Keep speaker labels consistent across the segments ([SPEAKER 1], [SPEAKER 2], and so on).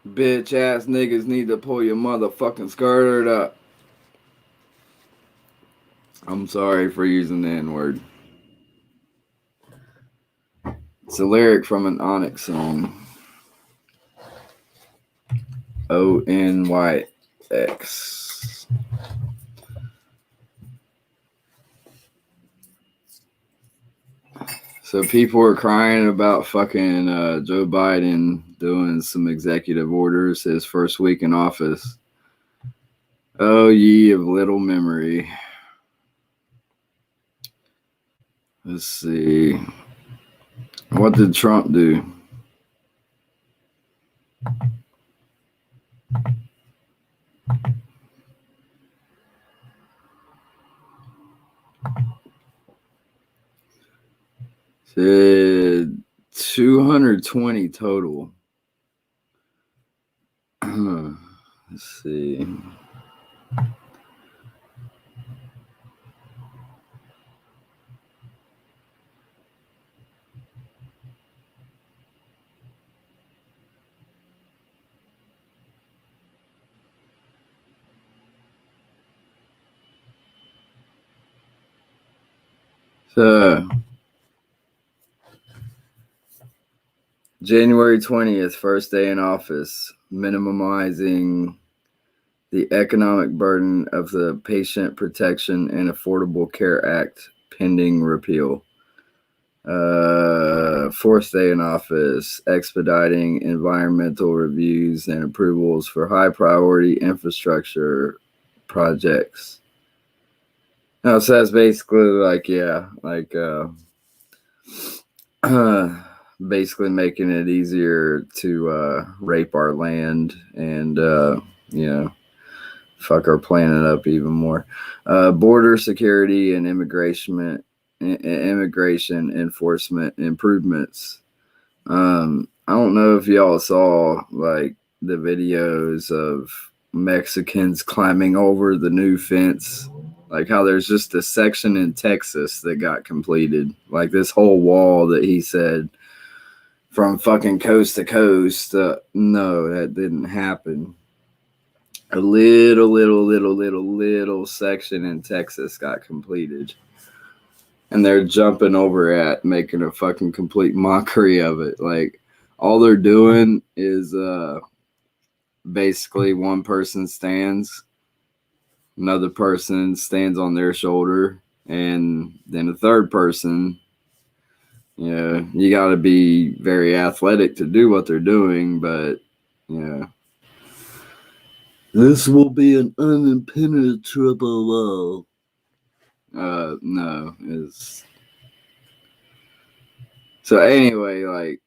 [SPEAKER 1] Bitch ass niggas need to pull your motherfucking skirt up. I'm sorry for using the N word. It's a lyric from an Onyx song. Onyx. So people are crying about fucking Joe Biden doing some executive orders his first week in office. Oh, ye of little memory. Let's see. What did Trump do? Said 220 total. Let's see. So January 20th, first day in office, minimizing the economic burden of the Patient Protection and Affordable Care Act pending repeal. Fourth day in office, expediting environmental reviews and approvals for high priority infrastructure projects. No, so that's basically like, yeah, like basically making it easier to rape our land and, fuck our planet up even more. Border security and immigration enforcement improvements. I don't know if y'all saw like the videos of Mexicans climbing over the new fence. Like how there's just a section in Texas that got completed. Like this whole wall that he said from fucking coast to coast. No, that didn't happen. A little section in Texas got completed. And they're jumping over at making a fucking complete mockery of it. Like all they're doing is basically one person stands, another person stands on their shoulder, and then a third person. You got to be very athletic to do what they're doing, but this will be an unimpenetrable wall. No, it's so anyway, like,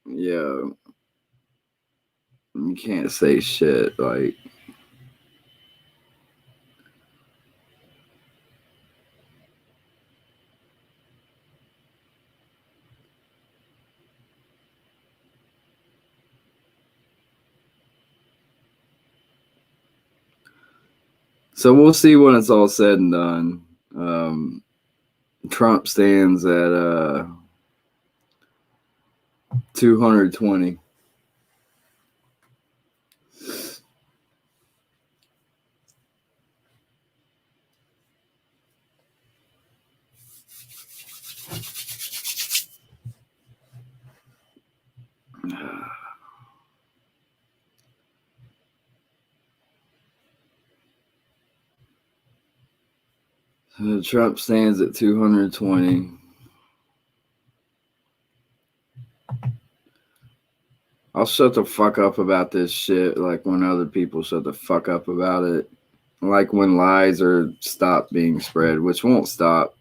[SPEAKER 1] yeah, you can't say shit. Like, so we'll see when it's all said and done. Trump stands at 220. Trump stands at 220. I'll shut the fuck up about this shit like when other people shut the fuck up about it. Like when lies are stopped being spread, which won't stop.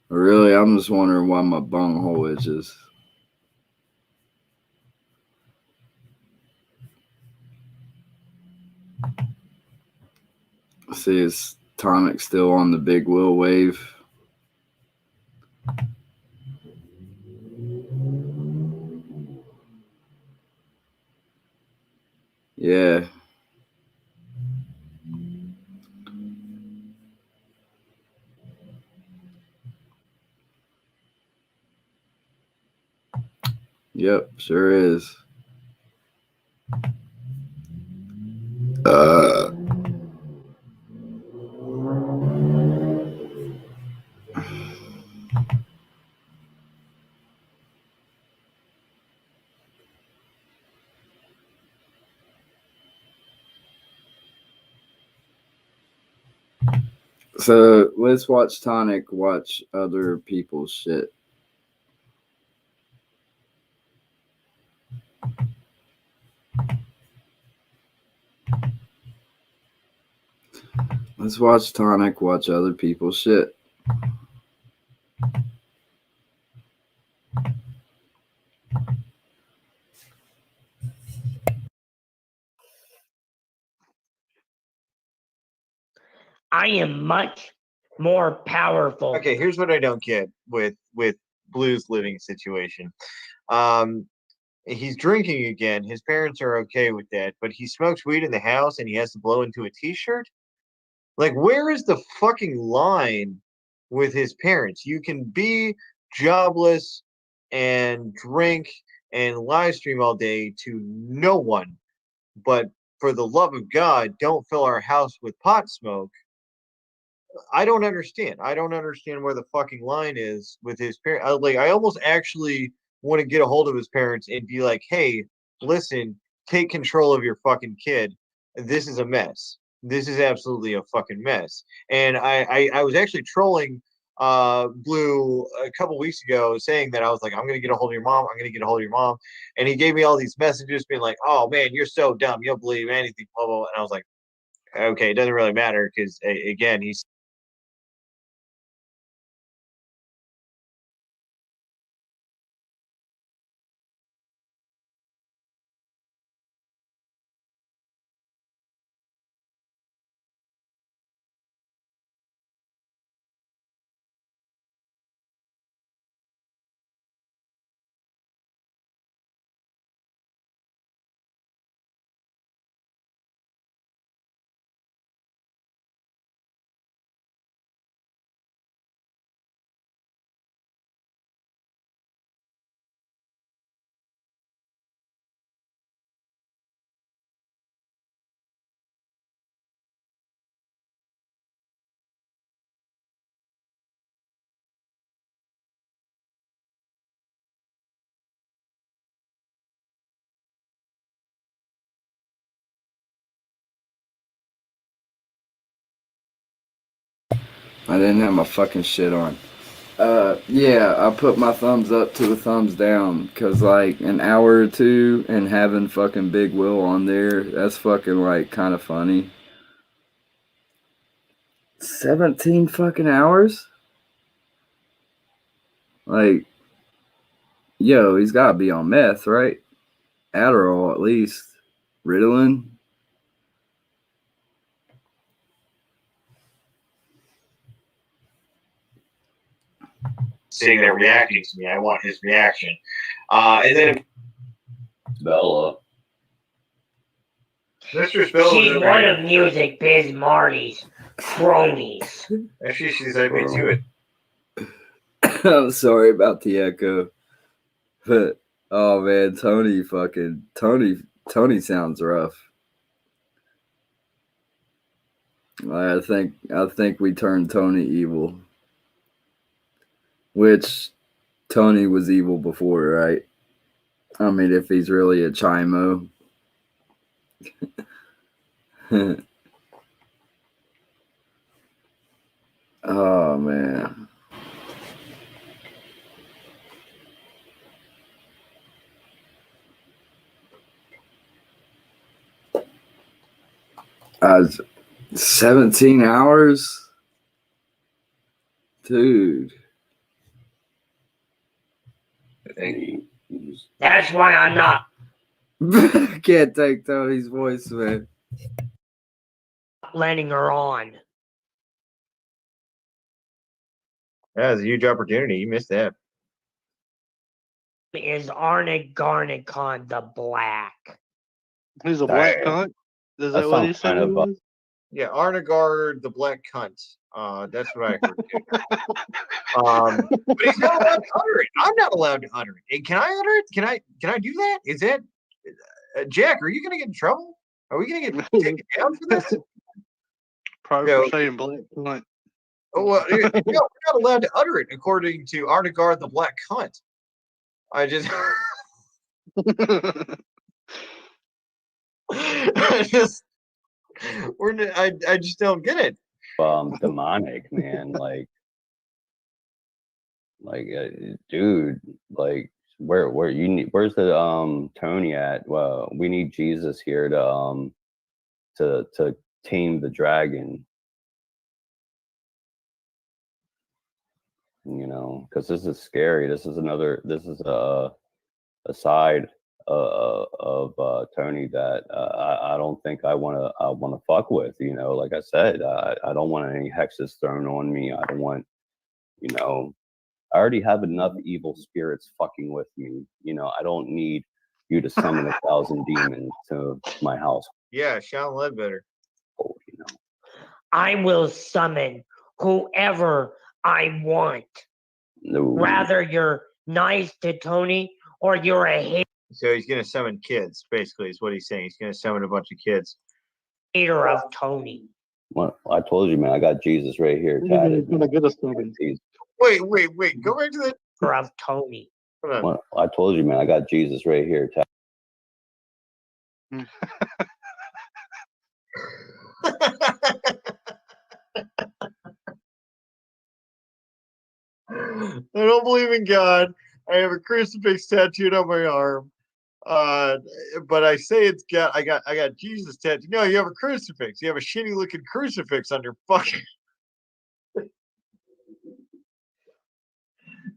[SPEAKER 1] Really, I'm just wondering why my bunghole itches. See, is tonic still on the big wheel wave? Yeah. Yep, sure is. So let's watch Tonic watch other people's shit. Let's watch Tonic watch other people's shit.
[SPEAKER 2] I am much more powerful.
[SPEAKER 3] Okay, here's what I don't get with Blue's living situation. He's drinking again. His parents are okay with that, but he smokes weed in the house and he has to blow into a t-shirt. Like, where is the fucking line with his parents? You can be jobless and drink and live stream all day to no one, but for the love of God, don't fill our house with pot smoke. I don't understand. I don't understand where the fucking line is with his parents. Like, I almost actually want to get a hold of his parents and be like, "Hey, listen, take control of your fucking kid. This is a mess. This is absolutely a fucking mess." And I was actually trolling Blue a couple weeks ago, saying that I was like, "I'm gonna get a hold of your mom. I'm gonna get a hold of your mom," and he gave me all these messages, being like, "Oh man, you're so dumb. You don't believe anything." Blah blah. Blah. And I was like, "Okay, it doesn't really matter because again, he's."
[SPEAKER 1] I didn't have my fucking shit on. Yeah, I put my thumbs up to a thumbs down because, like, an hour or two and having fucking Big Will on there, that's fucking, like, kind of funny. 17 fucking hours? Like, yo, he's gotta be on meth, right? Adderall, at least. Ritalin?
[SPEAKER 3] Sitting there reacting to me. I want his reaction. And then
[SPEAKER 4] Bella.
[SPEAKER 3] Mistress Bella.
[SPEAKER 2] She's one of Music Biz Marty's cronies.
[SPEAKER 3] Actually, she's like me to it.
[SPEAKER 1] I'm sorry about the echo. But, oh man, Tony sounds rough. I think we turned Tony evil. Which Tony was evil before, right? I mean, if he's really a Chimo. Oh man. I was 17 hours? Dude.
[SPEAKER 2] That's why I'm not
[SPEAKER 1] Can't take Tony's voice, man.
[SPEAKER 2] letting her on.
[SPEAKER 3] That was a huge opportunity. You missed that.
[SPEAKER 2] Is Arne Garnicon the Black?
[SPEAKER 5] He's a black cock? Is that what he said he was?
[SPEAKER 3] Yeah, Arnegard the black cunt. That's what I heard too. But he's not allowed to utter it. I'm not allowed to utter it. And can I utter it? Can I do that? Is that Jack? Are you gonna get in trouble? Are we gonna get taken down for this?
[SPEAKER 5] Probably
[SPEAKER 3] So-
[SPEAKER 5] for saying black cunt.
[SPEAKER 3] Oh, well, no, we're not allowed to utter it according to Arnegard the black cunt. I just, I just, I just don't get it.
[SPEAKER 4] Demonic, man. Dude, like, where you need? Where's the Tony at? Well, we need Jesus here to tame the dragon. You know, because this is scary. This is a side of Tony that I don't think I want to fuck with. You know, like I said, I don't want any hexes thrown on me. I don't want, you know, I already have enough evil spirits fucking with me. You know, I don't need you to summon 1,000 demons to my house.
[SPEAKER 3] Yeah, Sean Ledbetter.
[SPEAKER 4] You know,
[SPEAKER 2] I will summon whoever I want.
[SPEAKER 4] no.
[SPEAKER 2] Rather you're nice to Tony or you're a
[SPEAKER 3] So he's gonna summon kids, basically, is what he's saying. He's gonna summon a bunch of kids.
[SPEAKER 2] hater of Tony.
[SPEAKER 4] Well, I told you, man. I got Jesus right here.
[SPEAKER 5] He's
[SPEAKER 4] Tatted.
[SPEAKER 5] gonna get us something.
[SPEAKER 3] Wait. Go back to that.
[SPEAKER 2] Hater of Tony.
[SPEAKER 3] Hold on.
[SPEAKER 4] Well, I told you, man. I got Jesus right here.
[SPEAKER 3] I don't believe in God. I have a crucifix tattooed on my arm. But I say it's got I got Jesus tattooed. No, you have a crucifix. You have a shitty looking crucifix on your fucking.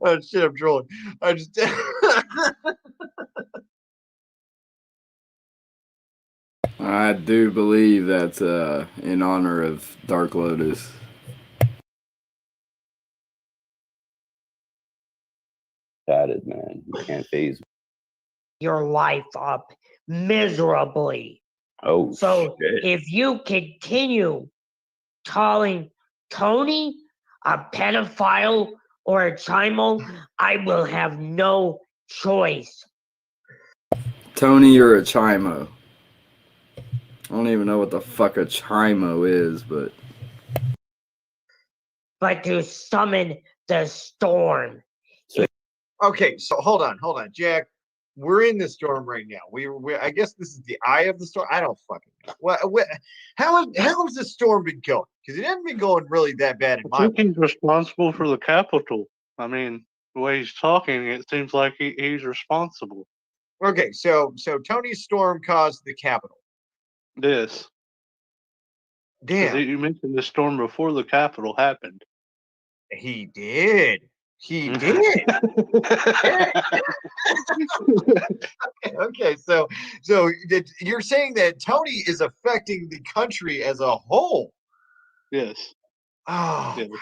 [SPEAKER 3] Oh shit, I'm trolling. I just
[SPEAKER 1] I do believe that's in honor of Dark Lotus.
[SPEAKER 4] Tatted, man. You can't phase me.
[SPEAKER 2] Your life up miserably.
[SPEAKER 4] Oh,
[SPEAKER 2] So
[SPEAKER 4] shit.
[SPEAKER 2] if you continue calling Tony a pedophile or a chimo, I will have no choice.
[SPEAKER 1] Tony, you're a chimo. I don't even know what the fuck a chimo is, but
[SPEAKER 2] To summon the storm.
[SPEAKER 3] okay. So hold on, Jack. We're in the storm right now. We I guess this is the eye of the storm. I don't fucking know. How has the storm been going? Because it hasn't been going really that bad in
[SPEAKER 5] I
[SPEAKER 3] my.
[SPEAKER 5] think he's responsible for the capital. I mean, the way he's talking, it seems like he's responsible.
[SPEAKER 3] Okay, so Tony's storm caused the capital.
[SPEAKER 5] Yes. 'Cause
[SPEAKER 3] Damn,
[SPEAKER 5] you mentioned the storm before the capital happened.
[SPEAKER 3] he did. He did. Okay, so you're saying that Tony is affecting the country as a whole.
[SPEAKER 5] Yes.
[SPEAKER 3] Oh
[SPEAKER 5] Yes.
[SPEAKER 3] my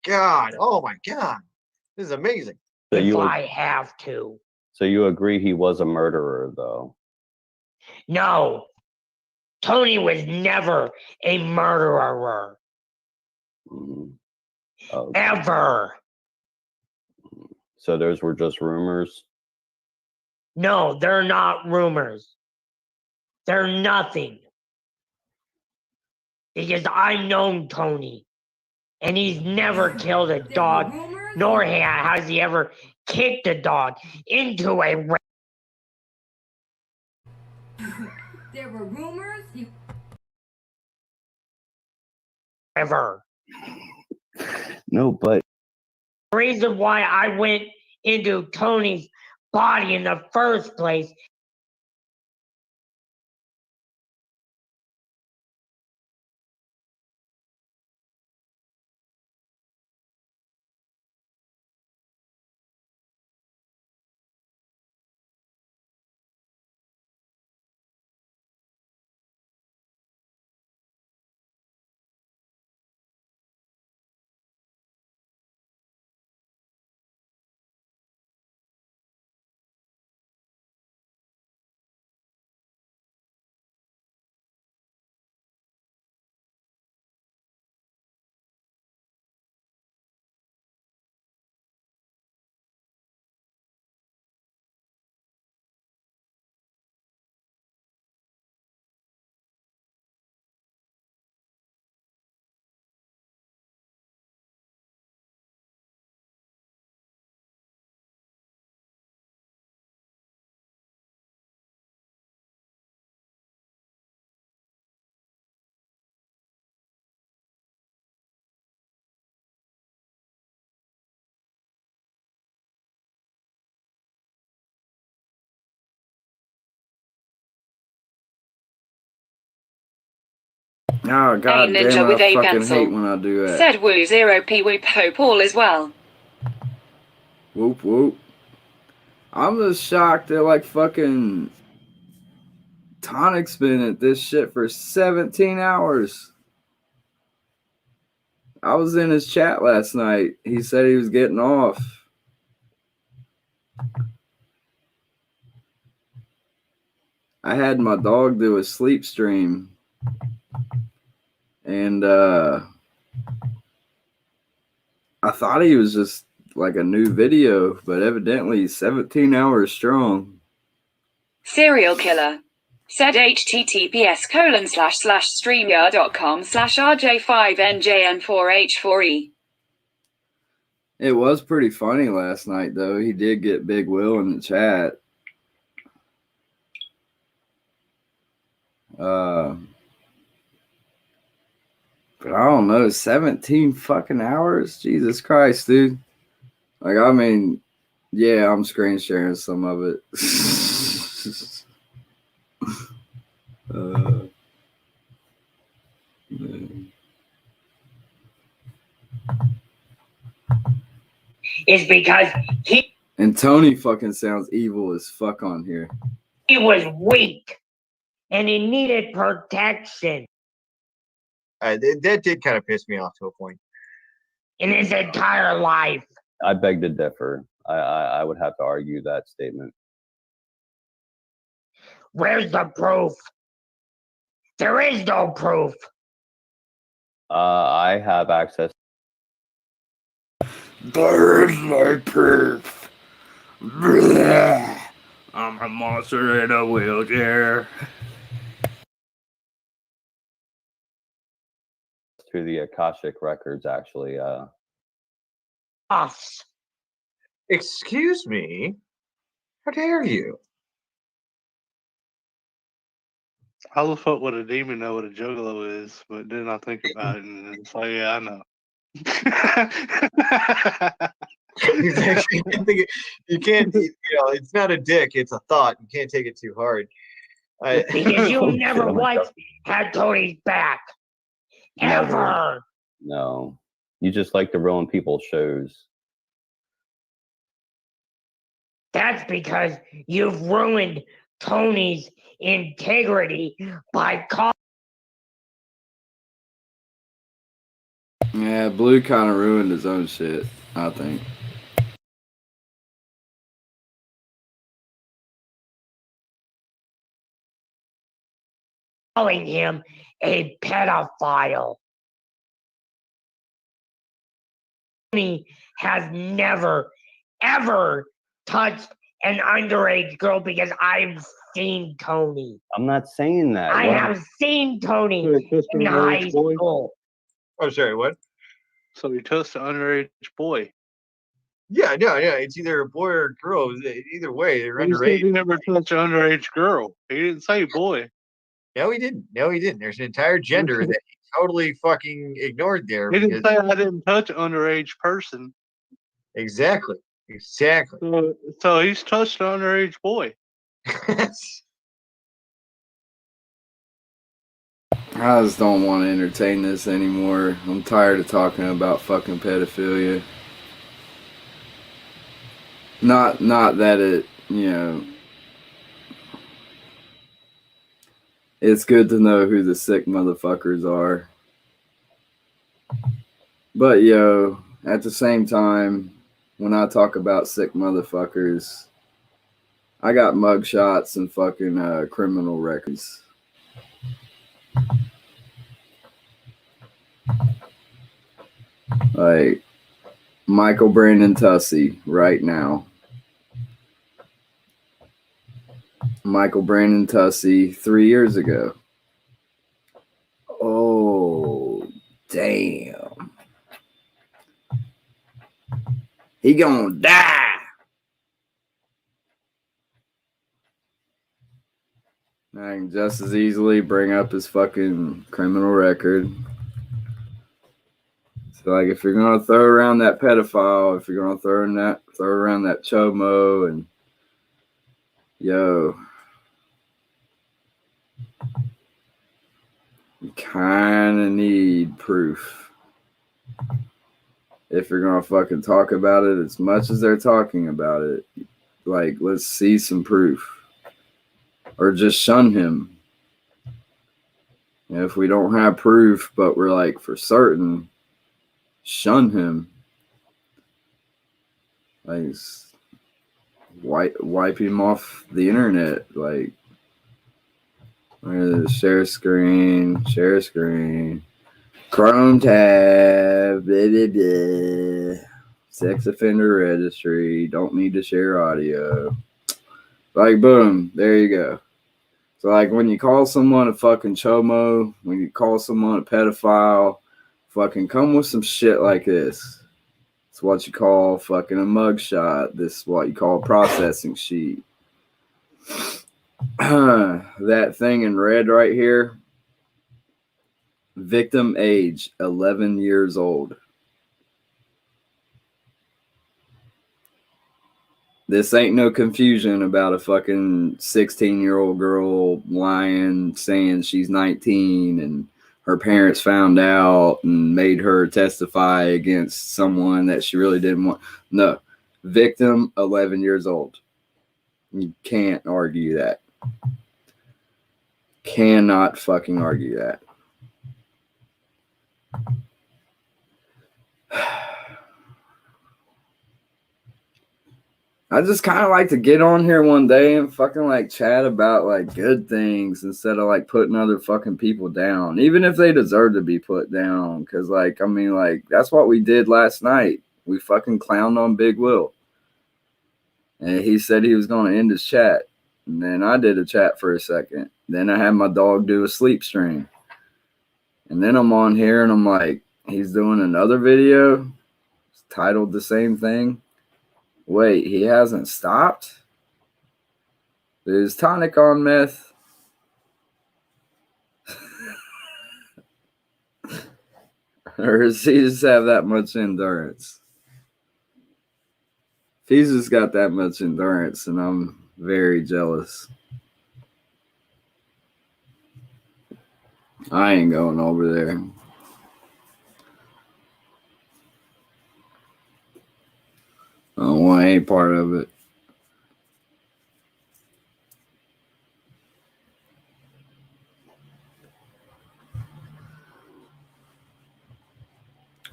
[SPEAKER 3] god! Oh my god! This is amazing.
[SPEAKER 4] So
[SPEAKER 2] If
[SPEAKER 4] you,
[SPEAKER 2] I have to.
[SPEAKER 4] so you agree he was a murderer, though?
[SPEAKER 2] No. Tony was never a murderer.
[SPEAKER 4] Mhm. Oh,
[SPEAKER 2] Ever.
[SPEAKER 4] so those were just rumors?
[SPEAKER 2] No, they're not rumors. They're nothing. Because I've known Tony. And he's never killed a dog, nor has he ever kicked a dog into a
[SPEAKER 6] There were rumors.
[SPEAKER 2] river.
[SPEAKER 4] No, but
[SPEAKER 2] The reason why I went into Tony's body in the first place
[SPEAKER 1] Oh, god
[SPEAKER 7] Ninja
[SPEAKER 1] damn
[SPEAKER 7] with
[SPEAKER 1] it,
[SPEAKER 7] a
[SPEAKER 1] I fucking
[SPEAKER 7] pencil.
[SPEAKER 1] hate when I do that.
[SPEAKER 7] Said woo 0p whoop hope all is well.
[SPEAKER 1] Whoop whoop. I'm just shocked that like fucking Tonic's been at this shit for 17 hours. I was in his chat last night. He said he was getting off. I had my dog do a sleep stream. And I thought he was just like a new video, but evidently he's 17 hours strong.
[SPEAKER 7] Serial killer. Said https://streamyard.com/rj5njn4h4e.
[SPEAKER 1] It was pretty funny last night, though. He did get Big Will in the chat. But I don't know, 17 fucking hours? Jesus Christ, dude. Like, I mean, yeah, I'm screen sharing some of it. Man.
[SPEAKER 2] It's because
[SPEAKER 1] And Tony fucking sounds evil as fuck on here.
[SPEAKER 2] he was weak and he needed protection
[SPEAKER 3] That did kind of piss me off to a point.
[SPEAKER 2] in his entire life.
[SPEAKER 4] I beg to differ. I would have to argue that statement.
[SPEAKER 2] Where's the proof? There is no proof.
[SPEAKER 4] I have access.
[SPEAKER 1] There's no proof. Blah. I'm a monster in a wheelchair.
[SPEAKER 4] To the Akashic records, actually.
[SPEAKER 2] Us.
[SPEAKER 3] Excuse me? How dare you?
[SPEAKER 5] How the fuck would a demon know what a juggalo is? But then I think about it and it's like, yeah, I know.
[SPEAKER 3] You can't, it's not a dick, it's a thought. You can't take it too hard.
[SPEAKER 2] Because you never once had Tony's back. Ever.
[SPEAKER 4] No. You just like to ruin people's shows.
[SPEAKER 2] That's because you've ruined Tony's integrity by
[SPEAKER 1] Yeah, Blue kind of ruined his own shit, I think.
[SPEAKER 2] calling him a pedophile. Tony has never, ever touched an underage girl because I've seen Tony.
[SPEAKER 4] I'm not saying that.
[SPEAKER 2] I
[SPEAKER 4] What
[SPEAKER 2] have seen Tony
[SPEAKER 5] Just
[SPEAKER 2] in
[SPEAKER 5] an
[SPEAKER 2] high
[SPEAKER 5] underage boy?
[SPEAKER 2] school.
[SPEAKER 3] Oh, sorry, what?
[SPEAKER 5] So he touched an underage boy.
[SPEAKER 3] Yeah, no, it's either a boy or a girl. Either way, they're
[SPEAKER 5] He said
[SPEAKER 3] underage.
[SPEAKER 5] he never touched an underage girl. He didn't say boy.
[SPEAKER 3] No, he didn't. There's an entire gender that he totally fucking ignored there.
[SPEAKER 5] He didn't
[SPEAKER 3] because-
[SPEAKER 5] say I didn't touch an underage person.
[SPEAKER 3] Exactly.
[SPEAKER 5] So he's touched an underage boy.
[SPEAKER 1] I just don't want to entertain this anymore. I'm tired of talking about fucking pedophilia. Not that it, it's good to know who the sick motherfuckers are. But at the same time, when I talk about sick motherfuckers, I got mugshots and fucking criminal records. Like Michael Brandon Tussey right now. Michael Brandon Tussey 3 years ago. Oh, damn. He gonna die. I can just as easily bring up his fucking criminal record. So, like, if you're gonna throw around that pedophile, if you're gonna throw around that chomo, and You kind of need proof. If you're going to fucking talk about it as much as they're talking about it, like, let's see some proof. Or just shun him. If we don't have proof, but we're like for certain, shun him. Like, wipe him off the internet. Like, share screen, Chrome tab, blah, blah, blah. Sex offender registry, don't need to share audio. Like, boom, there you go. So, like, when you call someone a fucking chomo, when you call someone a pedophile, fucking come with some shit like this. It's what you call fucking a mugshot. This is what you call a processing sheet. That thing in red right here, victim age 11 years old. This ain't no confusion about a fucking 16-year-old girl lying, saying she's 19 and her parents found out and made her testify against someone that she really didn't want. No, victim 11 years old. You can't argue that. Cannot fucking argue that. I just kind of like to get on here one day and fucking like chat about like good things instead of like putting other fucking people down, even if they deserve to be put down. Cause like, I mean, like that's what we did last night. We fucking clowned on Big Will. And he said he was going to end his chat. And then I did a chat for a second. Then I had my dog do a sleep stream. And then I'm on here and I'm like, he's doing another video. It's titled the same thing. Wait, he hasn't stopped? Is Tonic on meth? Or does he just have that much endurance? If he's just got that much endurance, and I'm very jealous. I ain't going over there. I don't want any part of it.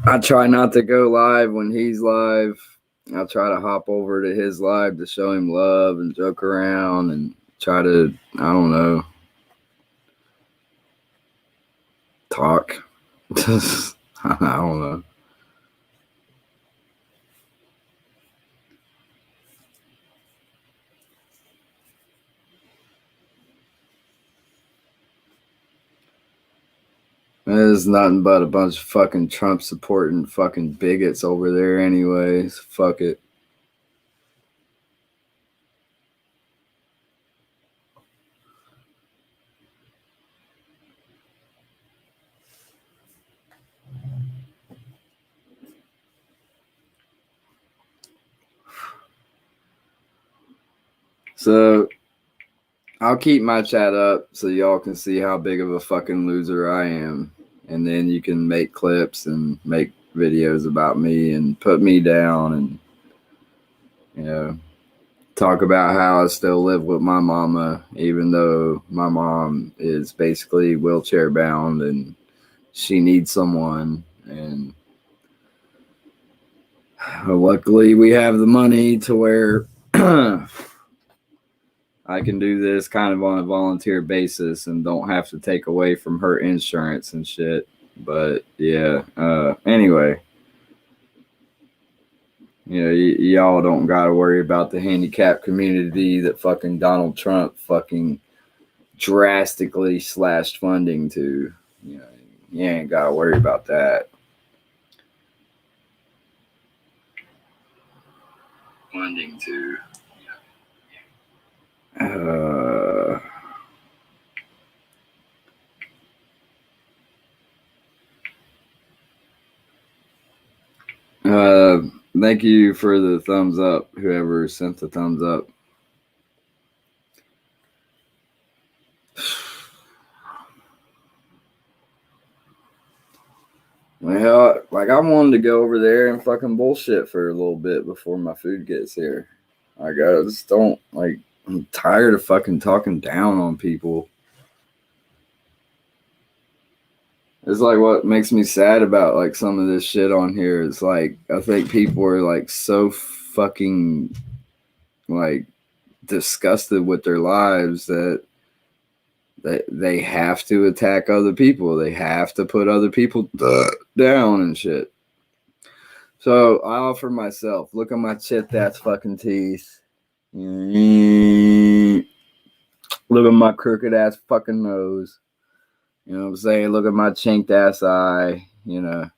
[SPEAKER 1] I try not to go live when he's live. I try to hop over to his live to show him love and joke around and try to, I don't know, talk. I don't know. There's nothing but a bunch of fucking Trump supporting fucking bigots over there anyways. Fuck it. So I'll keep my chat up so y'all can see how big of a fucking loser I am. And then you can make clips and make videos about me and put me down and, you know, talk about how I still live with my mama, even though my mom is basically wheelchair bound and she needs someone. And luckily we have the money to where I can do this kind of on a volunteer basis and don't have to take away from her insurance and shit. But yeah, anyway, you know, y'all don't got to worry about the handicap community that fucking Donald Trump fucking drastically slashed funding to. You know, you ain't got to worry about that. Funding to. Thank you for the thumbs up, whoever sent the thumbs up. Well, like I wanted to go over there and fucking bullshit for a little bit before my food gets here. Like I just don't like. I'm tired of fucking talking down on people. It's like what makes me sad about like some of this shit on here is like I think people are like so fucking like disgusted with their lives that they have to attack other people. They have to put other people down and shit. So I offer myself. Look at my chipped ass fucking teeth. Look at my crooked ass fucking nose. You know what I'm saying? Look at my chinked ass eye. You know,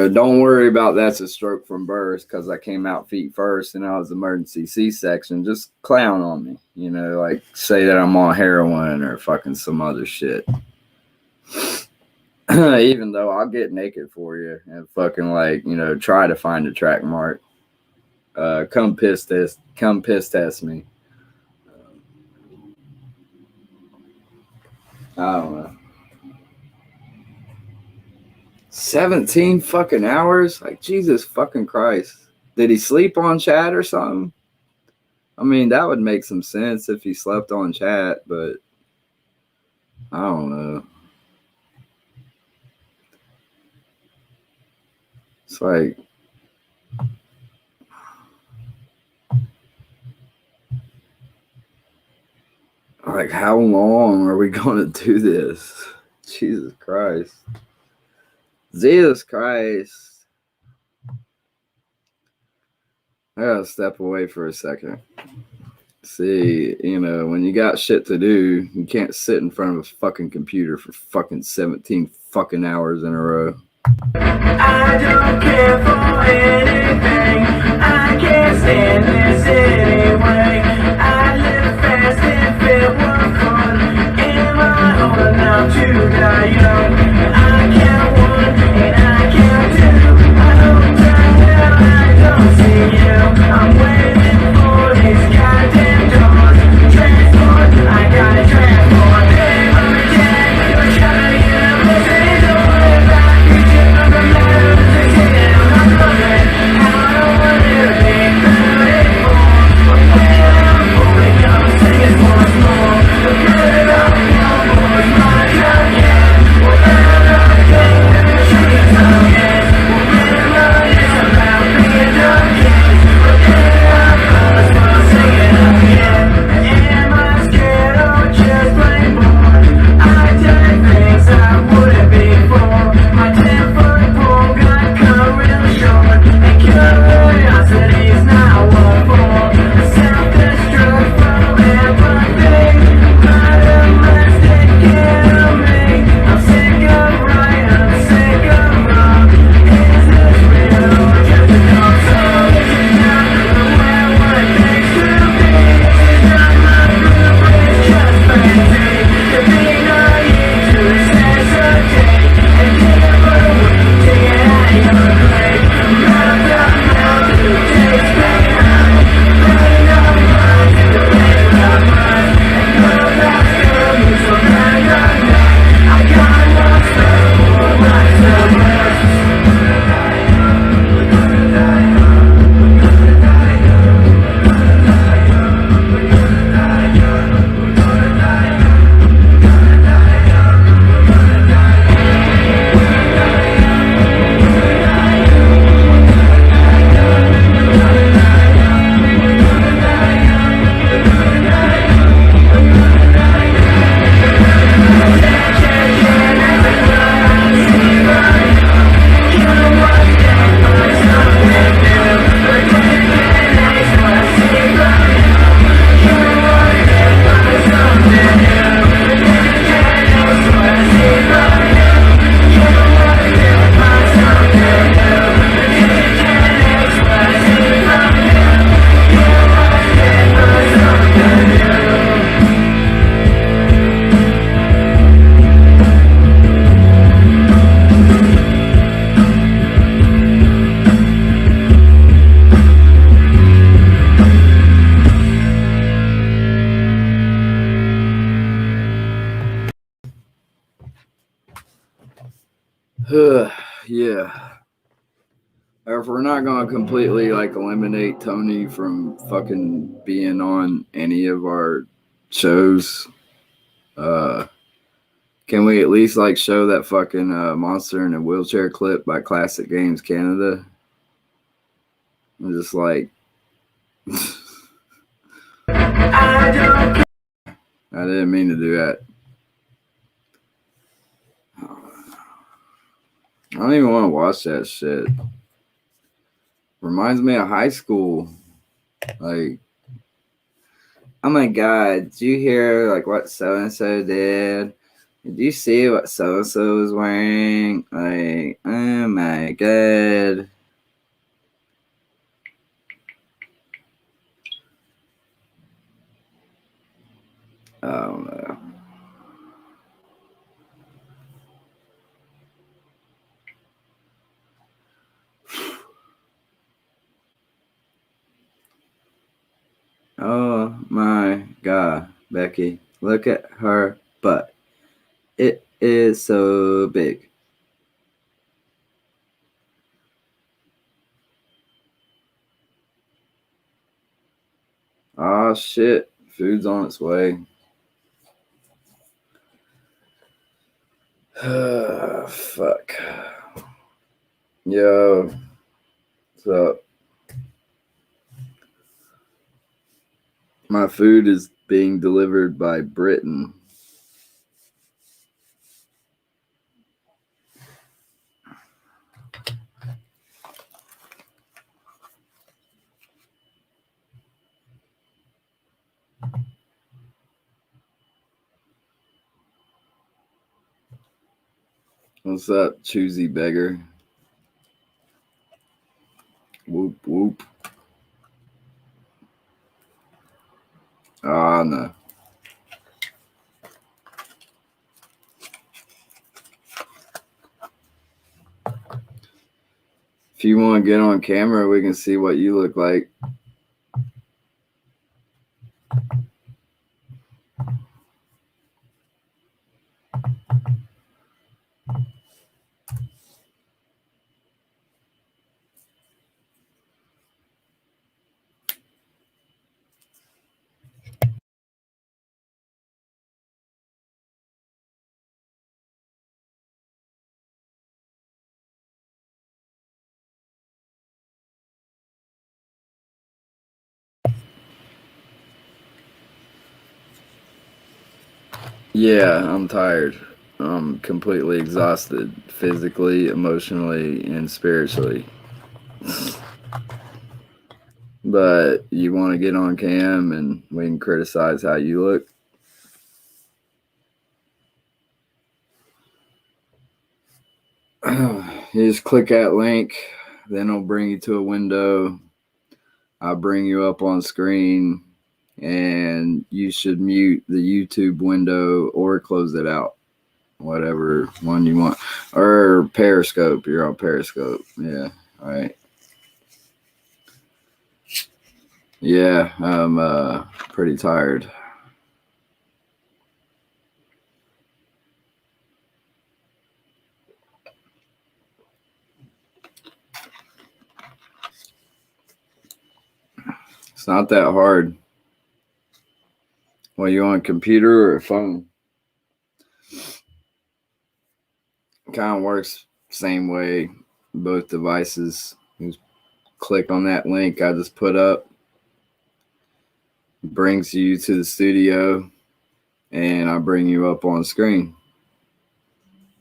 [SPEAKER 1] don't worry about that's a stroke from birth because I came out feet first and I was emergency C-section. Just clown on me. You know, like say that I'm on heroin or fucking some other shit. Even though I'll get naked for you and fucking like, you know, try to find a track mark. Come piss test me. I don't know. 17 fucking hours? Like, Jesus fucking Christ. Did he sleep on chat or something? I mean, that would make some sense if he slept on chat, but I don't know. It's like how long are we going to do this? Jesus Christ. Jesus Christ. I gotta step away for a second. See, you know, when you got shit to do, you can't sit in front of a fucking computer for fucking 17 fucking hours in a row.
[SPEAKER 8] I don't care for anything. I can't stand this anyway. I'd live fast if it were fun. Am I old enough to die young? I count one and I count two. I don't turn down, I don't see you. I'm waiting for these goddamn doors. Transport, I gotta transport. Every day, you're trying to get a pussy. Don't worry about you, I'm not.
[SPEAKER 1] Yeah. Or if we're not going to completely like eliminate Tony from fucking being on any of our shows, can we at least like show that fucking monster in a wheelchair clip by Classic Games Canada? I'm just like, I didn't mean to do that. I don't even want to watch that shit. Reminds me of high school. Like, oh my god, did you hear like what so and so did? Did you see what so and so was wearing? Like, oh my god. I don't know. Oh my god, Becky, look at her butt. It is so big. Oh shit, food's on its way. Fuck. Yo, what's up? My food is being delivered by Britain. What's up, choosy beggar? Whoop whoop. Ah, no. If you want to get on camera, we can see what you look like. Yeah, I'm tired. I'm completely exhausted, physically, emotionally, and spiritually. But you want to get on cam and we can criticize how you look? You just click that link, then it'll bring you to a window. I'll bring you up on screen, and you should mute the YouTube window or close it out, whatever one you want. Or Periscope, you're on Periscope. Yeah, all right. Yeah, I'm pretty tired. It's not that hard. Well, you on a computer or a phone? Kind of works same way, both devices. You just click on that link I just put up. Brings you to the studio, and I bring you up on screen.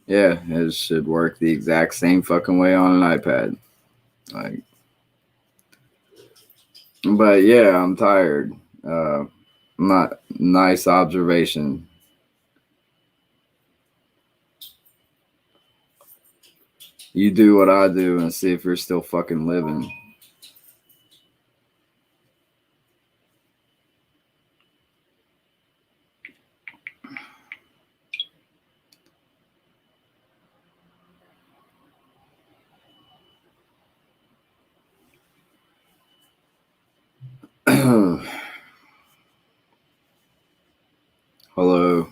[SPEAKER 1] Yeah, it should work the exact same fucking way on an iPad. Like, but yeah, I'm tired. Not nice observation. You do what I do and see if you're still fucking living. Hello.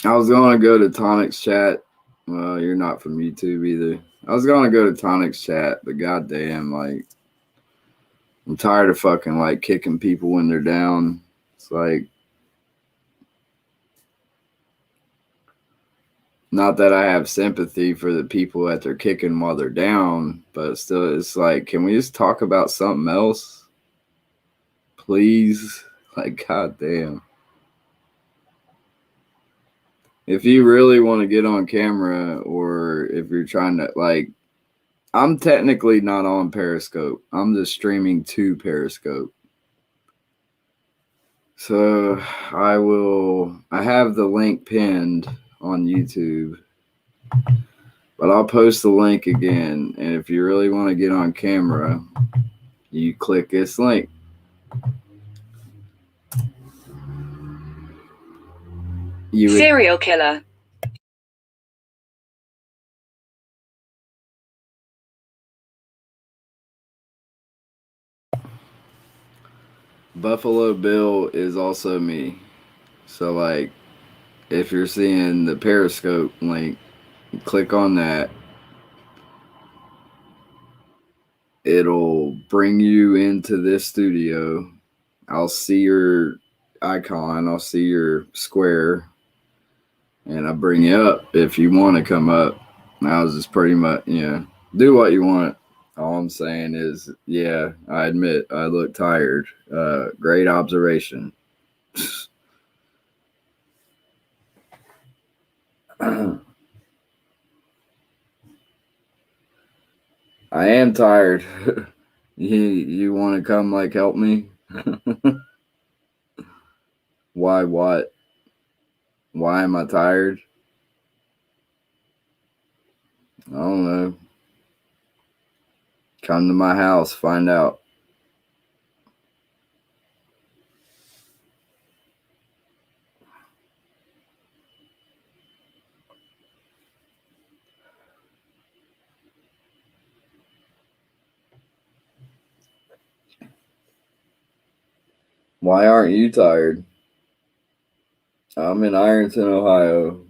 [SPEAKER 1] I was going to go to Tonic's chat. Well, you're not from YouTube either. I was going to go to Tonic's chat, but goddamn, like, I'm tired of fucking, like, kicking people when they're down. It's like, not that I have sympathy for the people that they're kicking while they're down, but still, it's like, can we just talk about something else? Please? Like, goddamn. If you really want to get on camera, or if you're trying to, like, I'm technically not on Periscope. I'm just streaming to Periscope. So I have the link pinned on YouTube, but I'll post the link again. And if you really want to get on camera, you click this link.
[SPEAKER 7] Serial killer.
[SPEAKER 1] Buffalo Bill is also me. So, like, if you're seeing the Periscope link, click on that. It'll bring you into this studio. I'll see your icon. I'll see your square. And I'll bring you up if you want to come up. I was just pretty much, do what you want. All I'm saying is, yeah, I admit I look tired. Great observation. I am tired. You want to come, like, help me? Why, what? Why am I tired? I don't know. Come to my house, find out. Why aren't you tired? I'm in Ironton, Ohio.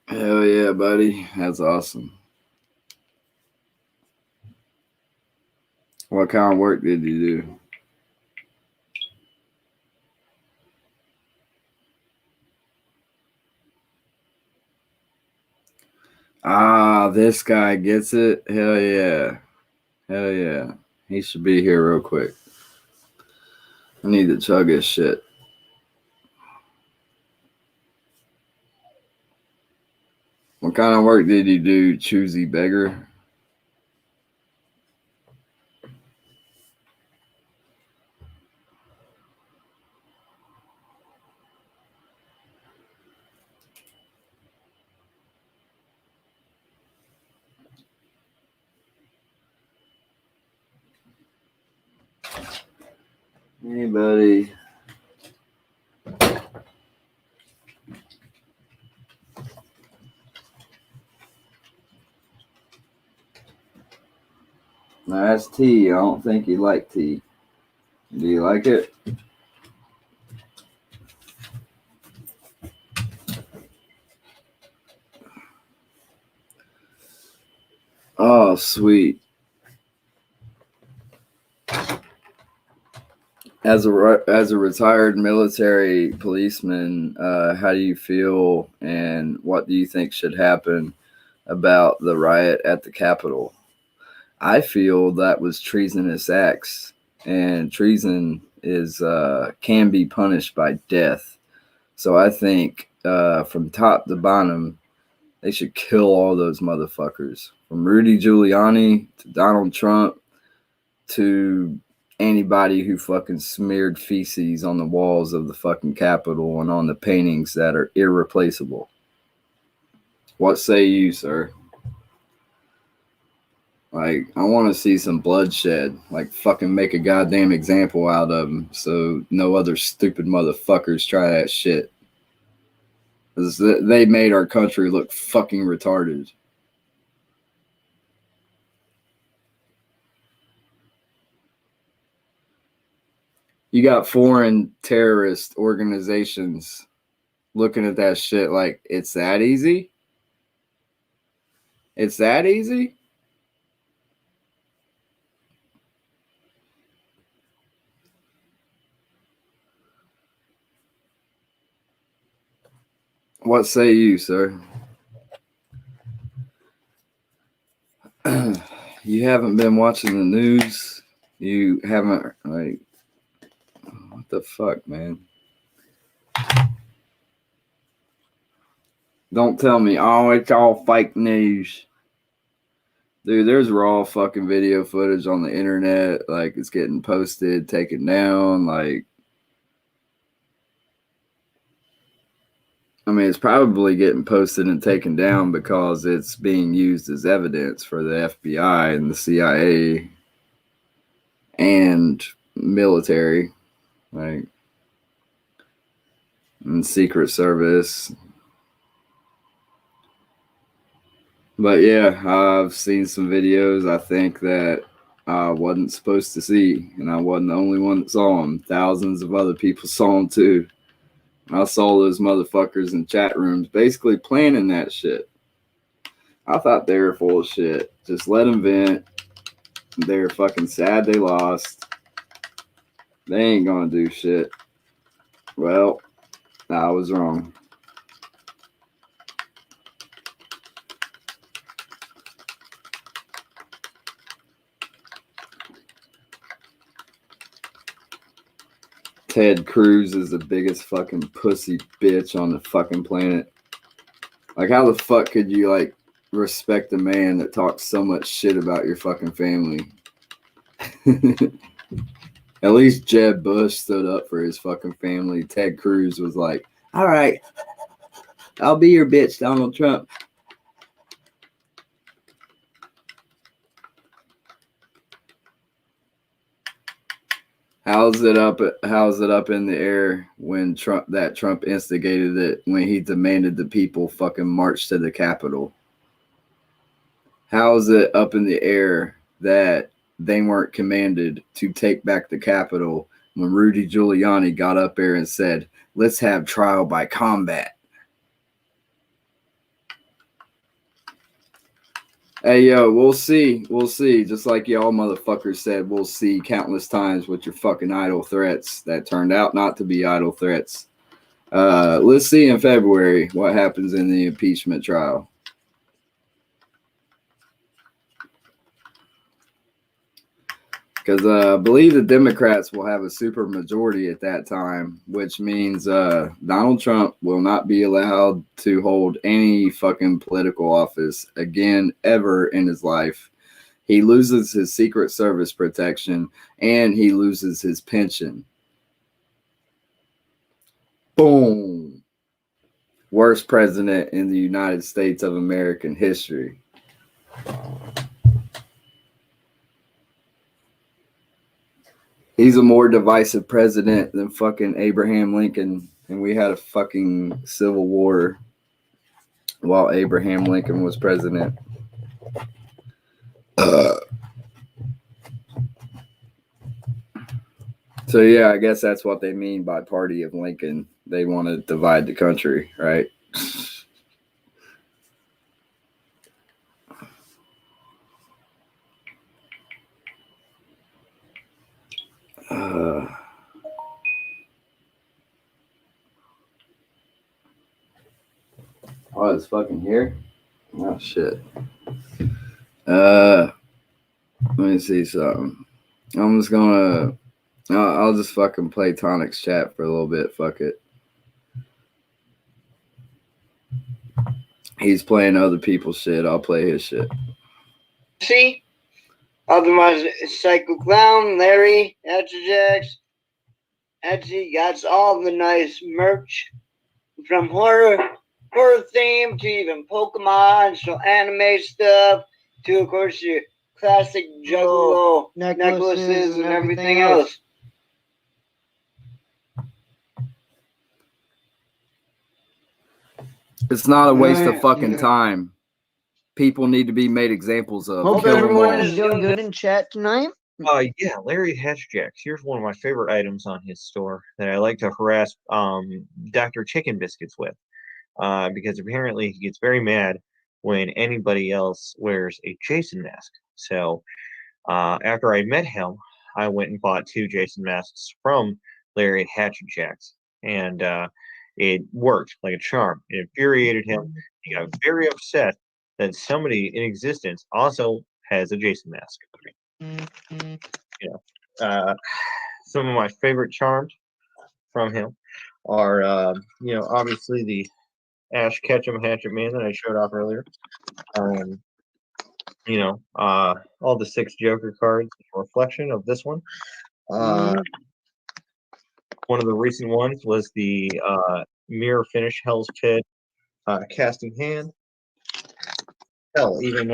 [SPEAKER 1] Hell yeah, buddy. That's awesome. What kind of work did you do? Ah, this guy gets it. Hell yeah. Hell yeah. He should be here real quick. I need to chug his shit. What kind of work did you do, choosy beggar? Anybody? No, that's tea. I don't think you like tea. Do you like it? Oh, sweet. As a retired military policeman, how do you feel, and what do you think should happen about the riot at the Capitol? I feel that was treasonous acts, and treason is can be punished by death. So I think from top to bottom, they should kill all those motherfuckers, from Rudy Giuliani to Donald Trump to anybody who fucking smeared feces on the walls of the fucking Capitol and on the paintings that are irreplaceable. What say you, sir? Like, I want to see some bloodshed. Like, fucking make a goddamn example out of them so no other stupid motherfuckers try that shit. They made our country look fucking retarded. You got foreign terrorist organizations looking at that shit like it's that easy? It's that easy? What say you, sir? You haven't been watching the news? You haven't, like, what the fuck, man? Don't tell me, oh, it's all fake news. Dude, there's raw fucking video footage on the internet. Like, it's getting posted, taken down. Like, I mean, it's probably getting posted and taken down because it's being used as evidence for the FBI and the CIA and military, like, and Secret Service. But yeah, I've seen some videos I think that I wasn't supposed to see, and I wasn't the only one that saw them. Thousands of other people saw them too. I saw those motherfuckers in chat rooms basically planning that shit. I thought they were full of shit. Just let them vent. They're fucking sad they lost. They ain't gonna do shit. Well, I was wrong. Ted Cruz is the biggest fucking pussy bitch on the fucking planet. Like, how the fuck could you, like, respect a man that talks so much shit about your fucking family? At least Jeb Bush stood up for his fucking family. Ted Cruz was like, all right, I'll be your bitch, Donald Trump. How's it up in the air when Trump instigated it, when he demanded the people fucking march to the Capitol? How's it up in the air that they weren't commanded to take back the Capitol when Rudy Giuliani got up there and said, let's have trial by combat? Hey, yo, we'll see. We'll see. Just like y'all motherfuckers said, we'll see countless times with your fucking idle threats that turned out not to be idle threats. Let's see in February what happens in the impeachment trial. Because I believe the Democrats will have a super majority at that time, which means Donald Trump will not be allowed to hold any fucking political office again ever in his life. He loses his Secret Service protection and he loses his pension. Boom. Worst president in the United States of American history. He's a more divisive president than fucking Abraham Lincoln, and we had a fucking civil war while Abraham Lincoln was president. So yeah, I guess that's what they mean by Party of Lincoln. They want to divide the country, right? Oh, it's fucking here? Oh, shit. Let me see something. I'm just gonna... I'll just fucking play Tonic's chat for a little bit. Fuck it. He's playing other people's shit. I'll play his shit.
[SPEAKER 9] See? Otherwise, Psycho Clown, Larry, Etchajax, Etsy got all the nice merch from horror theme to even Pokemon, so anime stuff, to of course your classic Juggalo necklaces and everything else.
[SPEAKER 1] It's not a waste of
[SPEAKER 9] Right,
[SPEAKER 1] fucking
[SPEAKER 9] yeah.
[SPEAKER 1] time. People need to be made examples of.
[SPEAKER 9] Hope
[SPEAKER 1] Kill 'em
[SPEAKER 9] everyone
[SPEAKER 1] all.
[SPEAKER 9] is doing good in chat tonight.
[SPEAKER 3] Yeah, Larry Hatchjacks. Here's one of my favorite items on his store that I like to harass Dr. Chicken Biscuits with. Because apparently he gets very mad when anybody else wears a Jason mask. So after I met him, I went and bought 2 Jason masks from Larry Hatchjacks. And it worked like a charm. It infuriated him. He got very upset that somebody in existence also has a Jason mask. You know, some of my favorite charms from him are, obviously the Ash Ketchum Hatchet Man that I showed off earlier. All the 6 Joker cards, a reflection of this one. One of the recent ones was the Mirror Finish Hell's Pit casting hand. Hell, even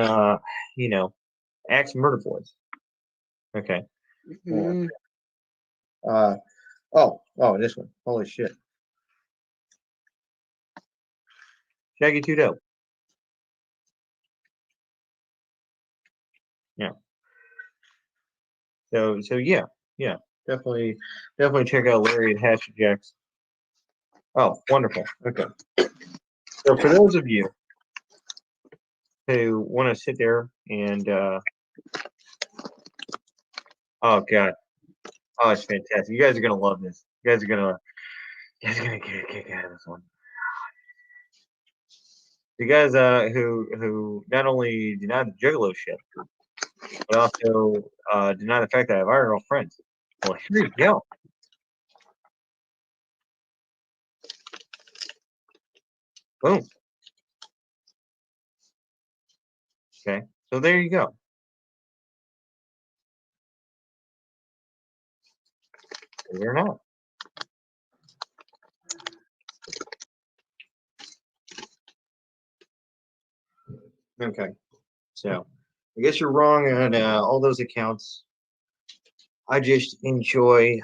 [SPEAKER 3] Axe Murder Boys. Okay. This one. Holy shit. Shaggy 2 Dope. Yeah. So yeah, definitely check out Larry at Hatchetjacks. Oh, wonderful. Okay. So for those of you who want to sit there and oh god, oh it's fantastic. You guys are gonna love this. You guys are gonna get a kick out of this one. You guys who not only deny the Juggalo shit, but also deny the fact that I have viral friends. Well, here you go. Boom. Okay, so there you go. You're not. Okay, so I guess you're wrong on all those accounts. I just enjoy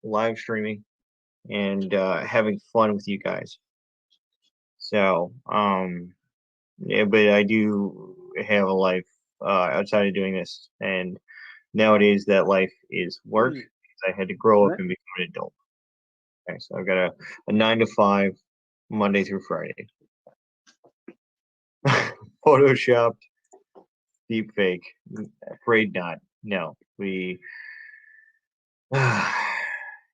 [SPEAKER 3] live streaming and having fun with you guys. So, yeah, but I do have a life outside of doing this, and nowadays that life is work. I had to grow up and become an adult. Okay, so I've got a 9 to 5, Monday through Friday. Photoshopped, deep fake. Afraid not. No, we. That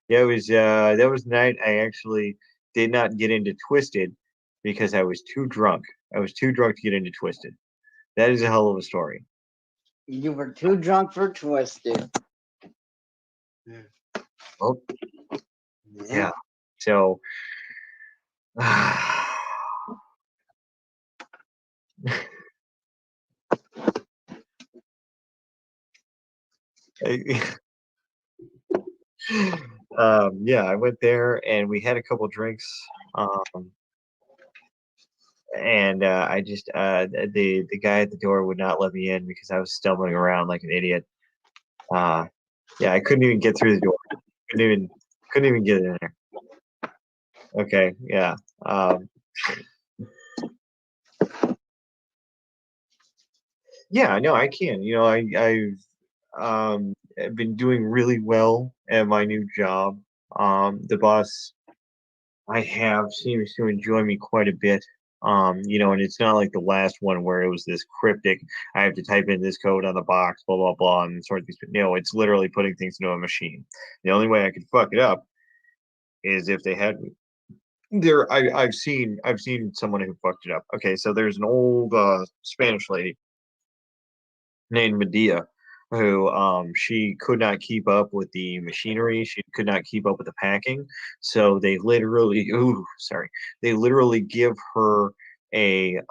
[SPEAKER 3] was the night I actually did not get into Twisted because I was too drunk. I was too drunk to get into Twisted. That is a hell of a story.
[SPEAKER 9] You were too drunk for Twisted.
[SPEAKER 3] Oh, yeah. So, yeah, I went there and we had a couple drinks. And I just the guy at the door would not let me in because I was stumbling around like an idiot. Yeah, I couldn't even get through the door. Couldn't even get in there. Okay, yeah. Yeah, no, I can. I've been doing really well at my new job. The boss I have seems to enjoy me quite a bit. And it's not like the last one where it was this cryptic, I have to type in this code on the box, blah blah blah, and sort these. No, it's literally putting things into a machine. The only way I could fuck it up is if they had I've seen someone who fucked it up. Okay, so there's an old Spanish lady named Medea who she could not keep up with the machinery, she could not keep up with the packing, so they literally give her a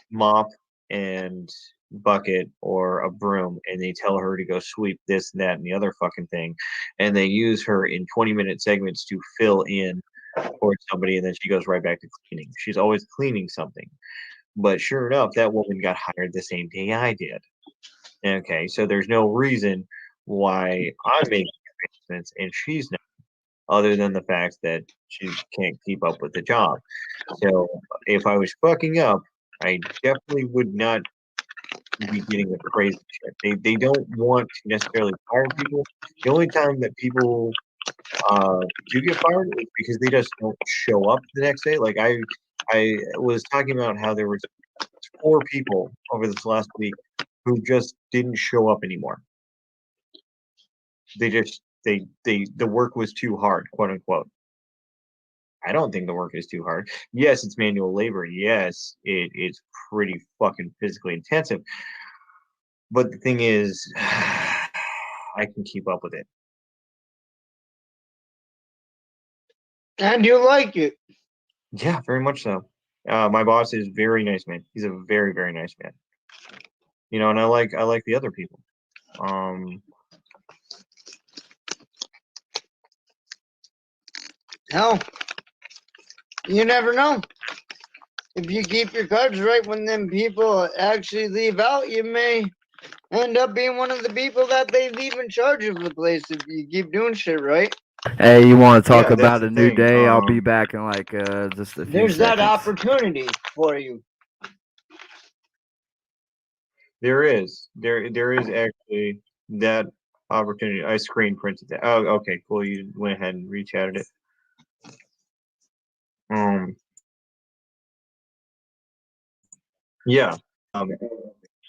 [SPEAKER 3] mop and bucket or a broom, and they tell her to go sweep this, that, and the other fucking thing, and they use her in 20-minute segments to fill in for somebody, and then she goes right back to cleaning. She's always cleaning something. But sure enough, that woman got hired the same day I did. Okay, so there's no reason why I'm making advancements and she's not. other than the fact that she can't keep up with the job. So if I was fucking up, I definitely would not be getting the crazy shit. They don't want to necessarily fire people. The only time that people do get fired is because they just don't show up the next day. Like I was talking about how there was 4 people over this last week who just didn't show up anymore. They just the work was too hard, quote unquote. I don't think the work is too hard. Yes, it's manual labor. Yes, it's pretty fucking physically intensive. But the thing is, I can keep up with it.
[SPEAKER 9] And you like it.
[SPEAKER 3] Yeah, very much so. My boss is very nice man. He's a very, very nice man. You know, and I like the other people.
[SPEAKER 9] Hell, you never know. If you keep your cards right when them people actually leave out, you may end up being one of the people that they leave in charge of the place if you keep doing shit right.
[SPEAKER 1] Hey, you want to talk
[SPEAKER 3] Yeah, that's
[SPEAKER 1] about
[SPEAKER 3] the
[SPEAKER 1] a new
[SPEAKER 3] thing.
[SPEAKER 1] day? I'll be back in like just a few
[SPEAKER 9] There's that
[SPEAKER 1] seconds.
[SPEAKER 9] opportunity for you.
[SPEAKER 3] There is actually that opportunity. I screen printed that. Oh, okay, cool. You went ahead and rechatted it. Yeah.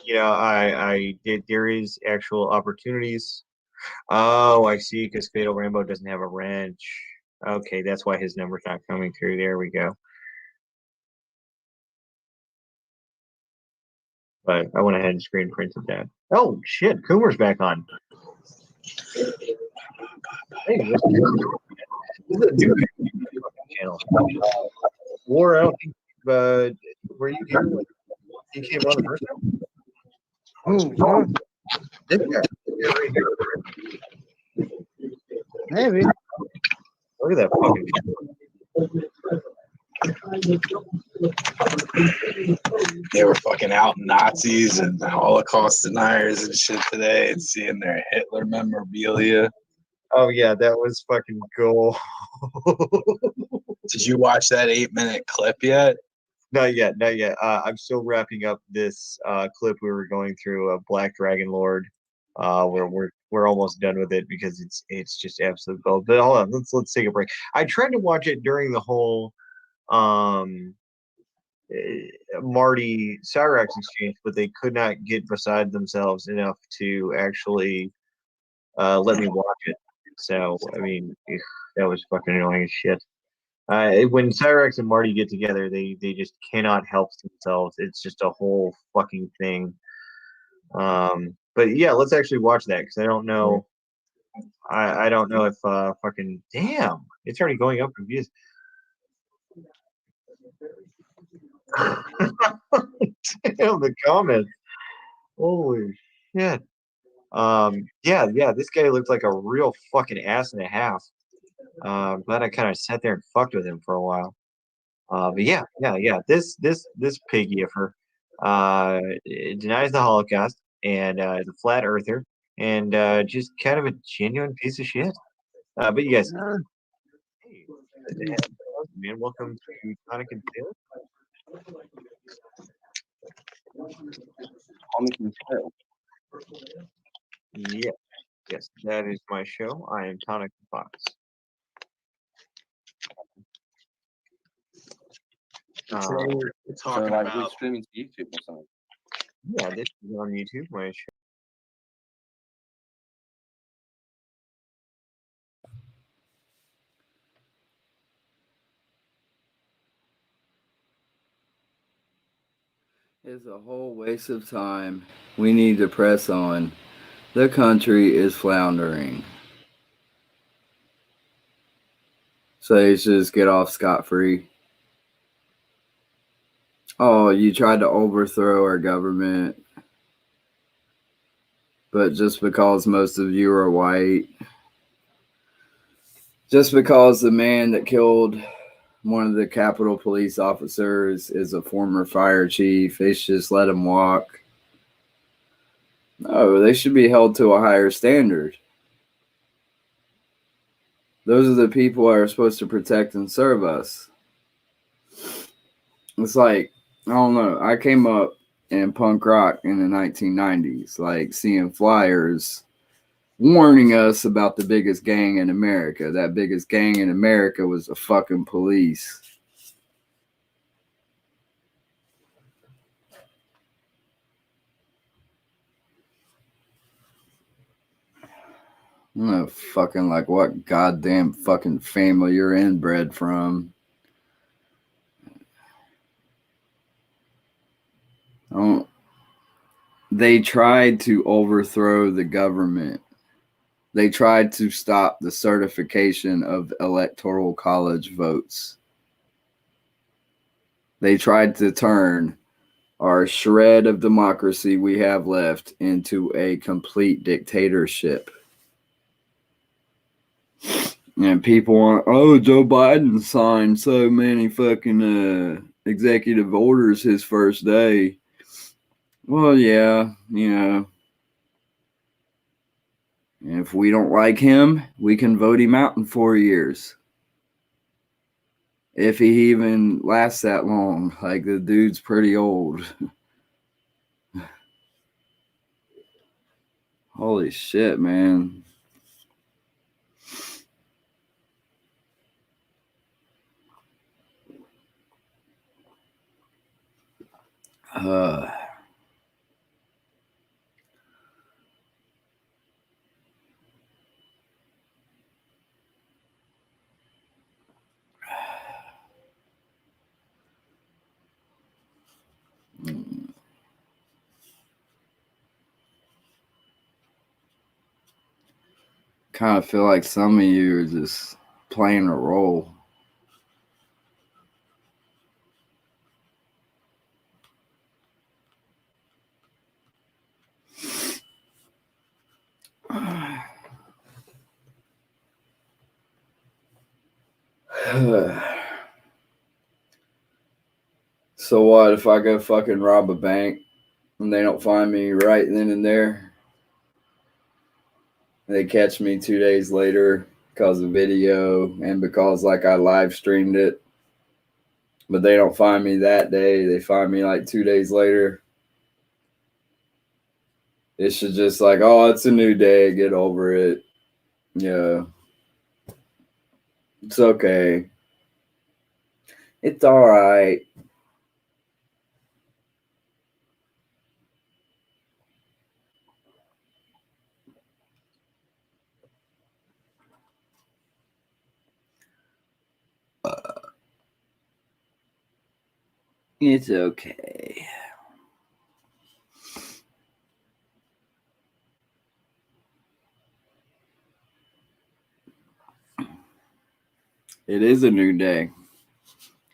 [SPEAKER 3] You know, I did. There is actual opportunities. Oh, I see. Because Fatal Rambo doesn't have a wrench. Okay, that's why his number's not coming through. There we go. But I went ahead and screen printed that. Oh shit, Coomer's back on. Hey, this is a new channel. Wore out, but were you here when he came on the first time?
[SPEAKER 9] Oh,
[SPEAKER 3] This guy. Yeah, right here.
[SPEAKER 9] maybe.
[SPEAKER 3] Look at that fucking.
[SPEAKER 10] They were fucking out Nazis and Holocaust deniers and shit today, and seeing their Hitler memorabilia.
[SPEAKER 3] Oh yeah, that was fucking cool.
[SPEAKER 10] Did you watch that 8-minute clip yet?
[SPEAKER 3] Not yet, not yet. I'm still wrapping up this clip we were going through of Black Dragon Lord. We're almost done with it because it's just absolute gold. But hold on, let's take a break. I tried to watch it during the whole Marty Cyrax exchange, but they could not get beside themselves enough to actually let me watch it. So I mean, that was fucking annoying as shit. When Cyrax and Marty get together, they just cannot help themselves. It's just a whole fucking thing. But yeah, let's actually watch that because I don't know. I don't know if fucking damn, it's already going up in views. Damn the comments. Holy shit. Yeah, this guy looks like a real fucking ass and a half. Glad I kind of sat there and fucked with him for a while. But yeah. This pig yiffer denies the Holocaust and is a flat earther and just kind of a genuine piece of shit. But you guys, hey, man, welcome to Tonic and Tail. Yes, that is my show. I am Tonic Fox.
[SPEAKER 10] Today we're talking about
[SPEAKER 4] streaming to YouTube or something.
[SPEAKER 3] Yeah, this is on YouTube. My show.
[SPEAKER 1] It's a whole waste of time. We need to press on. The country is floundering. So you should just get off scot-free. Oh, you tried to overthrow our government. But just because most of you are white, just because the man that killed one of the Capitol Police officers is a former fire chief, they should just let him walk. No, they should be held to a higher standard. Those are the people that are supposed to protect and serve us. It's like, I don't know. I came up in punk rock in the 1990s, like seeing flyers warning us about the biggest gang in America. That biggest gang in America was the fucking police. I don't know fucking like what goddamn fucking family you're inbred from. They tried to overthrow the government. They tried to stop the certification of electoral college votes. They tried to turn our shred of democracy we have left into a complete dictatorship. And people want, oh, Joe Biden signed so many fucking executive orders his first day. Well, yeah, you know. If we don't like him, we can vote him out in 4 years. If he even lasts that long. Like, the dude's pretty old. Holy shit, man. Kind of feel like some of you are just playing a role. So what if I go fucking rob a bank and they don't find me right then and there? They catch me 2 days later because of video and because like I live streamed it. But they don't find me that day. They find me like 2 days later. It should just like, oh, it's a new day. Get over it. Yeah. It's okay. It's all right. It's okay. It is a new day.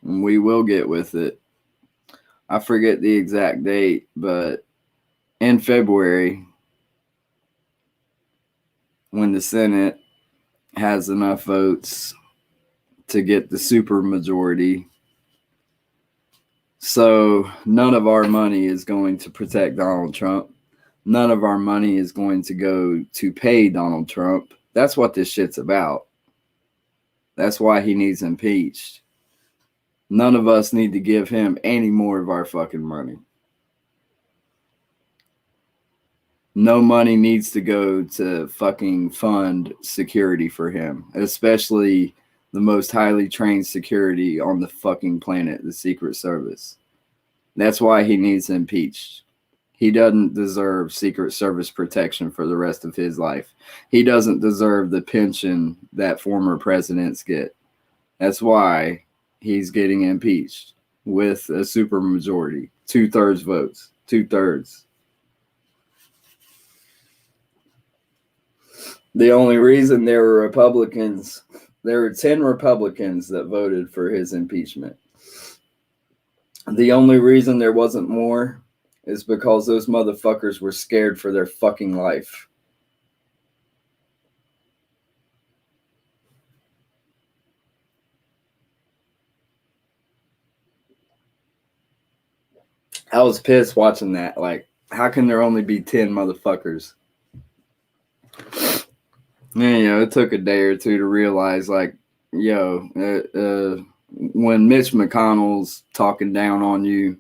[SPEAKER 1] And we will get with it. I forget the exact date, but in February, when the Senate has enough votes to get the super majority, so none of our money is going to protect Donald Trump. None of our money is going to go to pay Donald Trump. That's what this shit's about. That's why he needs impeached. None of us need to give him any more of our fucking money. No money needs to go to fucking fund security for him, especially the most highly trained security on the fucking planet, the Secret Service. That's why he needs impeached. He doesn't deserve Secret Service protection for the rest of his life. He doesn't deserve the pension that former presidents get. That's why he's getting impeached with a supermajority, 2/3 votes, 2/3. The only reason there were 10 Republicans that voted for his impeachment. The only reason there wasn't more is because those motherfuckers were scared for their fucking life. I was pissed watching that. Like, how can there only be 10 motherfuckers? And, it took a day or two to realize, like, when Mitch McConnell's talking down on you,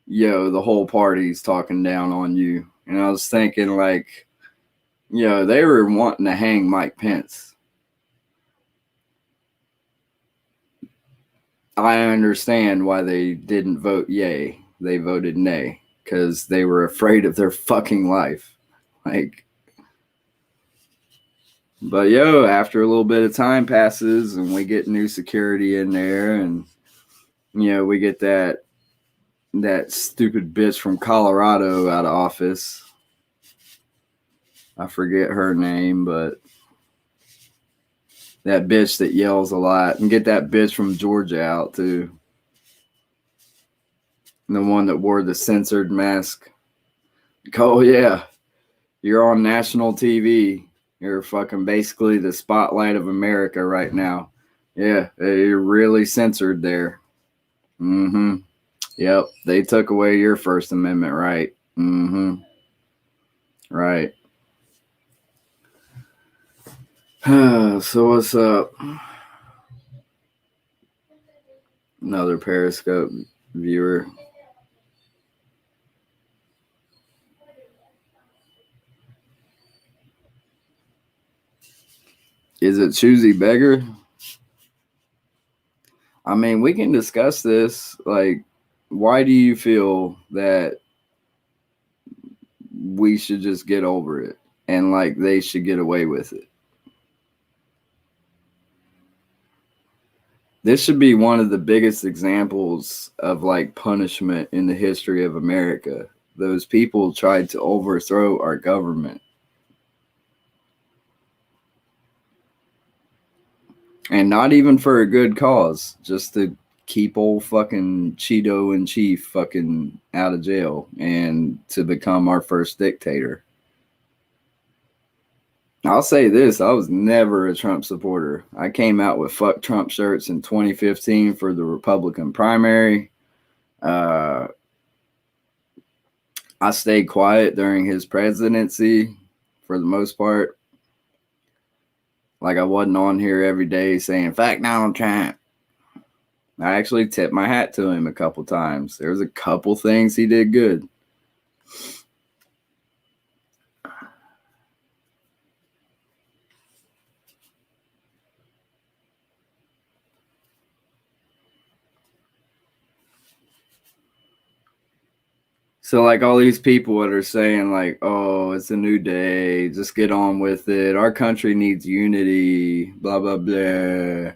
[SPEAKER 1] the whole party's talking down on you. And I was thinking, like, they were wanting to hang Mike Pence. I understand why they didn't vote yay. They voted nay because they were afraid of their fucking life. Like, but after a little bit of time passes and we get new security in there, and we get that stupid bitch from Colorado out of office. I forget her name, but that bitch that yells a lot, and get that bitch from Georgia out too. The one that wore the censored mask. Oh yeah, you're on national TV. You're fucking basically the spotlight of America right now. Yeah, you're really censored there. Mm-hmm. Yep, they took away your First Amendment right. Mm-hmm. Right. So what's up? Another Periscope viewer. Is it Choosy Beggar? I mean, we can discuss this. Like, why do you feel that we should just get over it and like they should get away with it? This should be one of the biggest examples of like punishment in the history of America. Those people tried to overthrow our government. And not even for a good cause, just to keep old fucking Cheeto in chief fucking out of jail and to become our first dictator. I'll say this, I was never a Trump supporter. I came out with fuck Trump shirts in 2015 for the Republican primary. I stayed quiet during his presidency for the most part. Like, I wasn't on here every day saying, "Fuck Donald Trump." I actually tipped my hat to him a couple times. There was a couple things he did good. So, like, all these people that are saying, like, "Oh, it's a new day. Just get on with it. Our country needs unity, blah, blah, blah."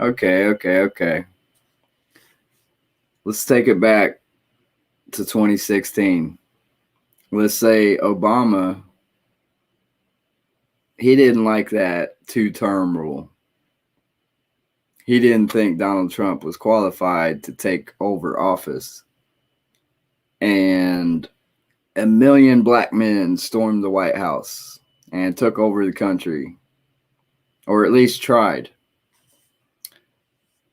[SPEAKER 1] Okay. Let's take it back to 2016. Let's say Obama, he didn't like that 2-term rule. He didn't think Donald Trump was qualified to take over office. And 1 million black men stormed the White House and took over the country, or at least tried.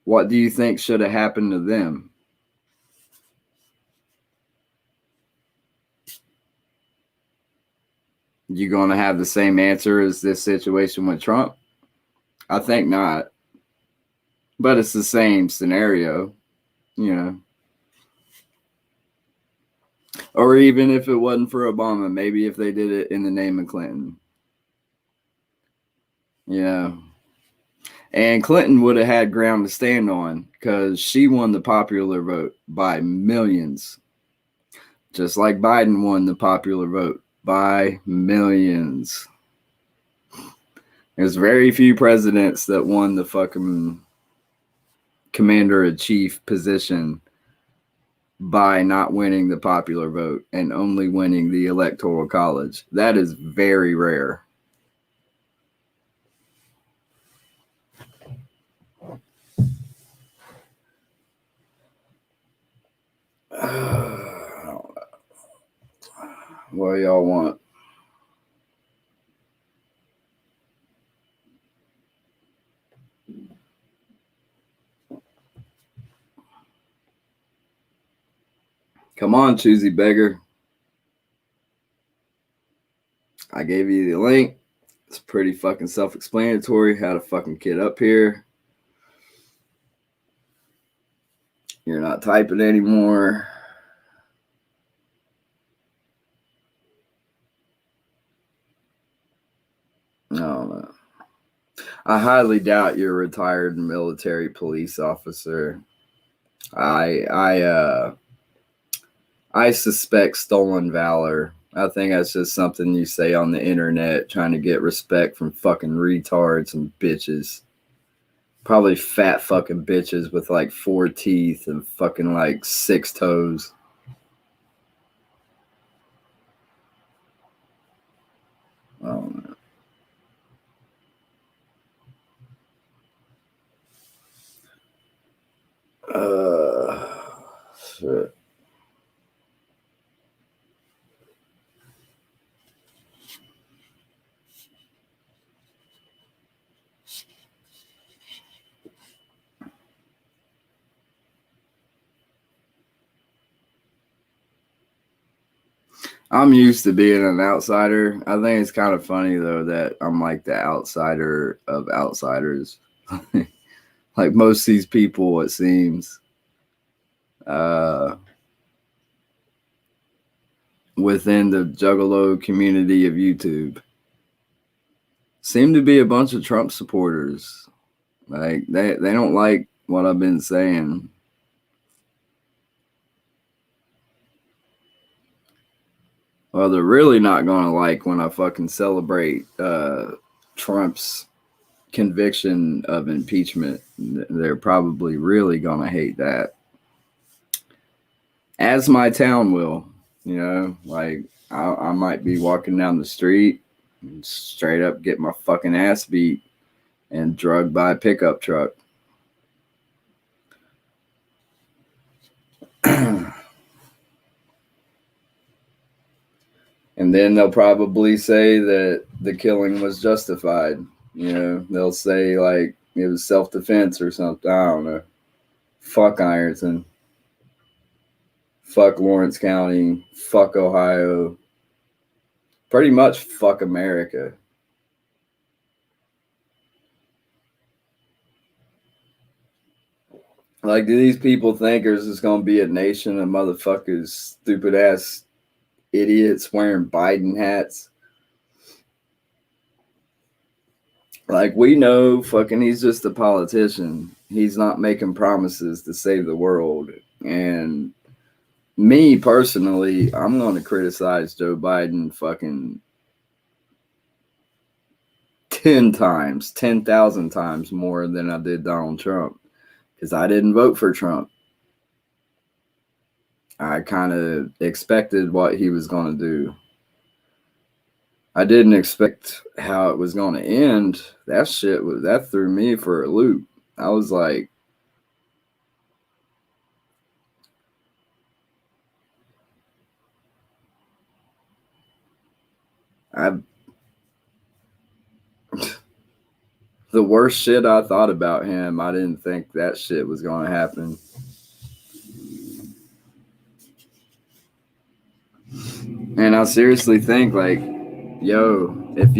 [SPEAKER 1] What do you think should have happened to them? You going to have the same answer as this situation with Trump? I think not. But it's the same scenario, Or even if it wasn't for Obama, maybe if they did it in the name of Clinton. And Clinton would have had ground to stand on because she won the popular vote by millions. Just like Biden won the popular vote by millions. There's very few presidents that won the fucking commander-in-chief position by not winning the popular vote and only winning the electoral college. That is very rare. What do y'all want? Come on, Choosy Beggar. I gave you the link. It's pretty fucking self-explanatory how to fucking get up here. You're not typing anymore. I don't know. I highly doubt you're a retired military police officer. I suspect stolen valor. I think that's just something you say on the internet trying to get respect from fucking retards and bitches. Probably fat fucking bitches with like 4 teeth and fucking like 6 toes. I don't know. Shit. I'm used to being an outsider. I think it's kind of funny though that I'm like the outsider of outsiders. Like most of these people, it seems, within the Juggalo community of YouTube, seem to be a bunch of Trump supporters. Like they don't like what I've been saying. Well, they're really not gonna like when I fucking celebrate Trump's conviction of impeachment. They're probably really gonna hate that. As my town will, you know, like I might be walking down the street and straight up get my fucking ass beat and drugged by a pickup truck. And then they'll probably say that the killing was justified. You know, they'll say like it was self-defense or something. I don't know. Fuck Ironton. Fuck Lawrence County. Fuck Ohio. Pretty much fuck America. Like, do these people think there's just going to be a nation of motherfuckers, stupid ass idiots wearing Biden hats? Like, we know fucking he's just a politician. He's not making promises to save the world. And me personally, I'm going to criticize Joe Biden fucking 10 times, 10,000 times more than I did Donald Trump. Because I didn't vote for Trump. I kind of expected what he was going to do. I didn't expect how it was going to end. That threw me for a loop. I was like, the worst shit I thought about him, I didn't think that shit was going to happen. And I seriously think, like, yo, if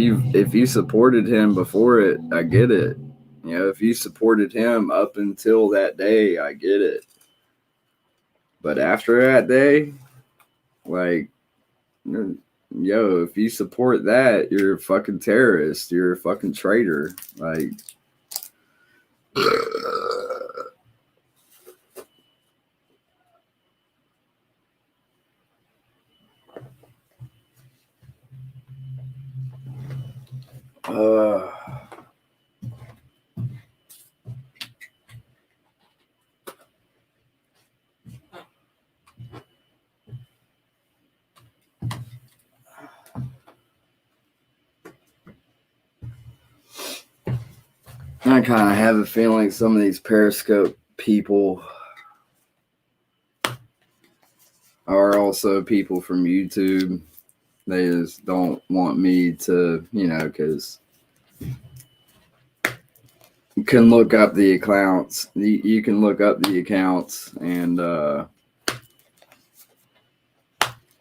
[SPEAKER 1] you supported him before it, I get it. You know, if you supported him up until that day, I get it. But after that day, like, yo, if you support that, you're a fucking terrorist. You're a fucking traitor. Like, I kind of have a feeling some of these Periscope people are also people from YouTube. They just don't want me to, you know, because you can look up the accounts. You can look up the accounts and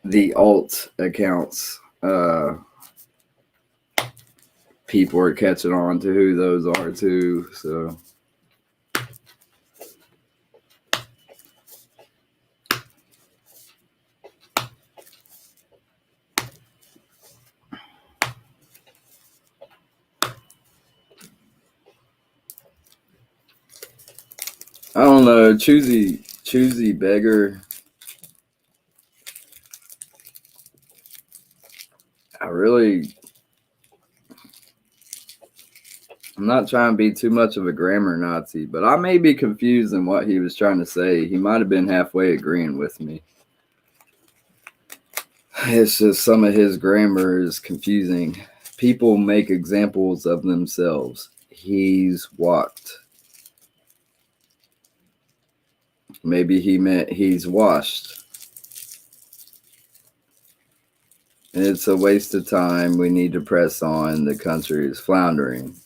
[SPEAKER 1] the alt accounts. people are catching on to who those are too. So I don't know, choosy beggar. I'm not trying to be too much of a grammar Nazi, but I may be confused in what he was trying to say. He might have been halfway agreeing with me. It's just some of his grammar is confusing. People make examples of themselves. He's walked. Maybe he meant he's washed. It's a waste of time. We need to press on. The country is floundering.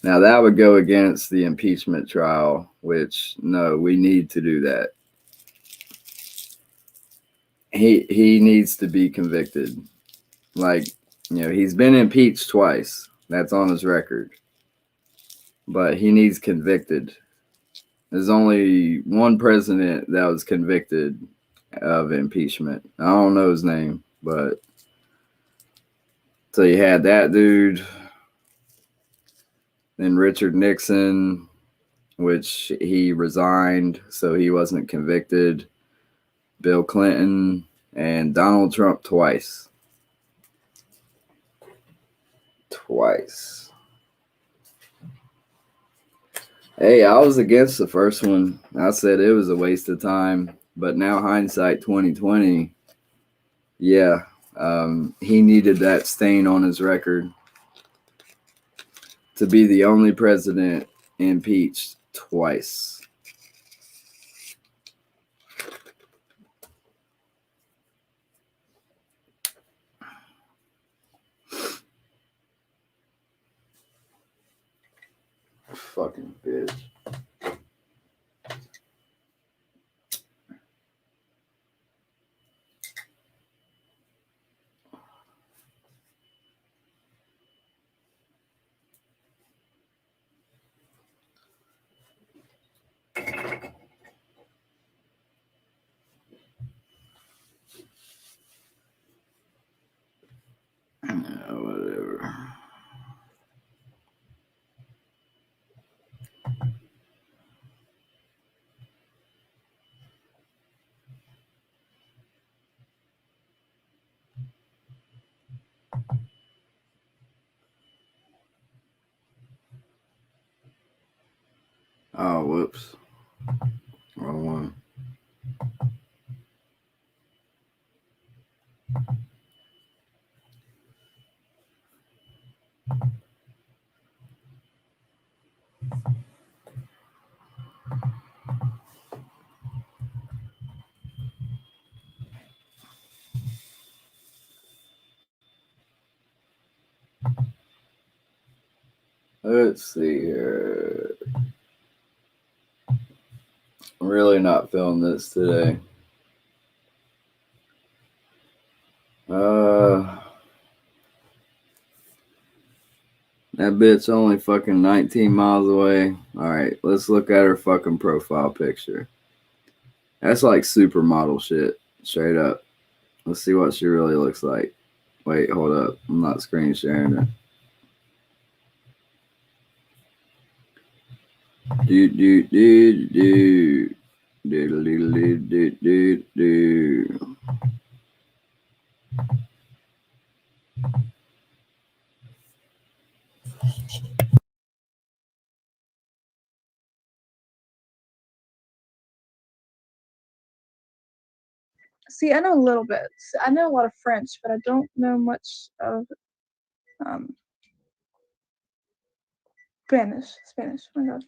[SPEAKER 1] Now, that would go against the impeachment trial, which, no, we need to do that. He needs to be convicted. Like, he's been impeached twice. That's on his record. But he needs convicted. There's only one president that was convicted of impeachment. I don't know his name, but so you had that dude, then Richard Nixon, which he resigned, so he wasn't convicted, Bill Clinton, and Donald Trump twice. Hey, I was against the first one. I said it was a waste of time, but now hindsight 2020, yeah, he needed that stain on his record to be the only president impeached twice. Fucking bitch. Whatever. Oh, whoops. Wrong one. Let's see here. I'm really not feeling this today. That bitch only fucking 19 miles away. Alright, let's look at her fucking profile picture. That's like supermodel shit. Straight up. Let's see what she really looks like. Wait, hold up. I'm not screen sharing it. Do.
[SPEAKER 11] See, I know a little bit. I know a lot of French, but I don't know much of Spanish. Oh my god.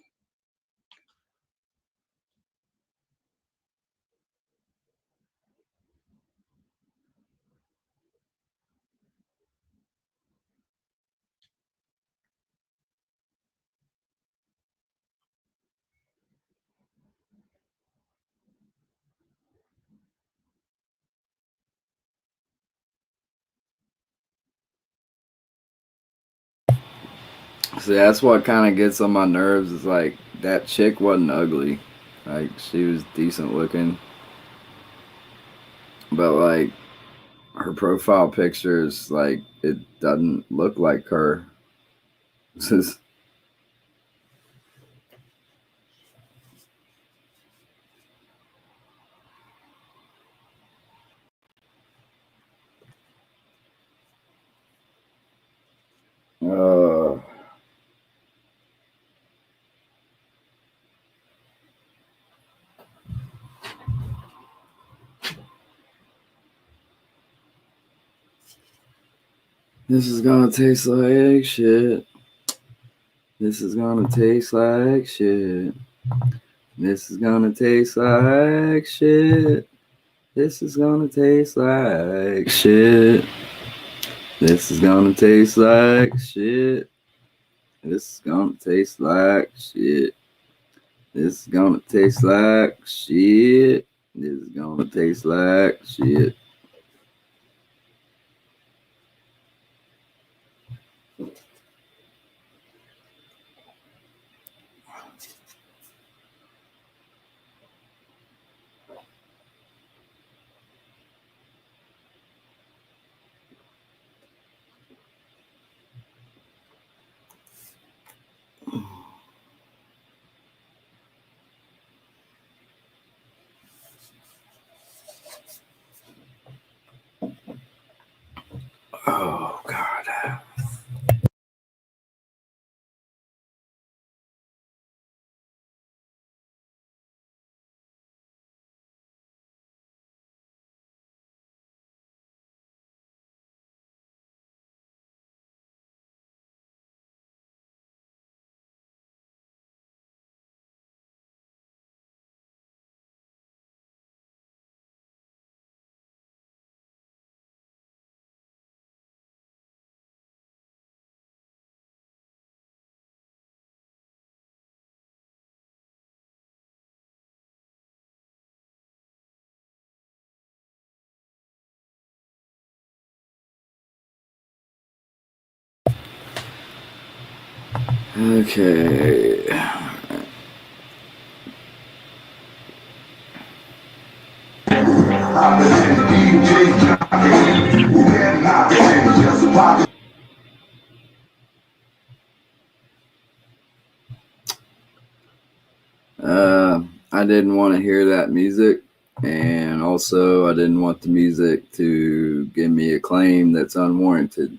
[SPEAKER 1] See, that's what kind of gets on my nerves. Is like that chick wasn't ugly, like she was decent looking, but like her profile pictures, like it doesn't look like her. uh, this is gonna taste like shit. This is gonna taste like shit. This is gonna taste like shit. This is gonna taste like shit. This is gonna taste like shit. This is gonna taste like shit. This is gonna taste like shit. This is gonna taste like shit. Oh God. Okay. I didn't want to hear that music, and also I didn't want the music to give me a claim that's unwarranted.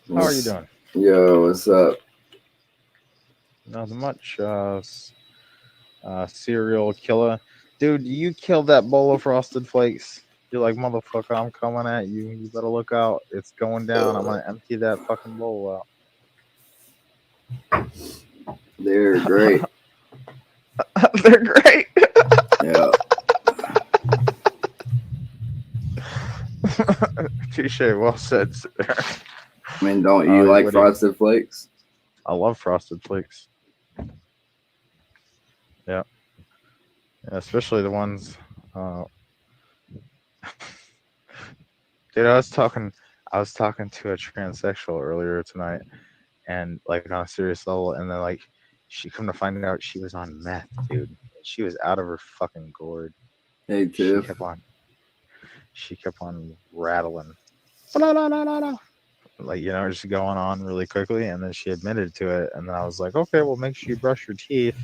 [SPEAKER 12] How are you doing?
[SPEAKER 1] Yo, what's up?
[SPEAKER 12] Nothing much. Serial killer. Dude, you killed that bowl of Frosted Flakes. You're like, motherfucker, I'm coming at you. You better look out. It's going down. I'm going to empty that fucking bowl
[SPEAKER 1] out. They're great.
[SPEAKER 12] They're great.
[SPEAKER 1] Yeah.
[SPEAKER 12] Touche. Well said, sir.
[SPEAKER 1] I mean, don't you like Frosted Flakes?
[SPEAKER 12] I love Frosted Flakes. Yeah, especially the ones. Dude, I was talking to a transsexual earlier tonight, and like on a serious level, and then like she come to find out she was on meth, dude. She was out of her fucking gourd.
[SPEAKER 1] Hey, Tiff.
[SPEAKER 12] She kept on rattling. Like, you know, just going on really quickly, and then she admitted to it, and then I was like, okay, well, make sure you brush your teeth.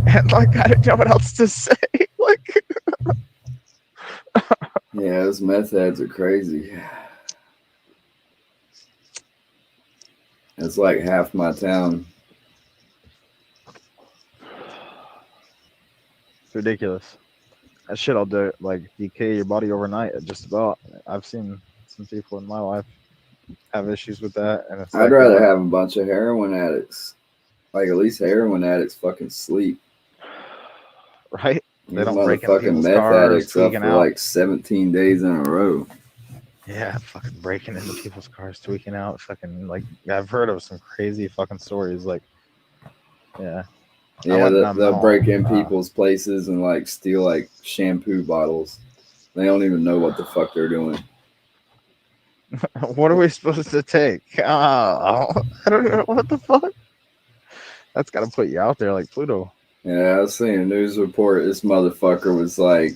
[SPEAKER 12] And like, I didn't know what else to say. Like,
[SPEAKER 1] yeah, those meth heads are crazy. It's like half my town.
[SPEAKER 12] It's ridiculous. That shit'll do like decay your body overnight. Just about. I've seen some people in my life have issues with that, and it's
[SPEAKER 1] I'd rather have a bunch of heroin addicts. Like, at least heroin addicts fucking sleep.
[SPEAKER 12] Right?
[SPEAKER 1] They don't break into people's meth cars, addicts up for like 17 days in a row.
[SPEAKER 12] Yeah, fucking breaking into people's cars, tweaking out. Fucking, like, I've heard of some crazy fucking stories. Like, yeah.
[SPEAKER 1] Yeah,
[SPEAKER 12] went in
[SPEAKER 1] they'll
[SPEAKER 12] mental.
[SPEAKER 1] break in people's places and like steal like shampoo bottles. They don't even know what the fuck they're doing.
[SPEAKER 12] What are we supposed to take? I don't know. What the fuck? That's got to put you out there like Pluto.
[SPEAKER 1] Yeah, I was seeing a news report. This motherfucker was like,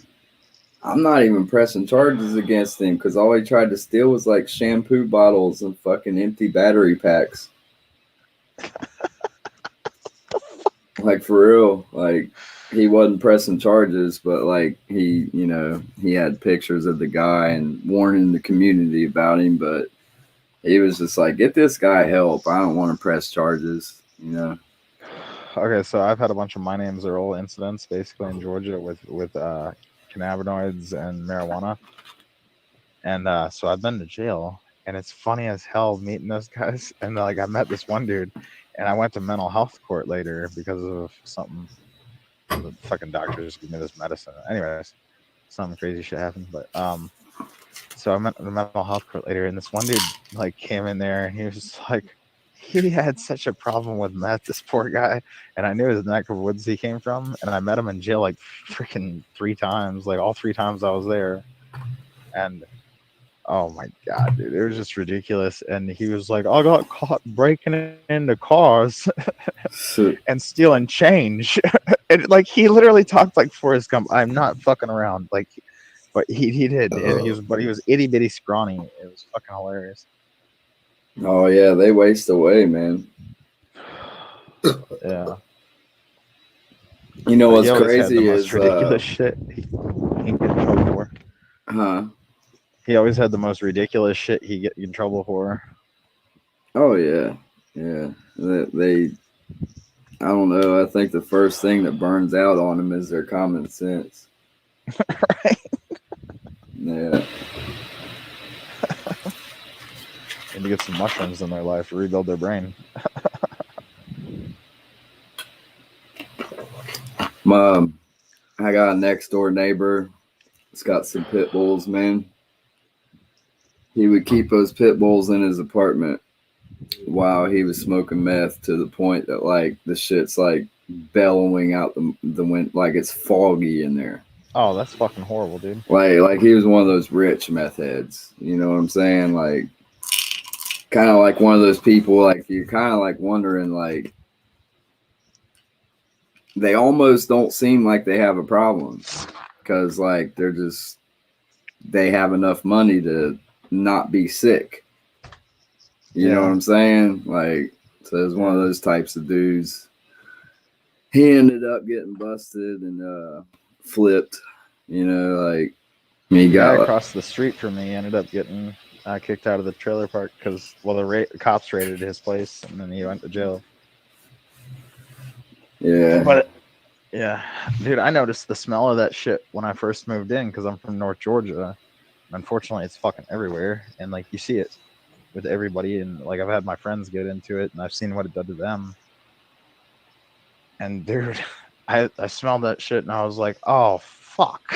[SPEAKER 1] I'm not even pressing charges against him because all he tried to steal was like shampoo bottles and fucking empty battery packs. Like for real, like he wasn't pressing charges, but like he, you know, he had pictures of the guy and warning the community about him, but he was just like, get this guy help. I don't want to press charges, you know.
[SPEAKER 12] Okay, so I've had a bunch of my name's Earl incidents basically in Georgia with cannabinoids and marijuana, and so I've been to jail, and it's funny as hell meeting those guys. And like I met this one dude, and I went to mental health court later because of something. The fucking doctors give me this medicine. Anyways, some crazy shit happened, but so I went to the mental health court later, and this one dude like came in there, and he was like, he had such a problem with meth, this poor guy, and I knew his neck of woods he came from, and I met him in jail like freaking 3 times, like all 3 times I was there, and oh my god, dude, it was just ridiculous. And he was like, I got caught breaking into cars and stealing change. And like he literally talked like Forrest Gump. I'm not fucking around, like. But he did, and he was itty bitty scrawny. It was fucking hilarious.
[SPEAKER 1] Oh yeah, they waste away, man.
[SPEAKER 12] Yeah.
[SPEAKER 1] You know what's
[SPEAKER 12] He always
[SPEAKER 1] crazy
[SPEAKER 12] had the most
[SPEAKER 1] is
[SPEAKER 12] ridiculous shit he can get in trouble for.
[SPEAKER 1] Huh?
[SPEAKER 12] He always had the most ridiculous shit he get in trouble for.
[SPEAKER 1] Oh yeah, yeah. They I don't know. I think the first thing that burns out on them is their common sense.
[SPEAKER 12] Right.
[SPEAKER 1] Yeah.
[SPEAKER 12] And to get some mushrooms in their life to rebuild their brain.
[SPEAKER 1] I got a next door neighbor. It's got some pit bulls, man. He would keep those pit bulls in his apartment while he was smoking meth, to the point that like the shit's like bellowing out the wind, like it's foggy in there.
[SPEAKER 12] Oh, that's fucking horrible, dude.
[SPEAKER 1] Like he was one of those rich meth heads. You know what I'm saying? Like kind of like one of those people, like you're kind of like wondering, like they almost don't seem like they have a problem because like they have enough money to not be sick. You know what I'm saying? Like, so it's one of those types of dudes. He ended up getting busted and flipped. You know, like he got
[SPEAKER 12] across the street from me ended up getting kicked out of the trailer park because the cops raided his place, and then he went to jail.
[SPEAKER 1] Yeah.
[SPEAKER 12] But yeah, dude, I noticed the smell of that shit when I first moved in because I'm from North Georgia. Unfortunately, it's fucking everywhere, and like you see it with everybody, and like I've had my friends get into it, and I've seen what it did to them. And dude, I smelled that shit, and I was like, oh fuck!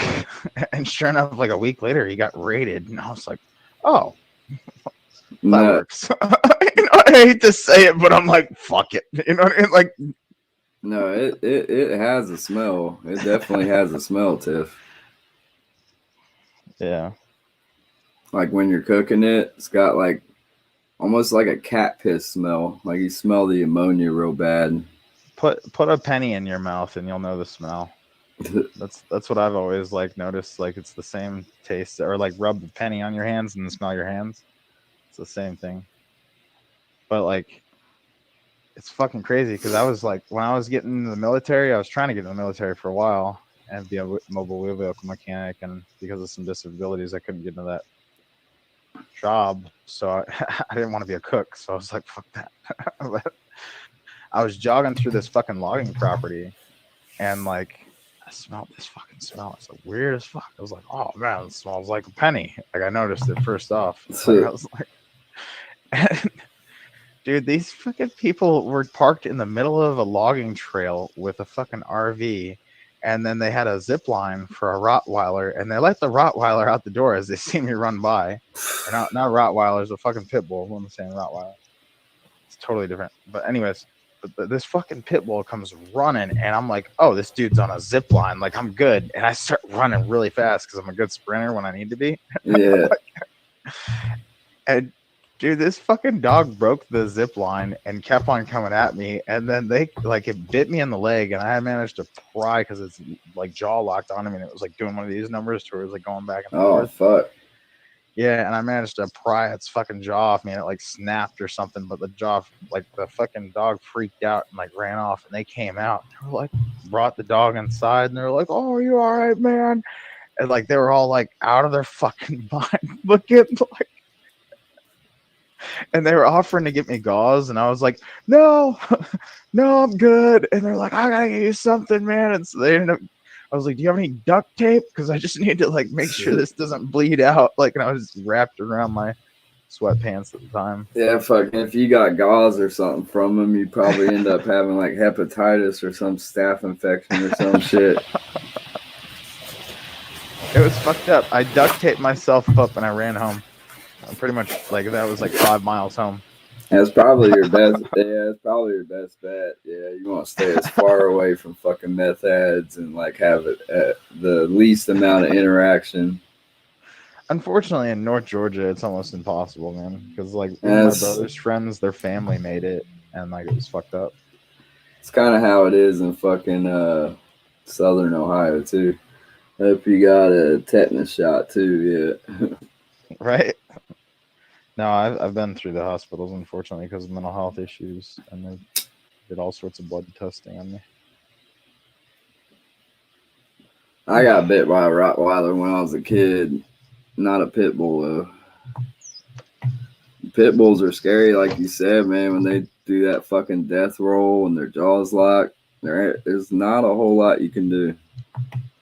[SPEAKER 12] And sure enough, like a week later, he got raided, and I was like, oh, that works. You know, I hate to say it, but I'm like, fuck it. You know what I mean? Like,
[SPEAKER 1] no, it has a smell. It definitely has a smell, Tiff.
[SPEAKER 12] Yeah.
[SPEAKER 1] Like when you're cooking it, it's got like almost like a cat piss smell. Like you smell the ammonia real bad.
[SPEAKER 12] Put a penny in your mouth and you'll know the smell. That's what I've always like noticed. Like it's the same taste, or like rub the penny on your hands and smell your hands. It's the same thing. But like, it's fucking crazy because I was like, when I was getting into the military, I was trying to get in the military for a while and be a mobile wheel vehicle mechanic, and because of some disabilities, I couldn't get into that job. So I didn't want to be a cook. So I was like, fuck that. But I was jogging through this fucking logging property, and like I smelled this fucking smell. It's like weird as fuck. I was like, oh man, it smells like a penny. Like I noticed it first off. Like, I was like, and, dude, these fucking people were parked in the middle of a logging trail with a fucking RV, and then they had a zip line for a Rottweiler, and they let the Rottweiler out the door as they see me run by. Or not Rottweilers, a fucking pit bull. I'm saying Rottweiler. It's totally different. But anyways, But this fucking pit bull comes running, and I'm like, oh, this dude's on a zip line. Like, I'm good. And I start running really fast because I'm a good sprinter when I need to be.
[SPEAKER 1] Yeah.
[SPEAKER 12] And dude, this fucking dog broke the zip line and kept on coming at me. And then it bit me in the leg, and I managed to pry because it's like jaw locked on me, and it was like doing one of these numbers to where it was like going back and forth.
[SPEAKER 1] Fuck.
[SPEAKER 12] Yeah, and I managed to pry its fucking jaw off me, and it like snapped or something. But the fucking dog freaked out and like ran off, and they came out. They were like, brought the dog inside, and they were like, "Oh, are you all right, man?" And like they were all like out of their fucking mind, looking like, and they were offering to get me gauze, and I was like, "No, no, I'm good." And they're like, "I gotta get you something, man." And so they ended up. I was like, "Do you have any duct tape? Because I just need to like make sure this doesn't bleed out." Like, and I was wrapped around my sweatpants at the time.
[SPEAKER 1] Yeah, fucking. If you got gauze or something from them, you probably end up having like hepatitis or some staph infection or some shit.
[SPEAKER 12] It was fucked up. I duct taped myself up and I ran home. I'm pretty much like that was like 5 miles home.
[SPEAKER 1] That's probably your best. Yeah, it's probably your best bet. Yeah, you want to stay as far away from fucking meth heads and like have it at the least amount of interaction.
[SPEAKER 12] Unfortunately, in North Georgia, it's almost impossible, man. Because like one of my brother's friends, their family made it, and like it was fucked up.
[SPEAKER 1] It's kind of how it is in fucking Southern Ohio too. Hope you got a tetanus shot too. Yeah.
[SPEAKER 12] Right. No, I've been through the hospitals, unfortunately, because of mental health issues, and they did all sorts of blood testing on me.
[SPEAKER 1] I got bit by a Rottweiler when I was a kid. Not a pit bull though. Pit bulls are scary, like you said, man. When they do that fucking death roll and their jaws lock, there's not a whole lot you can do.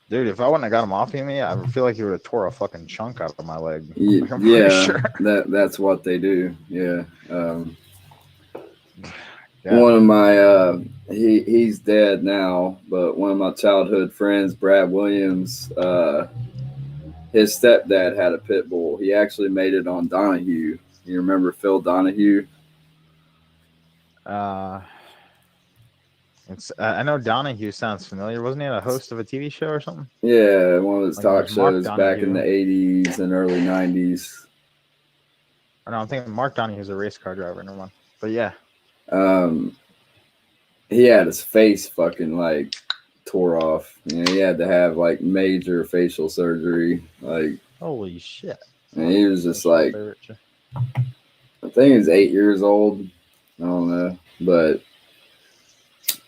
[SPEAKER 12] Dude, if I wouldn't have got him off of me, I feel like he would have tore a fucking chunk out of my leg.
[SPEAKER 1] Yeah, sure. That's what they do. Yeah. One of my he's dead now, but one of my childhood friends, Brad Williams, his stepdad had a pit bull. He actually made it on Donahue. You remember Phil Donahue?
[SPEAKER 12] I know Donahue sounds familiar. Wasn't he a host of a TV show or something?
[SPEAKER 1] Yeah, one of his talk shows
[SPEAKER 12] Mark
[SPEAKER 1] back in the
[SPEAKER 12] Donahue.
[SPEAKER 1] 80s and early 90s.
[SPEAKER 12] I know, I'm thinking Mark Donahue's a race car driver, never mind. But yeah.
[SPEAKER 1] He had his face fucking like tore off. You know, he had to have like major facial surgery. Like,
[SPEAKER 12] holy shit.
[SPEAKER 1] And he was just like, I think he was 8 years old. I don't know. But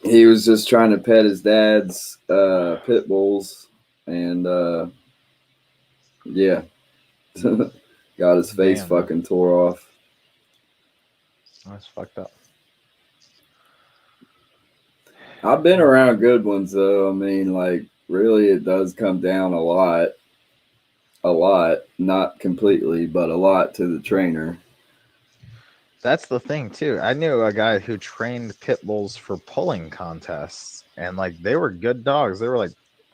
[SPEAKER 1] he was just trying to pet his dad's pit bulls, and yeah, got his face fucking tore off.
[SPEAKER 12] That's fucked up.
[SPEAKER 1] I've been around good ones though. I mean, like, really, it does come down a lot, not completely, but a lot to the trainer.
[SPEAKER 12] That's the thing too. I knew a guy who trained pit bulls for pulling contests, and like they were good dogs. They were like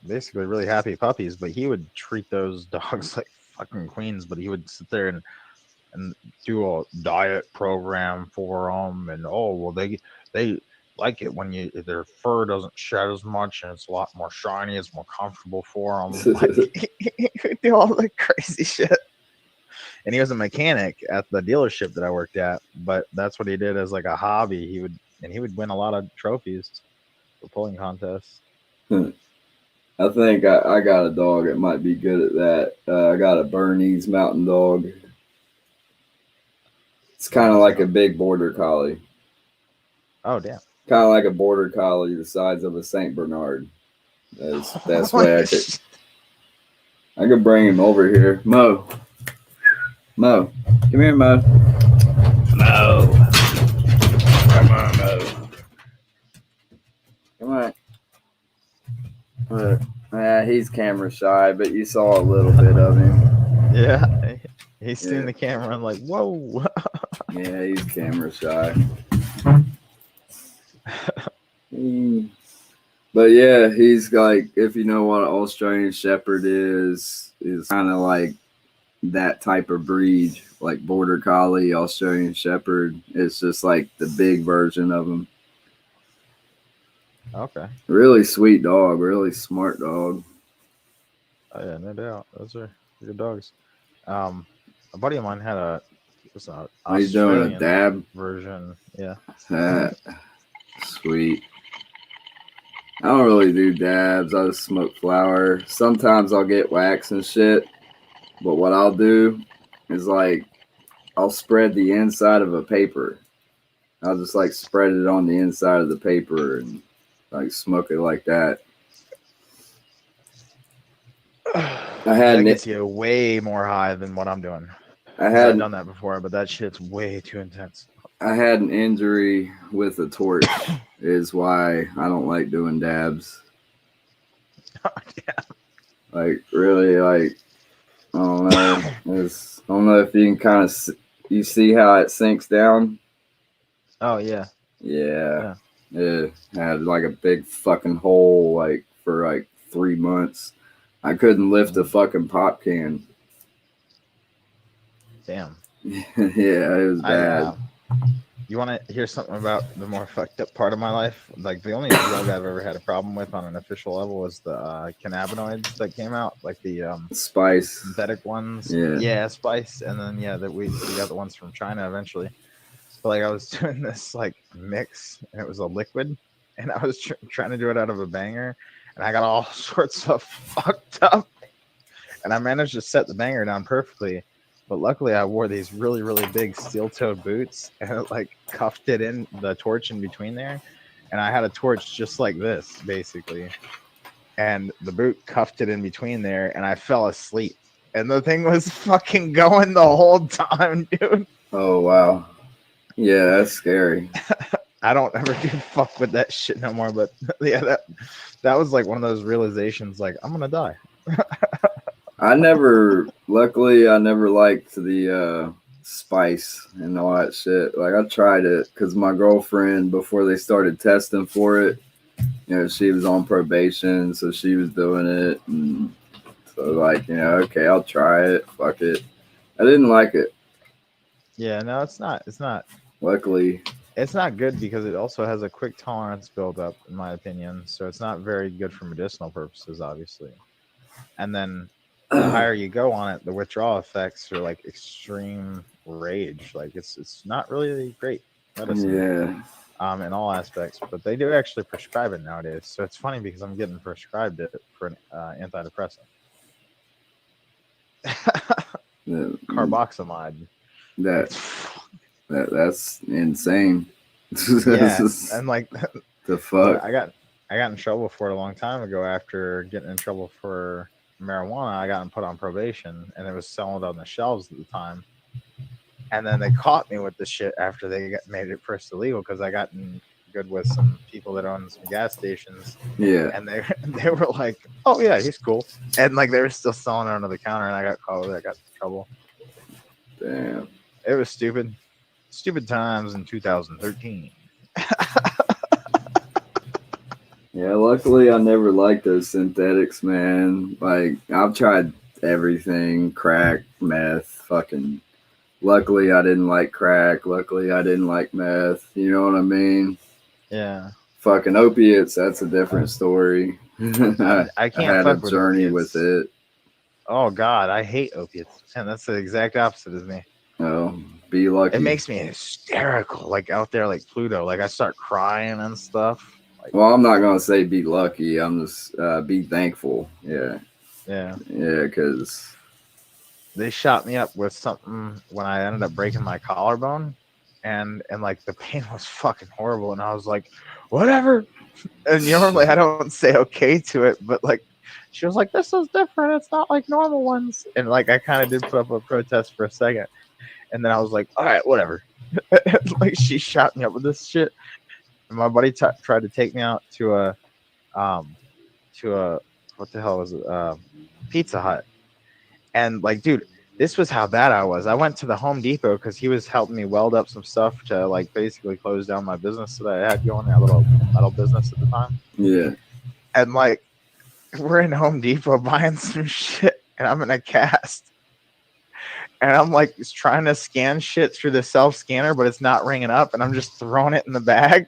[SPEAKER 12] basically really happy puppies, but he would treat those dogs like fucking queens. But he would sit there and do a diet program for them, and oh well, they like it when their fur doesn't shed as much and it's a lot more shiny. It's more comfortable for them. Like, he would do all the crazy shit. And he was a mechanic at the dealership that I worked at, but that's what he did as like a hobby. He would win a lot of trophies for pulling contests.
[SPEAKER 1] I think I got a dog that might be good at that. I got a Bernese Mountain Dog. It's kind of like a big border collie.
[SPEAKER 12] Oh, damn.
[SPEAKER 1] Kind of like a border collie the size of a Saint Bernard. That's way I could bring him over here. Mo, come here, Mo. Mo. Come on, Mo. Come on. Yeah, he's camera shy, but you saw a little bit of him.
[SPEAKER 12] Yeah. He's seen the camera and like, whoa.
[SPEAKER 1] Yeah, he's camera shy. But yeah, he's like, if you know what an Australian Shepherd is kind of like that type of breed, like Border Collie, Australian Shepherd. It's just like the big version of them.
[SPEAKER 12] Okay.
[SPEAKER 1] Really sweet dog, really smart dog.
[SPEAKER 12] Oh yeah, no doubt. Those are good dogs. A buddy of mine had a
[SPEAKER 1] Are you doing a
[SPEAKER 12] Australian
[SPEAKER 1] dab?
[SPEAKER 12] version. Yeah.
[SPEAKER 1] Sweet. I don't really do dabs. I just smoke flower. Sometimes I'll get wax and shit. But what I'll do is like I'll spread the inside of a paper. I'll just like spread it on the inside of the paper and like smoke it like that.
[SPEAKER 12] That gets you way more high than what I'm doing. I've done that before, but that shit's way too intense.
[SPEAKER 1] I had an injury with a torch, is why I don't like doing dabs.
[SPEAKER 12] Yeah.
[SPEAKER 1] Like really, like I don't know. I don't know if you can kind of you see how it sinks down.
[SPEAKER 12] Oh yeah.
[SPEAKER 1] Yeah. It had like a big fucking hole like for like 3 months. I couldn't lift a fucking pop can.
[SPEAKER 12] Damn.
[SPEAKER 1] Yeah, it was bad.
[SPEAKER 12] You want to hear something about the more fucked up part of my life? Like the only drug I've ever had a problem with on an official level was the cannabinoids that came out, like the
[SPEAKER 1] spice
[SPEAKER 12] synthetic ones.
[SPEAKER 1] Yeah,
[SPEAKER 12] spice, and then that we got the ones from China eventually. But like I was doing this like mix, and it was a liquid, and I was trying to do it out of a banger, and I got all sorts of fucked up, and I managed to set the banger down perfectly. But luckily, I wore these really, really big steel-toed boots, and it like cuffed it in the torch in between there. And I had a torch just like this, basically. And the boot cuffed it in between there, and I fell asleep. And the thing was fucking going the whole time, dude.
[SPEAKER 1] Oh wow, yeah, that's scary.
[SPEAKER 12] I don't ever do fuck with that shit no more. But yeah, that was like one of those realizations, like I'm gonna die.
[SPEAKER 1] Luckily, I never liked the spice and all that shit. Like, I tried it because my girlfriend, before they started testing for it, she was on probation, so she was doing it. And so, like, okay, I'll try it. Fuck it. I didn't like it.
[SPEAKER 12] Yeah, no, it's not.
[SPEAKER 1] Luckily.
[SPEAKER 12] It's not good because it also has a quick tolerance buildup, in my opinion. So it's not very good for medicinal purposes, obviously. And then the higher you go on it, the withdrawal effects are like extreme rage. Like it's not really great medicine.
[SPEAKER 1] Yeah.
[SPEAKER 12] In all aspects, but they do actually prescribe it nowadays. So it's funny because I'm getting prescribed it for an antidepressant. Carboxamide.
[SPEAKER 1] That's insane.
[SPEAKER 12] Yeah, and like
[SPEAKER 1] the fuck.
[SPEAKER 12] I got in trouble for it a long time ago after getting in trouble for marijuana. I got put on probation, and it was selling on the shelves at the time. And then they caught me with the shit after they made it first illegal because I got in good with some people that own some gas stations.
[SPEAKER 1] Yeah.
[SPEAKER 12] And they were like, "Oh yeah, he's cool," and like they were still selling it under the counter, and I got caught with it. I got in trouble.
[SPEAKER 1] Damn.
[SPEAKER 12] It was stupid. Stupid times in 2013.
[SPEAKER 1] Yeah, luckily I never liked those synthetics, man. Like, I've tried everything, crack, meth, fucking. Luckily I didn't like crack. Luckily I didn't like meth. You know what I mean?
[SPEAKER 12] Yeah.
[SPEAKER 1] Fucking opiates, that's a different story.
[SPEAKER 12] I can't
[SPEAKER 1] had a journey with it.
[SPEAKER 12] Oh God, I hate opiates. And that's the exact opposite of me.
[SPEAKER 1] Oh, be lucky.
[SPEAKER 12] It makes me hysterical, like out there like Pluto. Like I start crying and stuff. Like,
[SPEAKER 1] well, I'm not gonna say be lucky. I'm just be thankful. Yeah.
[SPEAKER 12] Yeah.
[SPEAKER 1] Yeah, because
[SPEAKER 12] they shot me up with something when I ended up breaking my collarbone, and like the pain was fucking horrible, and I was like, whatever. And normally I don't say okay to it, but like she was like, this is different. It's not like normal ones. And like I kind of did put up a protest for a second, and then I was like, all right, whatever. Like she shot me up with this shit. And my buddy tried to take me out to a what the hell was it? Pizza Hut. And like, dude, this was how bad I was. I went to the Home Depot because he was helping me weld up some stuff to like basically close down my business that I had going, that little metal business at the time.
[SPEAKER 1] Yeah.
[SPEAKER 12] And like, we're in Home Depot buying some shit, and I'm in a cast. And I'm like trying to scan shit through the self scanner, but it's not ringing up, and I'm just throwing it in the bag.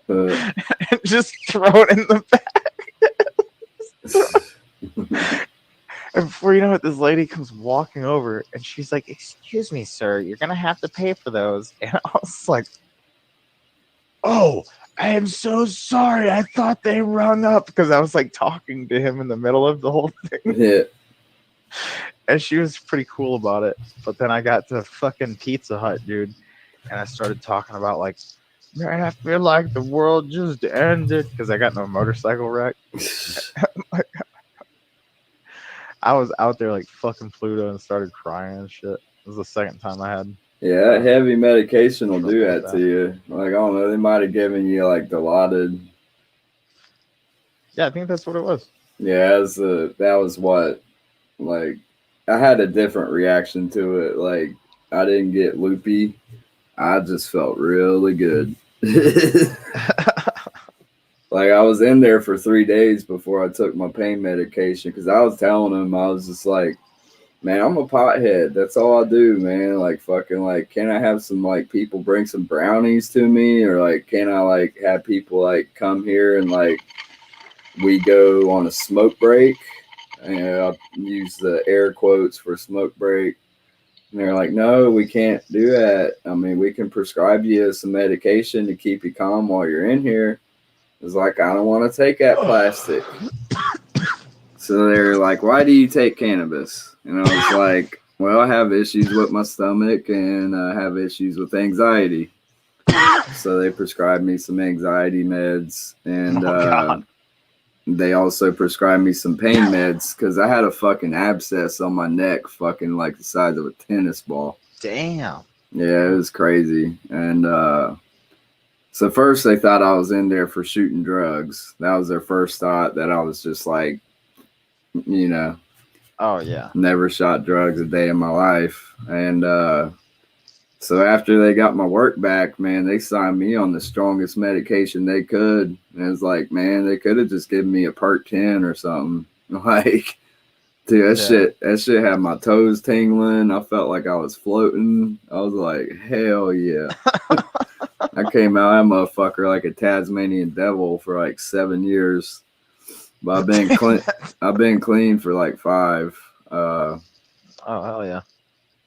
[SPEAKER 12] and just throw it in the bag. And before you know it, this lady comes walking over, and she's like, "Excuse me, sir, you're gonna have to pay for those." And I was like, "Oh, I am so sorry. I thought they rung up," because I was like talking to him in the middle of the whole thing.
[SPEAKER 1] Yeah.
[SPEAKER 12] And she was pretty cool about it. But then I got to fucking Pizza Hut, dude, and I started talking about like, man, I feel like the world just ended because I got in a motorcycle wreck. I was out there like fucking Pluto and started crying and shit. It was the second time I had.
[SPEAKER 1] Yeah, that heavy medication will do that to you. Like, I don't know, they might have given you like Dilaudid.
[SPEAKER 12] Yeah, I think that's what it was.
[SPEAKER 1] Yeah, that was what, like, I had a different reaction to it. Like, I didn't get loopy. I just felt really good. Like, I was in there for 3 days before I took my pain medication because I was telling him, I was just like, man, I'm a pothead. That's all I do, man. Like, fucking, like, can I have some, like, people bring some brownies to me? Or, like, can I, like, have people, like, come here and, like, we go on a smoke break? And I'll use the air quotes for smoke break. And they're like, no, we can't do that. I mean, we can prescribe you some medication to keep you calm while you're in here. It's like, I don't want to take that plastic. So they're like, why do you take cannabis? And I was like, well, I have issues with my stomach and I have issues with anxiety. So they prescribed me some anxiety meds, and they also prescribed me some pain meds because I had a fucking abscess on my neck, fucking like the size of a tennis ball.
[SPEAKER 12] Damn.
[SPEAKER 1] Yeah, it was crazy. And so first they thought I was in there for shooting drugs. That was their first thought, that I was just like, you know.
[SPEAKER 12] Oh, yeah.
[SPEAKER 1] Never shot drugs a day in my life. And so after they got my work back, man, they signed me on the strongest medication they could. And it's like, man, they could have just given me a Part 10 or something. Like, dude, that shit had my toes tingling. I felt like I was floating. I was like, hell yeah. I came out of that motherfucker like a Tasmanian devil for like 7 years. But I've been clean. I've been clean for like 5.
[SPEAKER 12] Oh, hell yeah.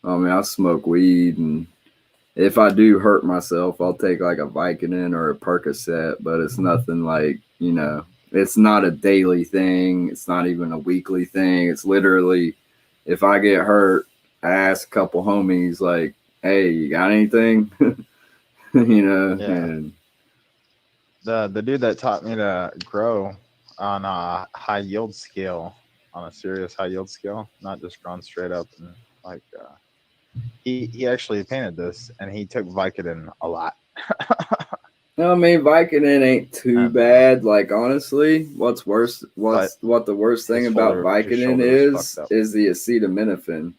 [SPEAKER 1] I mean, I smoke weed, and if I do hurt myself, I'll take like a Vicodin or a Percocet, but it's nothing like, you know, it's not a daily thing. It's not even a weekly thing. It's literally, if I get hurt, I ask a couple homies like, hey, you got anything? You know?
[SPEAKER 12] Yeah.
[SPEAKER 1] And
[SPEAKER 12] the dude that taught me to grow on a high yield scale, on a serious high yield scale, not just growing straight up, and like he actually painted this, and he took Vicodin a lot.
[SPEAKER 1] no, I mean, Vicodin ain't too bad. Like, honestly, what the worst thing about Vicodin is the acetaminophen.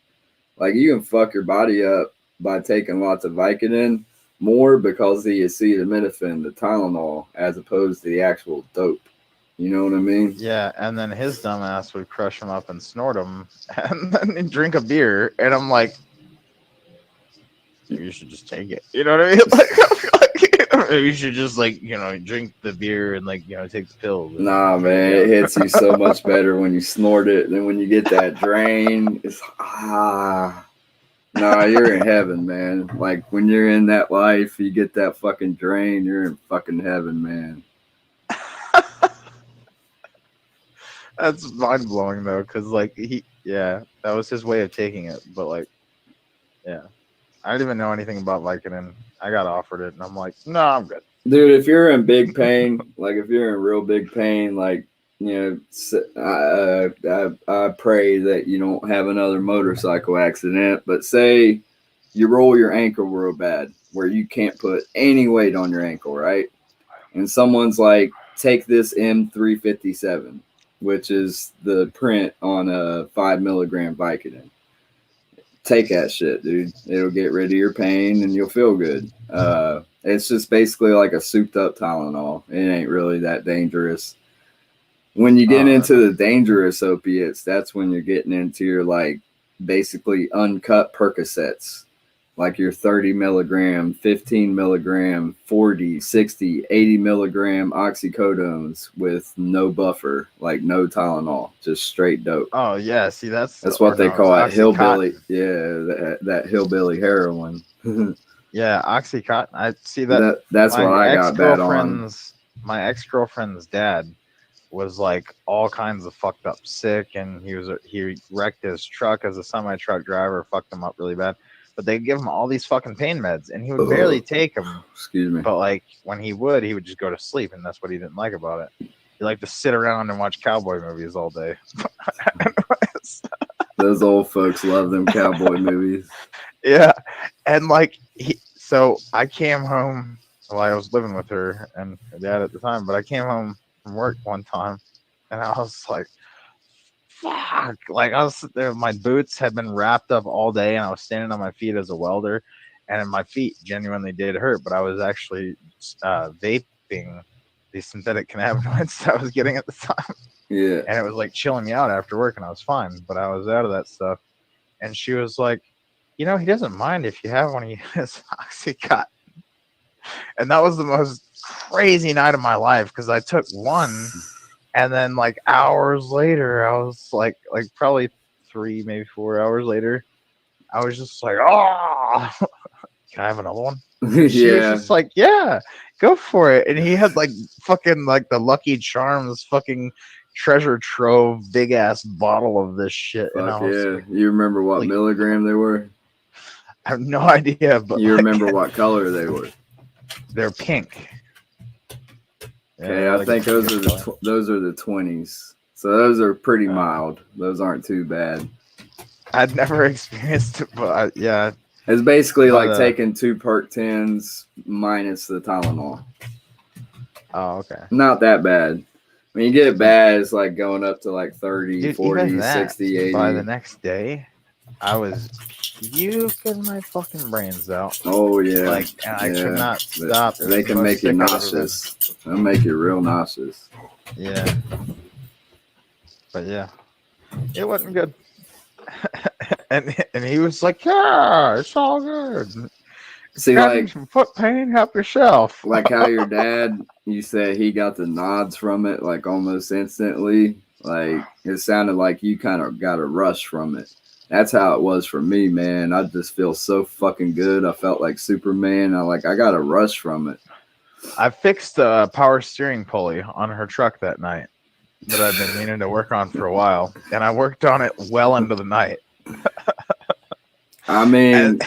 [SPEAKER 1] Like, you can fuck your body up by taking lots of Vicodin more because the acetaminophen, the Tylenol, as opposed to the actual dope. You know what I mean?
[SPEAKER 12] Yeah, and then his dumbass would crush him up and snort him, and then he'd drink a beer, and I'm like, you should just take it. You know what I mean? Like, you should just, like, you know, drink the beer and, like, you know, take the pills.
[SPEAKER 1] Nah, man, it hits you so much better when you snort it than when you get that drain. It's nah, you're in heaven, man. Like, when you're in that life, you get that fucking drain, you're in fucking heaven, man.
[SPEAKER 12] That's mind blowing though, because like that was his way of taking it. But like, yeah, I didn't even know anything about Vicodin. I got offered it, and I'm like, no, I'm good.
[SPEAKER 1] Dude, if you're in big pain, like if you're in real big pain, like, you know, I pray that you don't have another motorcycle accident. But say you roll your ankle real bad, where you can't put any weight on your ankle, right? And someone's like, take this M357. Which is the print on a 5 milligram Vicodin. Take that shit, dude. It'll get rid of your pain and you'll feel good. It's just basically like a souped up Tylenol. It ain't really that dangerous. When you get into the dangerous opiates, that's when you're getting into your like basically uncut Percocets. like your 30 milligram, 15 milligram, 40, 60, 80 milligram oxycodones with no buffer, like no Tylenol, just straight dope.
[SPEAKER 12] Oh yeah, see that's
[SPEAKER 1] what they call it, hillbilly.
[SPEAKER 12] Oxycontin.
[SPEAKER 1] Yeah, that hillbilly heroin.
[SPEAKER 12] Yeah, Oxycontin. I see that.
[SPEAKER 1] That's what I got bad on.
[SPEAKER 12] My ex-girlfriend's dad was like all kinds of fucked up sick, and he wrecked his truck as a semi-truck driver, fucked him up really bad. But they give him all these fucking pain meds, and he would barely take them.
[SPEAKER 1] Excuse me.
[SPEAKER 12] But like when he would just go to sleep, and that's what he didn't like about it. He liked to sit around and watch cowboy movies all day.
[SPEAKER 1] Those old folks love them cowboy movies.
[SPEAKER 12] Yeah, and like so I came home. Well, I was living with her and her dad at the time, but I came home from work one time, and I was like, "Fuck!" Like I was there, my boots had been wrapped up all day, and I was standing on my feet as a welder, and my feet genuinely did hurt. But I was actually vaping these synthetic cannabinoids that I was getting at the time.
[SPEAKER 1] Yeah,
[SPEAKER 12] and it was like chilling me out after work, and I was fine, but I was out of that stuff. And she was like, "You know, he doesn't mind if you have one of his Oxycontin." And that was the most crazy night of my life, because I took one, and then like hours later, I was like probably 3, maybe 4 hours later, I was just like, "Oh, can I have another one?" She was just like, "Yeah, go for it." And he had like fucking like the Lucky Charms fucking treasure trove big ass bottle of this shit.
[SPEAKER 1] Fuck,
[SPEAKER 12] and I was
[SPEAKER 1] like, you remember what milligram they were?
[SPEAKER 12] I have no idea, but
[SPEAKER 1] you remember what color they were?
[SPEAKER 12] They're pink.
[SPEAKER 1] Okay, yeah, I think those are the 20s. So those are pretty mild. Those aren't too bad.
[SPEAKER 12] I'd never experienced it, but yeah.
[SPEAKER 1] It's basically like taking 2 perk 10s minus the Tylenol.
[SPEAKER 12] Oh, okay.
[SPEAKER 1] Not that bad. When you get bad, it's like going up to like 30,
[SPEAKER 12] Dude,
[SPEAKER 1] 40, 60, 80.
[SPEAKER 12] By the next day, I was puking my fucking brains out.
[SPEAKER 1] Oh, yeah.
[SPEAKER 12] Like, and I could not stop.
[SPEAKER 1] They can make you nauseous. They'll make you real nauseous.
[SPEAKER 12] Yeah. But yeah, it wasn't good. and he was like, "Yeah, it's all good.
[SPEAKER 1] See, like
[SPEAKER 12] some foot pain, help yourself."
[SPEAKER 1] Like how your dad, you said he got the nods from it, like almost instantly. Like it sounded like you kind of got a rush from it. That's how it was for me, man. I just feel so fucking good. I felt like Superman. I got a rush from it.
[SPEAKER 12] I fixed the power steering pulley on her truck that night that I've been meaning to work on for a while, and I worked on it well into the night.
[SPEAKER 1] I mean,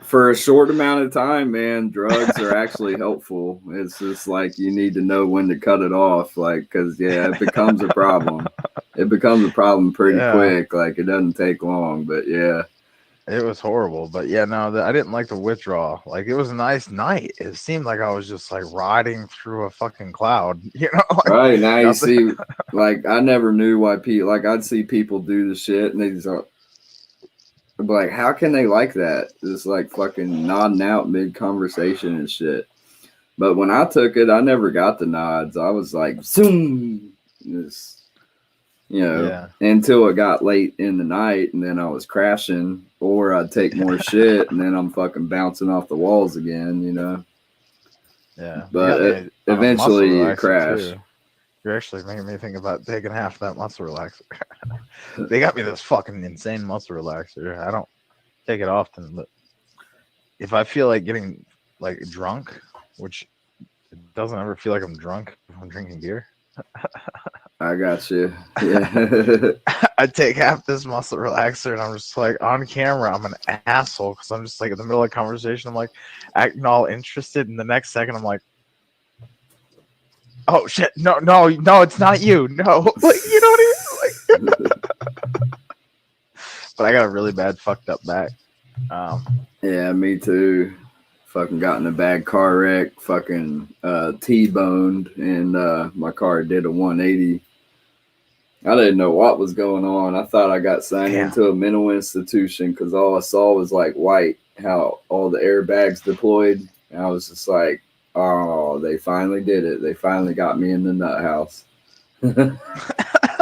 [SPEAKER 1] for a short amount of time, man, drugs are actually helpful. It's just like you need to know when to cut it off, like, because it becomes a problem. It becomes a problem pretty quick. Like, it doesn't take long, but yeah.
[SPEAKER 12] It was horrible, but yeah, no, I didn't like the withdrawal. Like, it was a nice night. It seemed like I was just like riding through a fucking cloud, you know? Like,
[SPEAKER 1] right now, you see, like, I never knew why people, like, I'd see people do the shit, and they just I'd be like, how can they like that? Just like fucking nodding out mid conversation and shit. But when I took it, I never got the nods. I was like, zoom, just, until it got late in the night, and then I was crashing, or I'd take more shit, and then I'm fucking bouncing off the walls again, you know.
[SPEAKER 12] Yeah.
[SPEAKER 1] But eventually you crash.
[SPEAKER 12] Too. You're actually making me think about taking half that muscle relaxer. They got me this fucking insane muscle relaxer. I don't take it often, but if I feel like getting like drunk, which it doesn't ever feel like I'm drunk if I'm drinking beer.
[SPEAKER 1] I got you. Yeah.
[SPEAKER 12] I take half this muscle relaxer, and I'm just like on camera, I'm an asshole because I'm just like in the middle of a conversation, I'm like acting all interested, and the next second I'm like, "Oh shit! No, it's not you. No, like you know what I mean? Like, but I got a really bad fucked up back.
[SPEAKER 1] Yeah, me too. Fucking got in a bad car wreck. Fucking T-boned, and my car did a 180. I didn't know what was going on. I thought I got signed into a mental institution because all I saw was like white, how all the airbags deployed. And I was just like, oh, they finally did it. They finally got me in the nut house.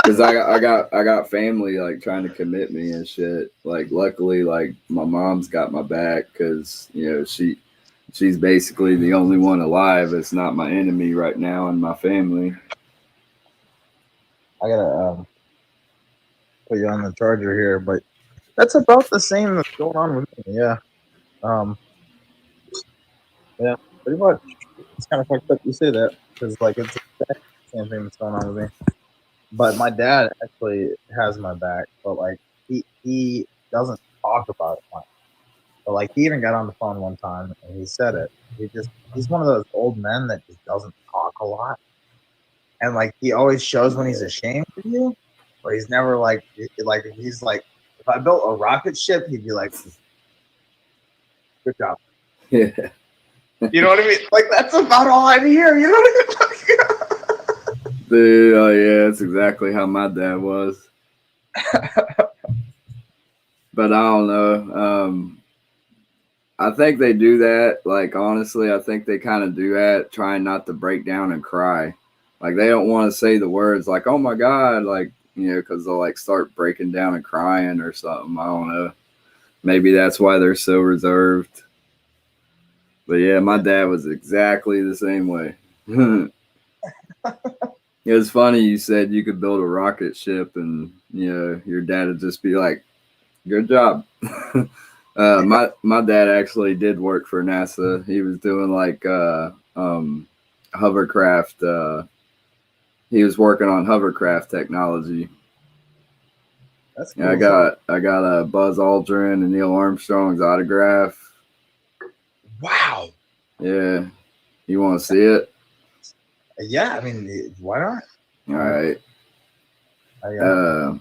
[SPEAKER 1] Because I got family like trying to commit me and shit. Like luckily, like my mom's got my back because she's basically the only one alive that's not my enemy right now in my family.
[SPEAKER 12] I gotta put you on the charger here, but that's about the same that's going on with me. Yeah. Yeah, pretty much. It's kind of fucked up you say that because like it's the same thing that's going on with me. But my dad actually has my back, but like he doesn't talk about it much. But like he even got on the phone one time and he said it. He's one of those old men that just doesn't talk a lot, and like he always shows when he's ashamed of you, but he's never like he's like if I built a rocket ship, he'd be like, "Good job."
[SPEAKER 1] Yeah.
[SPEAKER 12] You know what I mean? Like that's about all I hear. You know what I mean?
[SPEAKER 1] Dude, oh yeah, that's exactly how my dad was. But I don't know. I think they do that. Like honestly, I think they kind of do that, trying not to break down and cry. Like they don't want to say the words like "Oh my God," like because they'll like start breaking down and crying or something. I don't know. Maybe that's why they're so reserved. But yeah, my dad was exactly the same way. It was funny you said you could build a rocket ship and your dad would just be like, "Good job." My dad actually did work for NASA. He was doing like hovercraft. He was working on hovercraft technology.
[SPEAKER 12] That's cool.
[SPEAKER 1] I got a Buzz Aldrin and Neil Armstrong's autograph.
[SPEAKER 12] Wow.
[SPEAKER 1] Yeah, you want to see it?
[SPEAKER 12] Yeah, I mean, why not?
[SPEAKER 1] All right. I'm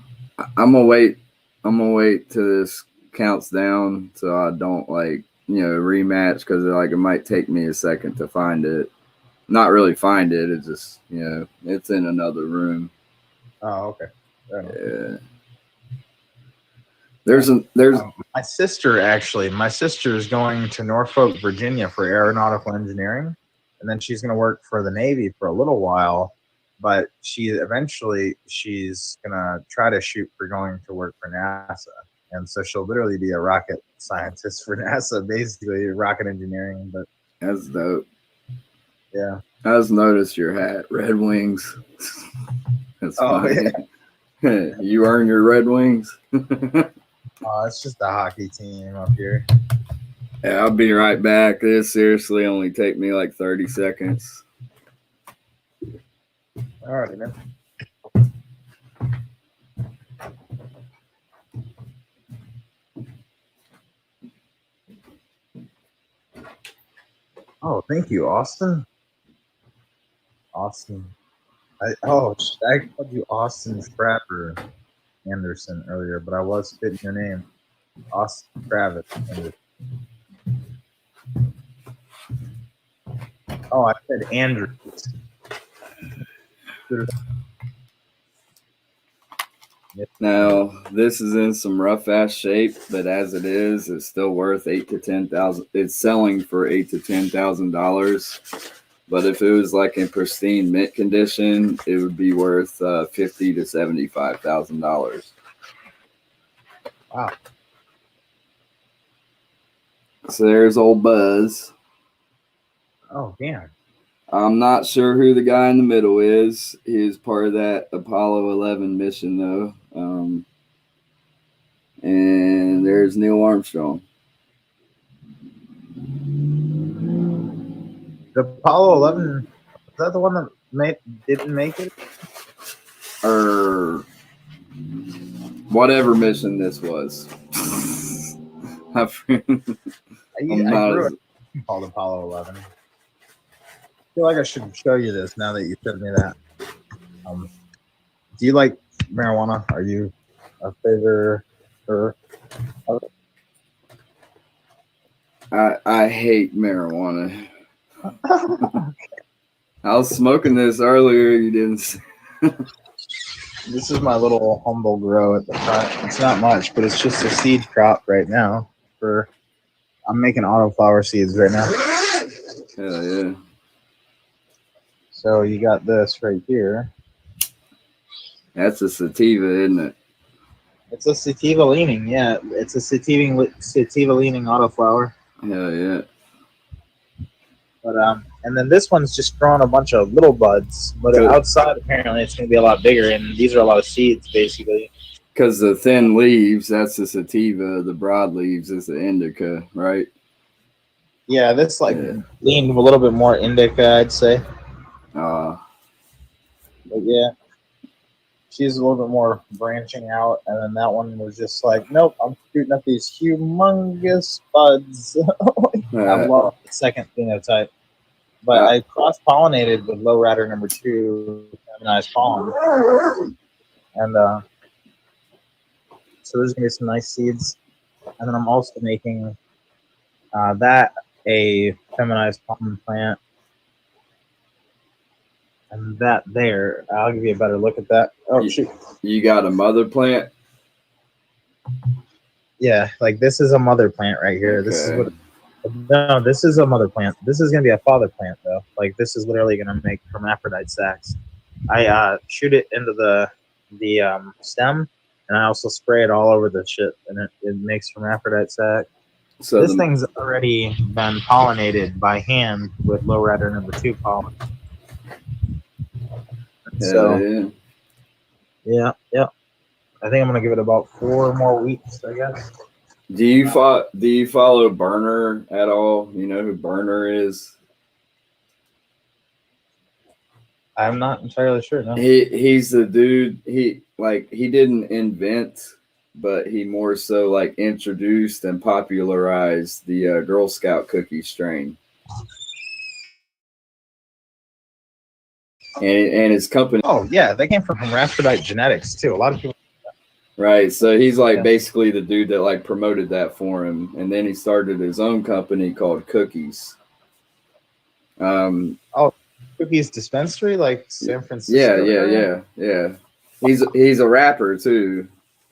[SPEAKER 1] gonna wait. I'm gonna wait till this counts down so I don't rematch because it might take me a second to find it. Not really find it. It's just it's in another room.
[SPEAKER 12] Oh, okay.
[SPEAKER 1] Yeah. There's
[SPEAKER 12] my sister actually. My sister is going to Norfolk, Virginia for aeronautical engineering, and then she's going to work for the Navy for a little while. But she's gonna try to shoot for going to work for NASA, and so she'll literally be a rocket scientist for NASA, basically rocket engineering. But
[SPEAKER 1] that's dope.
[SPEAKER 12] Yeah,
[SPEAKER 1] I just noticed your hat, Red Wings. That's funny. Yeah. You earn your Red Wings.
[SPEAKER 12] It's just a hockey team up here.
[SPEAKER 1] Yeah, I'll be right back. This seriously only take me like 30 seconds.
[SPEAKER 12] All right, man. Oh, thank you, Austin. Austin. I called you Austin Trapper Anderson earlier, but I was spitting your name. Austin Travis Anderson. Oh, I said Andrews.
[SPEAKER 1] Now, this is in some rough ass shape, but as it is, it's still worth $8,000 to $10,000. It's selling for $8,000 to $10,000. But if it was like in pristine mint condition, it would be worth $50,000 to $75,000.
[SPEAKER 12] Wow.
[SPEAKER 1] So there's old Buzz.
[SPEAKER 12] Oh, damn.
[SPEAKER 1] I'm not sure who the guy in the middle is. He was part of that Apollo 11 mission, though. And there's Neil Armstrong.
[SPEAKER 12] The Apollo 11, is that the one that didn't make it?
[SPEAKER 1] Or whatever mission this was. I
[SPEAKER 12] grew up called Apollo 11. I feel like I should show you this now that you showed me that. Do you like marijuana? Are you a favor or?
[SPEAKER 1] I hate marijuana. I was smoking this earlier. You didn't see.
[SPEAKER 12] This is my little humble grow at the front. It's not much, but it's just a seed crop right now. I'm making autoflower seeds right now.
[SPEAKER 1] Hell yeah.
[SPEAKER 12] So you got this right here.
[SPEAKER 1] That's a sativa, isn't it?
[SPEAKER 12] It's a sativa leaning, yeah. It's a sativa leaning autoflower.
[SPEAKER 1] Hell yeah.
[SPEAKER 12] But and then this one's just growing a bunch of little buds. But
[SPEAKER 1] Good.
[SPEAKER 12] outside, apparently, it's going to be a lot bigger, and these are a lot of seeds, basically.
[SPEAKER 1] Because the thin leaves, that's the sativa. The broad leaves is the indica, right?
[SPEAKER 12] Yeah, this leaned a little bit more indica, I'd say.
[SPEAKER 1] Uh,
[SPEAKER 12] But yeah, she's a little bit more branching out, and then that one was just like, nope, I'm shooting up these humongous buds. I love the second phenotype. But I cross-pollinated with low rider number 2, feminized pollen. And so there's going to be some nice seeds. And then I'm also making that a feminized pollen plant. And that there, I'll give you a better look at that. Oh, shoot.
[SPEAKER 1] You got a mother plant?
[SPEAKER 12] Yeah, like this is a mother plant right here.
[SPEAKER 1] Okay.
[SPEAKER 12] This is what. No, this is a mother plant. This is going to be a father plant, though. Like, this is literally going to make hermaphrodite sacs. I shoot it into the stem, and I also spray it all over the shit, and it makes hermaphrodite sac. So this thing's already been pollinated by hand with low rider number 2 pollen. So, yeah. I think I'm going to give it about 4 more weeks, I guess.
[SPEAKER 1] Do you follow Burner at all? You know who Burner is?
[SPEAKER 12] I'm not entirely sure. No.
[SPEAKER 1] He's the dude. He didn't invent, but he more so like introduced and popularized the Girl Scout cookie strain. And his company.
[SPEAKER 12] Oh yeah, they came from hermaphrodite genetics too. A lot of people.
[SPEAKER 1] Right, so he's like basically the dude that like promoted that for him, and then he started his own company called Cookies.
[SPEAKER 12] Cookies Dispensary, like San Francisco.
[SPEAKER 1] Yeah. He's a rapper too.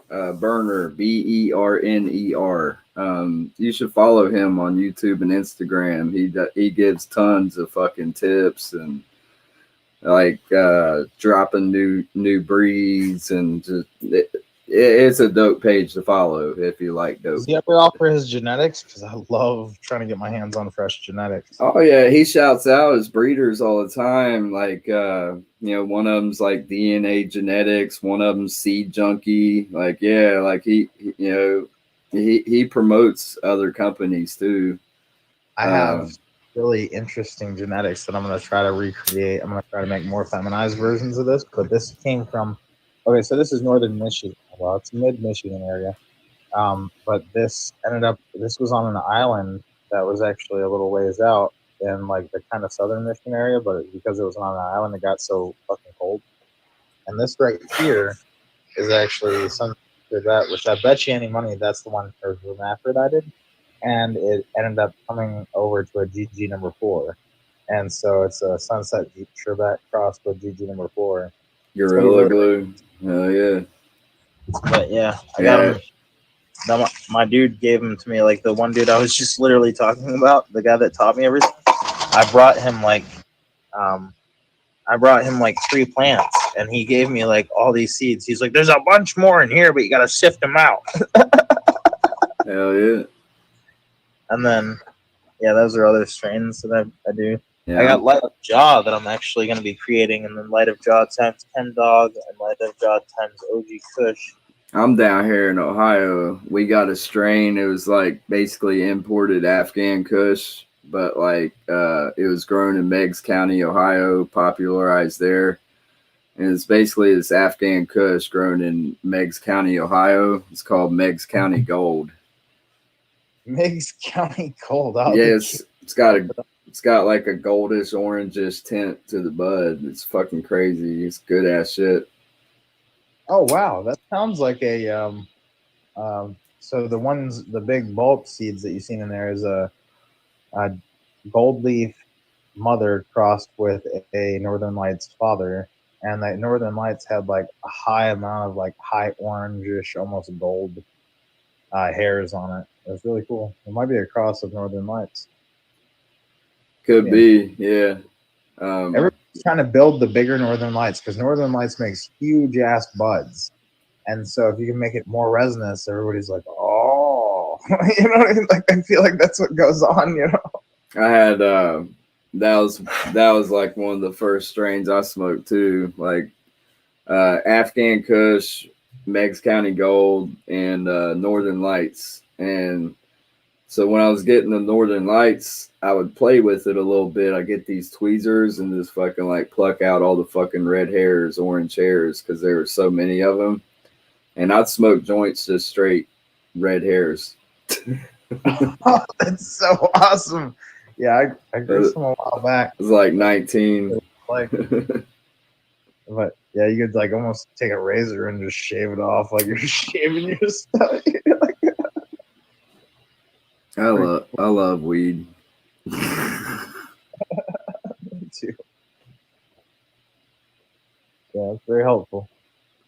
[SPEAKER 1] Burner, Berner. You should follow him on YouTube and Instagram. He gives tons of fucking tips and like dropping new breeds and just. It's a dope page to follow if you like dope.
[SPEAKER 12] Does he ever offer his genetics? Because I love trying to get my hands on fresh genetics.
[SPEAKER 1] Oh yeah, he shouts out his breeders all the time. Like one of them's like DNA Genetics, one of them's Seed Junkie. Like like he promotes other companies too.
[SPEAKER 12] I have really interesting genetics that I'm going to try to recreate. I'm going to try to make more feminized versions of this, but this came from. Okay, so this is northern Michigan. Well, it's mid-Michigan area. But this was on an island that was actually a little ways out in like the kind of southern Michigan area, but because it was on an island, it got so fucking cold. And this right here is actually something that, which I bet you any money, that's the one for hermaphrodited. And it ended up coming over to a GG number 4. And so it's a Sunset Sherbet crossed with GG number 4.
[SPEAKER 1] Gorilla Glue. Hell yeah.
[SPEAKER 12] But yeah, I got him. My dude gave him to me, like the one dude I was just literally talking about, the guy that taught me everything. I brought him like 3 plants, and he gave me like all these seeds. He's like, "There's a bunch more in here, but you gotta sift them out."
[SPEAKER 1] Hell yeah.
[SPEAKER 12] And then, yeah, those are other strains that I do.
[SPEAKER 1] Yeah.
[SPEAKER 12] I got Light of Jaw that I'm actually going to be creating, and then Light of Jaw times Ken Dog, and Light of Jaw times OG Kush.
[SPEAKER 1] I'm down here in Ohio. We got a strain. It was like basically imported Afghan Kush, but like it was grown in Meigs County, Ohio, popularized there. And it's basically this Afghan Kush grown in Meigs County, Ohio. It's called Meigs County Gold.
[SPEAKER 12] Meigs County Gold.
[SPEAKER 1] Yes, it's got like a goldish orangish tint to the bud. It's fucking crazy. It's good ass shit.
[SPEAKER 12] Oh wow, that sounds like a so the big bulk seeds that you've seen in there is a gold leaf mother crossed with a Northern Lights father, and that Northern Lights had like a high amount of like high orangish, almost gold hairs on it. It was really cool. It might be a cross of Northern Lights.
[SPEAKER 1] Could be, yeah.
[SPEAKER 12] trying to build the bigger Northern Lights because Northern Lights makes huge ass buds, and so if you can make it more resinous, everybody's like, oh, you know what I mean? Like I feel like that's what goes on, you know.
[SPEAKER 1] I had that was like one of the first strains I smoked too, like Afghan Kush, Meigs County Gold, and Northern Lights. And so when I was getting the Northern Lights, I would play with it a little bit. I get these tweezers and just fucking like pluck out all the fucking red hairs, orange hairs, because there were so many of them. And I'd smoke joints just straight red hairs.
[SPEAKER 12] Oh, that's so awesome. Yeah, I grew some a while back.
[SPEAKER 1] It was like 19.
[SPEAKER 12] Like, but yeah, you could like almost take a razor and just shave it off like you're shaving your stuff.
[SPEAKER 1] I love weed.
[SPEAKER 12] Me too. Yeah, it's very helpful.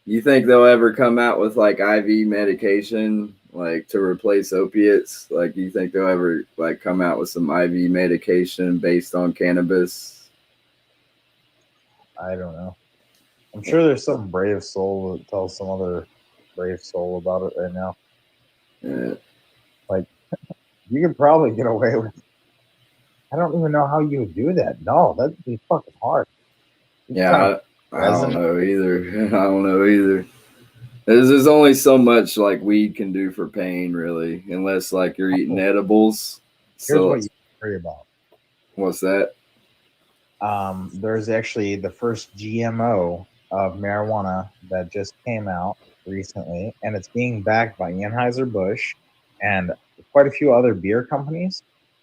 [SPEAKER 1] You think they'll ever come out with like IV medication, like to replace opiates? Like, you think they'll ever like come out with some IV medication based on cannabis?
[SPEAKER 12] I don't know. I'm sure there's some brave soul that tells some other brave soul about it right now.
[SPEAKER 1] Yeah.
[SPEAKER 12] Like, you could probably get away with. I don't even know how you would do that. No, that'd be fucking hard.
[SPEAKER 1] Yeah, I don't know either. I don't know either. There's only so much like weed can do for pain, really, unless like you're eating edibles.
[SPEAKER 12] Here's what you worry about.
[SPEAKER 1] What's that?
[SPEAKER 12] There's actually the first GMO of marijuana that just came out recently, and it's being backed by Anheuser-Busch and quite a few other beer companies,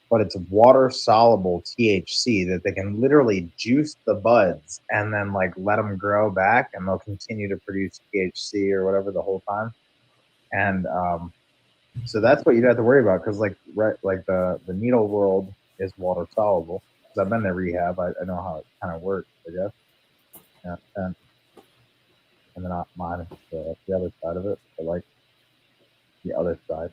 [SPEAKER 12] but it's water-soluble THC that they can literally juice the buds and then like let them grow back, and they'll continue to produce THC or whatever the whole time. And so that's what you'd have to worry about, because like the needle world is water-soluble. Because I've been to rehab, I know how it kind of works, I guess. Yeah, and then mine is the other side of it, but like the other side.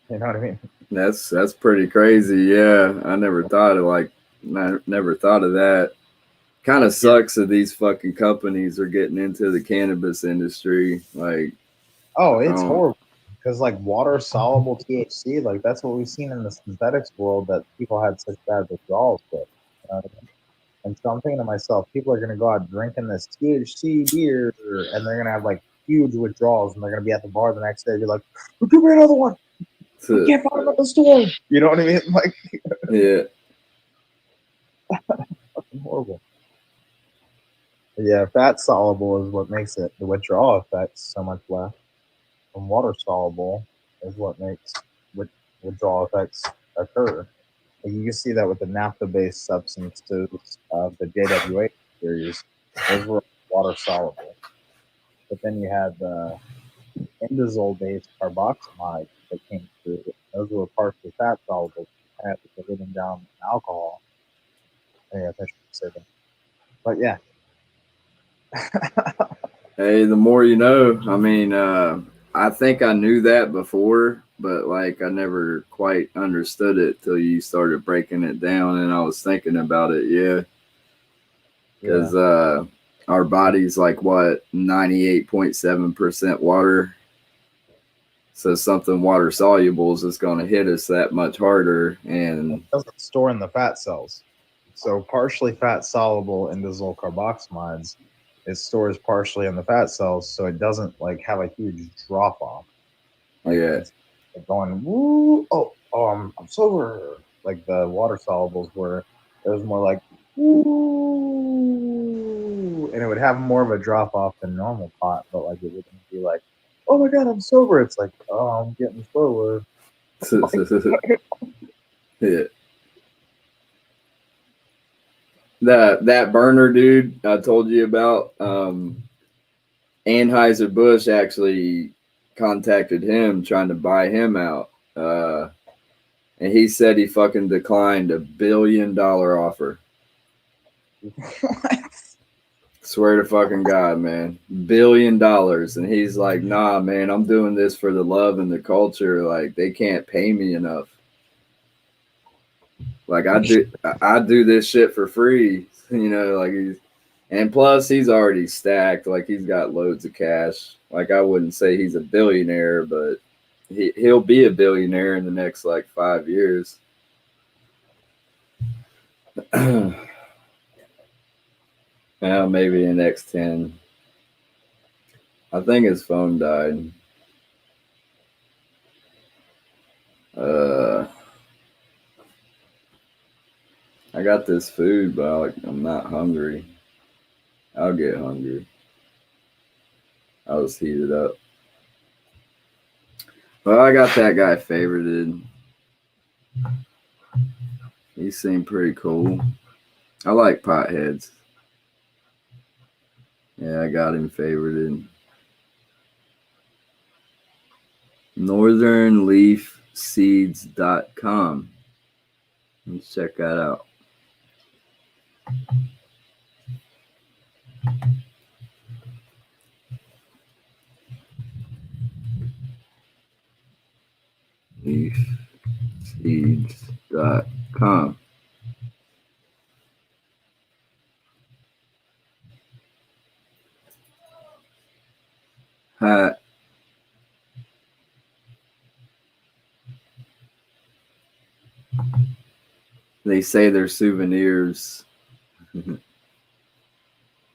[SPEAKER 12] You know what I mean?
[SPEAKER 1] That's pretty crazy. Yeah, I never thought of never thought of that. Kind of sucks that these fucking companies are getting into the cannabis industry. Like,
[SPEAKER 12] oh, it's horrible. Because like water soluble THC, like that's what we've seen in the synthetics world that people had such bad withdrawals with. And so I'm thinking to myself, people are going to go out drinking this THC beer, and they're going to have like huge withdrawals, and they're going to be at the bar the next day, be like, "Give me another one. We can't find them at the store." You know what I mean? Like,
[SPEAKER 1] yeah,
[SPEAKER 12] fucking horrible. But yeah, fat soluble is what makes it the withdrawal effect so much less. And water soluble is what makes withdrawal effects occur. Like you can see that with the naphtha-based substances of the JWA series. Those were water soluble. But then you had the indazole-based carboxamide that came through. Those were partially fat soluble. Had to get them down in alcohol. Yeah, I should say that. But yeah.
[SPEAKER 1] Hey, the more you know. I mean, I think I knew that before, but like I never quite understood it till you started breaking it down, and I was thinking about it. Yeah, because our body's like what 98.7% water. So something water soluble is just going to hit us that much harder, and
[SPEAKER 12] it doesn't store in the fat cells. So partially fat soluble indazole carboxamides, it stores partially in the fat cells, so it doesn't like have a huge drop off. Like,
[SPEAKER 1] yeah,
[SPEAKER 12] it's going woo, I'm sober. Like the water solubles were, it was more like woo, and it would have more of a drop off than normal pot, but like it wouldn't be like, oh my god, I'm sober. It's like, oh, I'm getting sober.
[SPEAKER 1] yeah. That burner dude I told you about, Anheuser-Busch actually contacted him trying to buy him out. And he said he fucking declined $1 billion offer.
[SPEAKER 12] What?
[SPEAKER 1] Swear to fucking God, man. $1 billion. And he's like, nah, man, I'm doing this for the love and the culture. Like, they can't pay me enough. Like, I do this shit for free. You know, like and plus he's already stacked. Like he's got loads of cash. Like I wouldn't say he's a billionaire, but he'll be a billionaire in the next like 5 years. Well, maybe the next 10. I think his phone died. I got this food, but I'm not hungry. I'll get hungry. I'll just heat it up. Well, I got that guy favorited. He seemed pretty cool. I like potheads. Yeah, I got him favorited. northernleafseeds.com. Let's check that out. leafseeds.com. Hat. They say they're souvenirs.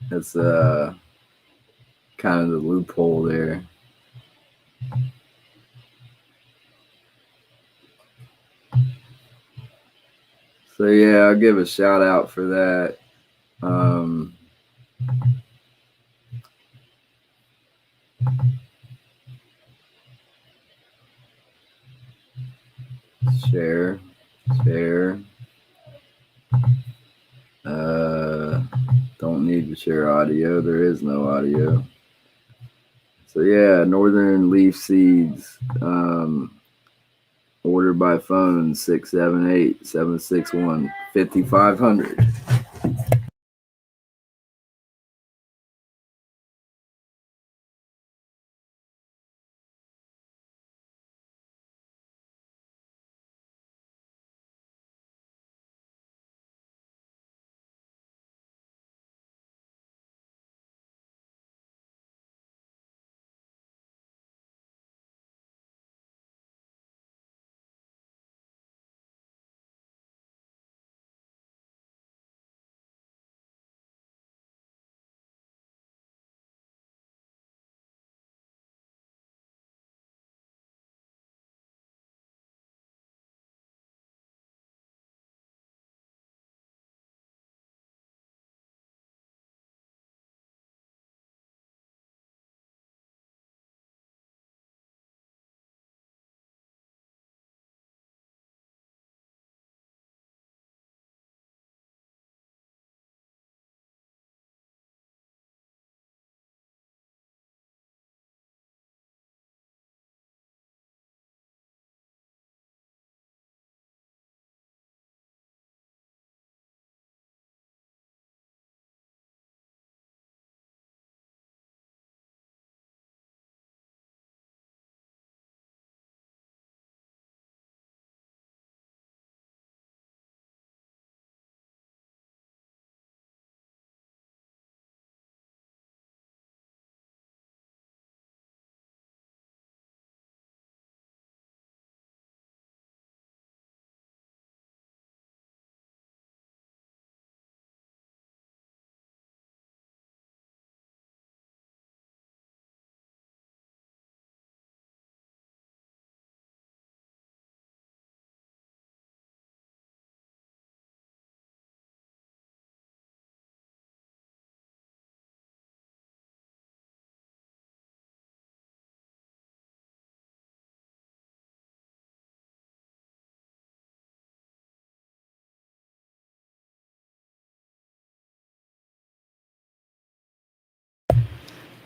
[SPEAKER 1] That's kind of the loophole there. So yeah, I'll give a shout out for that. Share. Don't need to share audio. There is no audio. So yeah, Northern Leaf Seeds. Order by phone 678-761-5500.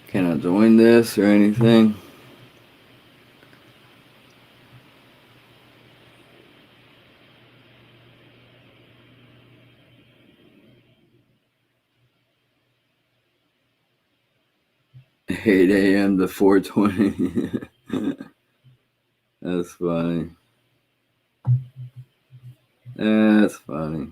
[SPEAKER 1] Can I join this or anything? Eight a.m. to 4:20. That's funny. That's funny.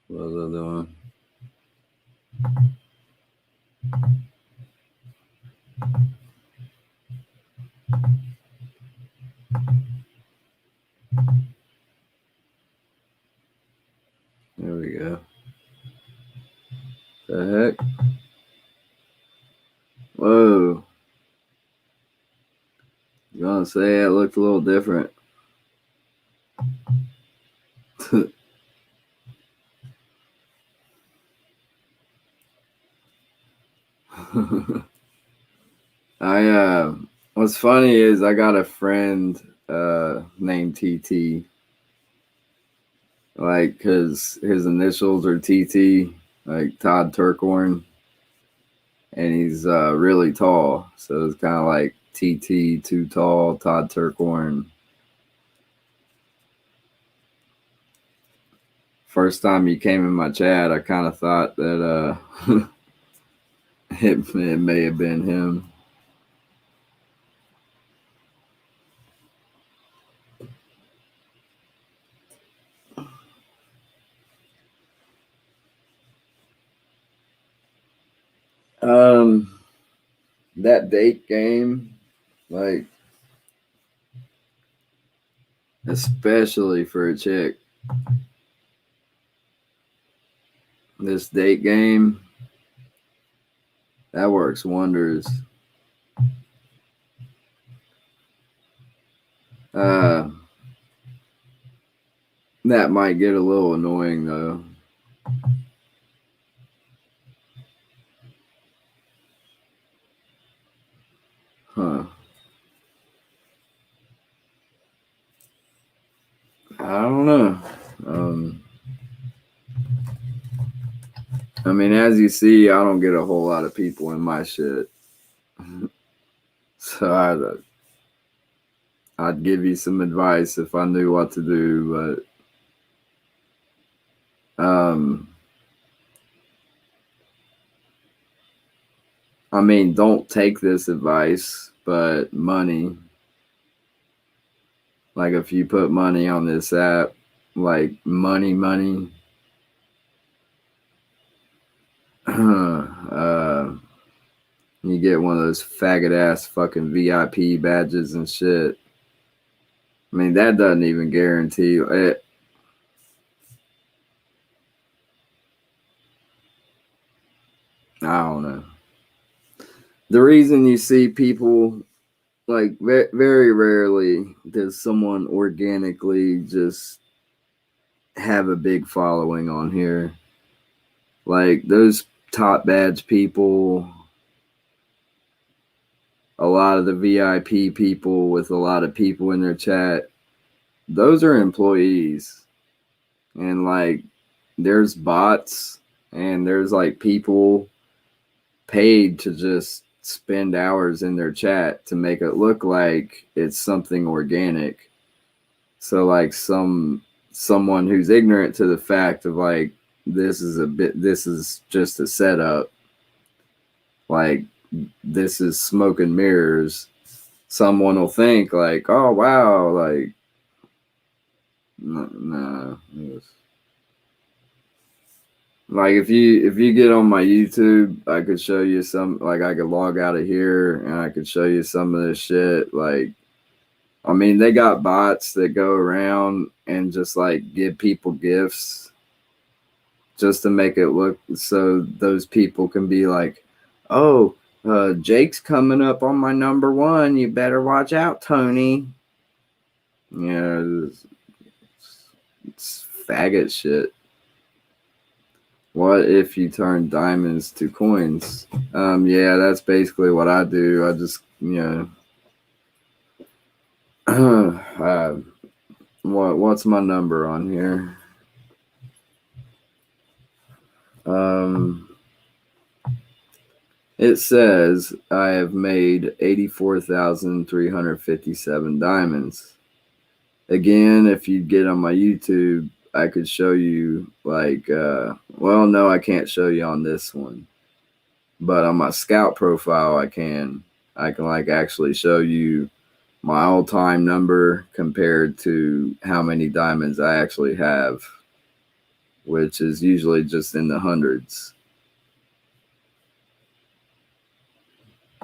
[SPEAKER 1] What was I doing? There we go. The heck? Whoa. You gonna say it looked a little different? What's funny is I got a friend named TT, like, cause his initials are TT, like Todd Turkhorn, and he's really tall, so it's kind of like TT too tall, Todd Turkhorn. First time he came in my chat, I kind of thought that it may have been him. That date game, like, especially for a chick, this date game, that works wonders. That might get a little annoying though. Huh. I don't know. I mean, as you see, I don't get a whole lot of people in my shit. So I'd give you some advice if I knew what to do, but I mean, don't take this advice, but money. Like, if you put money on this app, like money, you get one of those faggot ass fucking VIP badges and shit. I mean, that doesn't even guarantee it. I don't know. The reason you see people, like, very rarely does someone organically just have a big following on here. Like, those top badge people, a lot of the VIP people with a lot of people in their chat, those are employees. And, like, there's bots and there's, like, people paid to just spend hours in their chat to make it look like it's something organic. So, like, someone who's ignorant to the fact of, like, this is just a setup, like, this is smoke and mirrors, someone will think like, oh wow, like, no. Like, if you get on my YouTube, I could show you some, like, I could log out of here and I could show you some of this shit. Like, I mean, they got bots that go around and just, like, give people gifts just to make it look so those people can be like, oh, Jake's coming up on my #1. You better watch out, Tony. Yeah, it's faggot shit. What if you turn diamonds to coins? Yeah, that's basically what I do. I just, what's my number on here? It says I have made 84,357 diamonds. Again, if you get on my YouTube, I could show you like well, no, I can't show you on this one, but on my scout profile I can like actually show you my all-time number compared to how many diamonds I actually have, which is usually just in the hundreds.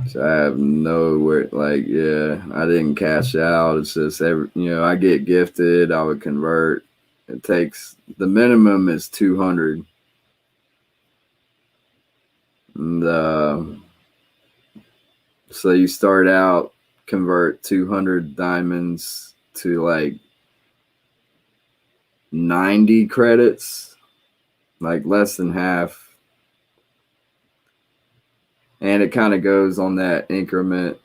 [SPEAKER 1] So I have nowhere, like, yeah, I didn't cash out. It's just I get gifted, I would convert. It takes, the minimum is 200. And so you start out, convert 200 diamonds to like 90 credits, like less than half. And it kind of goes on that increment,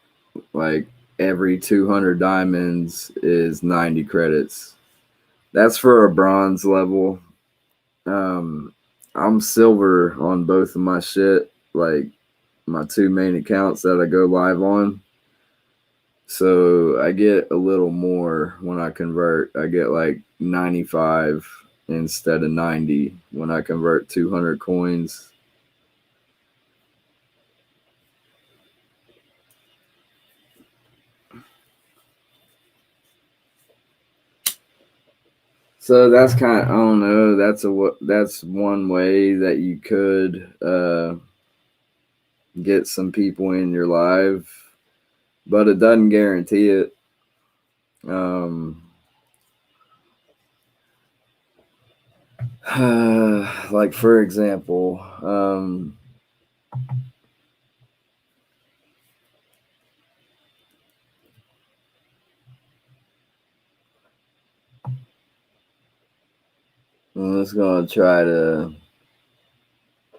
[SPEAKER 1] like every 200 diamonds is 90 credits. That's for a bronze level. I'm silver on both of my shit, like my two main accounts that I go live on. So I get a little more when I convert. I get like 95 instead of 90 when I convert 200 coins. So that's kind of, I don't know, that's one way that you could get some people in your live, but it doesn't guarantee it. Like for example, I'm just gonna try to,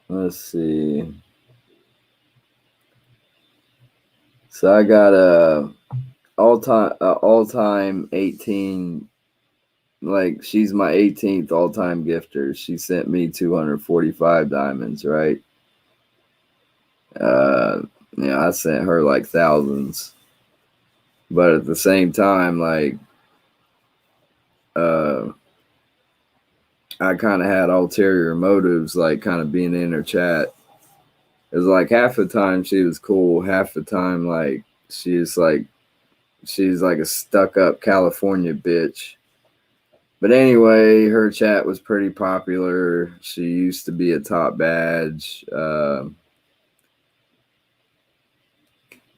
[SPEAKER 1] let's see. So I got a all-time 18, like she's my 18th all-time gifter. She sent me 245 diamonds, right? I sent her like thousands. But at the same time, like I kind of had ulterior motives, like kind of being in her chat. It was like half the time she was cool, half the time like she's like a stuck-up California bitch. But anyway, her chat was pretty popular. She used to be a top badge.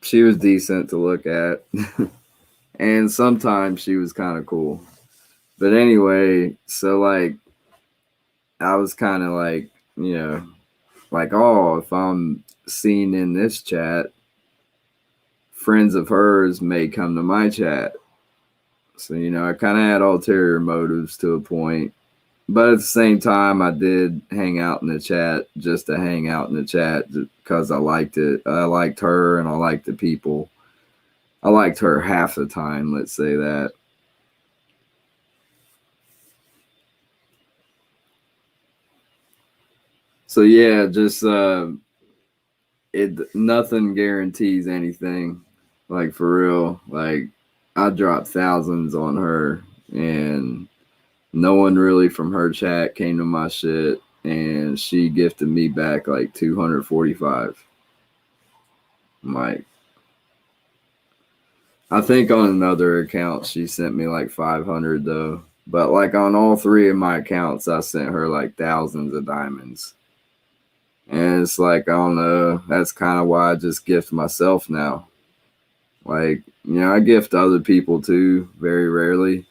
[SPEAKER 1] She was decent to look at. And sometimes she was kind of cool. But anyway, so like I was kind of like, like, oh, if I'm seen in this chat, friends of hers may come to my chat. So, I kind of had ulterior motives to a point. But at the same time, I did hang out in the chat just to hang out in the chat because I liked it. I liked her and I liked the people. I liked her half the time, let's say that. So yeah, just nothing guarantees anything. Like for real. Like I dropped thousands on her and no one really from her chat came to my shit and she gifted me back like 245. Like I think on another account she sent me like 500 though. But like on all three of my accounts I sent her like thousands of diamonds. And it's like, I don't know, that's kind of why I just gift myself now. Like, I gift other people too, very rarely.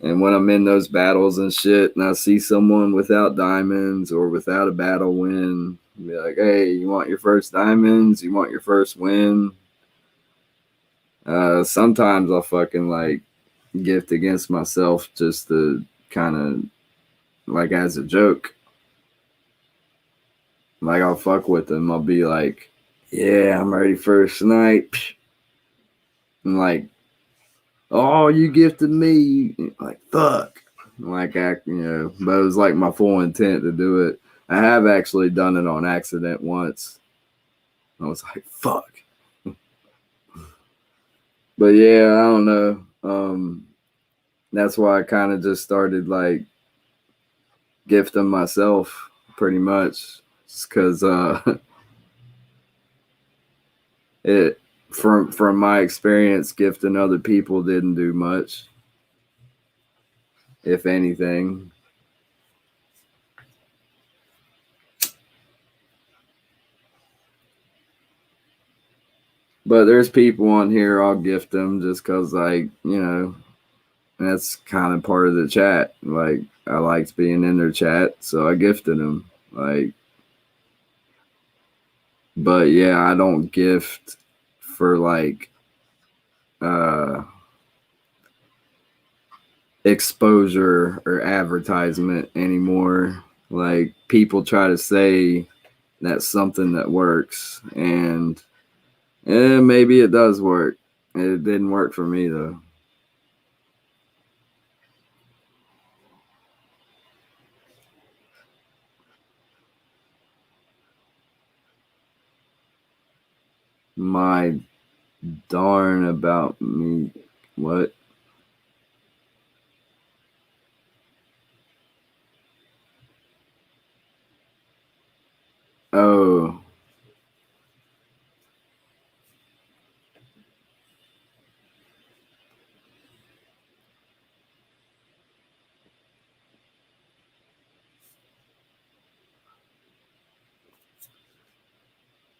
[SPEAKER 1] And when I'm in those battles and shit, and I see someone without diamonds or without a battle win, I'll be like, hey, you want your first diamonds? You want your first win? Sometimes I'll fucking like gift against myself just to kind of like as a joke. Like I'll fuck with them. I'll be like, yeah, I'm ready for a snipe. And like, oh, you gifted me. Like, fuck. Like, but it was like my full intent to do it. I have actually done it on accident once. I was like, fuck. But yeah, I don't know. That's why I kind of just started like gift them myself, pretty much, because it from my experience, gifting other people didn't do much, if anything. But there's people on here I'll gift them just because, like, you know, that's kind of part of the chat. Like, I liked being in their chat, so I gifted them. Like, but yeah, I don't gift for like exposure or advertisement anymore. Like, people try to say that's something that works, and maybe it does work. It didn't work for me though. My darn about me. What? Oh.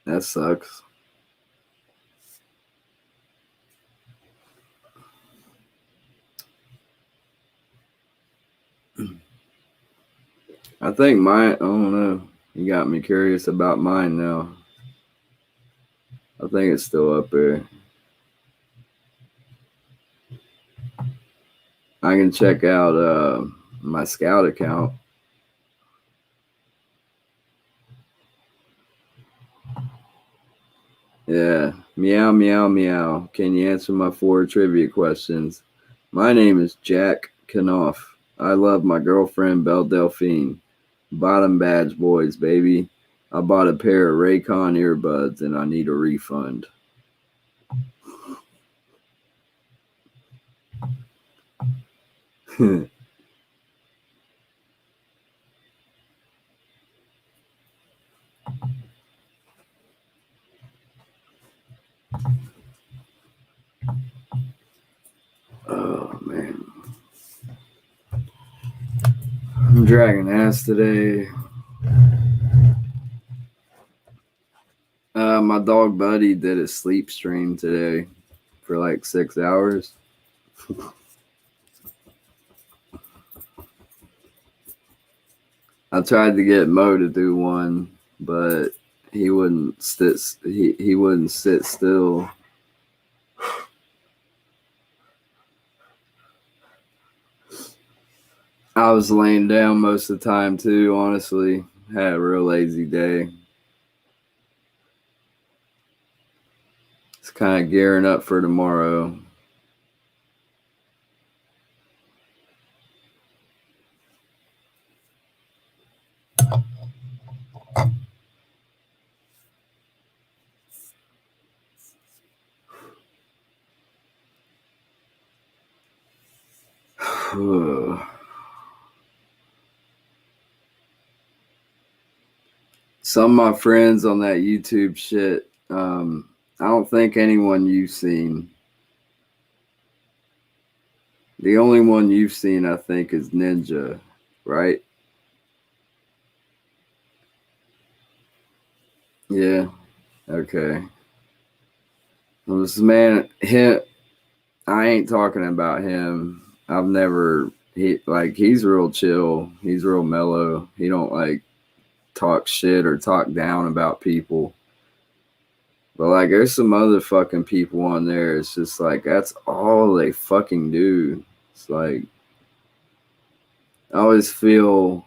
[SPEAKER 1] That sucks. I think mine, I don't know. You got me curious about mine now. I think it's still up there. I can check out my Scout account. Yeah. Meow, meow, meow. Can you answer my 4 trivia questions? My name is Jack Knopf. I love my girlfriend, Belle Delphine. Bottom badge boys, baby. I bought a pair of Raycon earbuds and I need a refund. Oh, man. I'm dragging ass today. My dog Buddy did a sleep stream today for like 6 hours. I tried to get Mo to do one, but he wouldn't sit. He wouldn't sit still. I was laying down most of the time too. Honestly, had a real lazy day. It's kind of gearing up for tomorrow. Some of my friends on that YouTube shit, I don't think anyone you've seen. The only one you've seen, I think, is Ninja, right? Yeah. Okay. Well, this man, I ain't talking about him. I've never, he's real chill. He's real mellow. He don't like talk shit or talk down about people. But like, there's some other fucking people on there. It's just like, that's all they fucking do. It's like, I always feel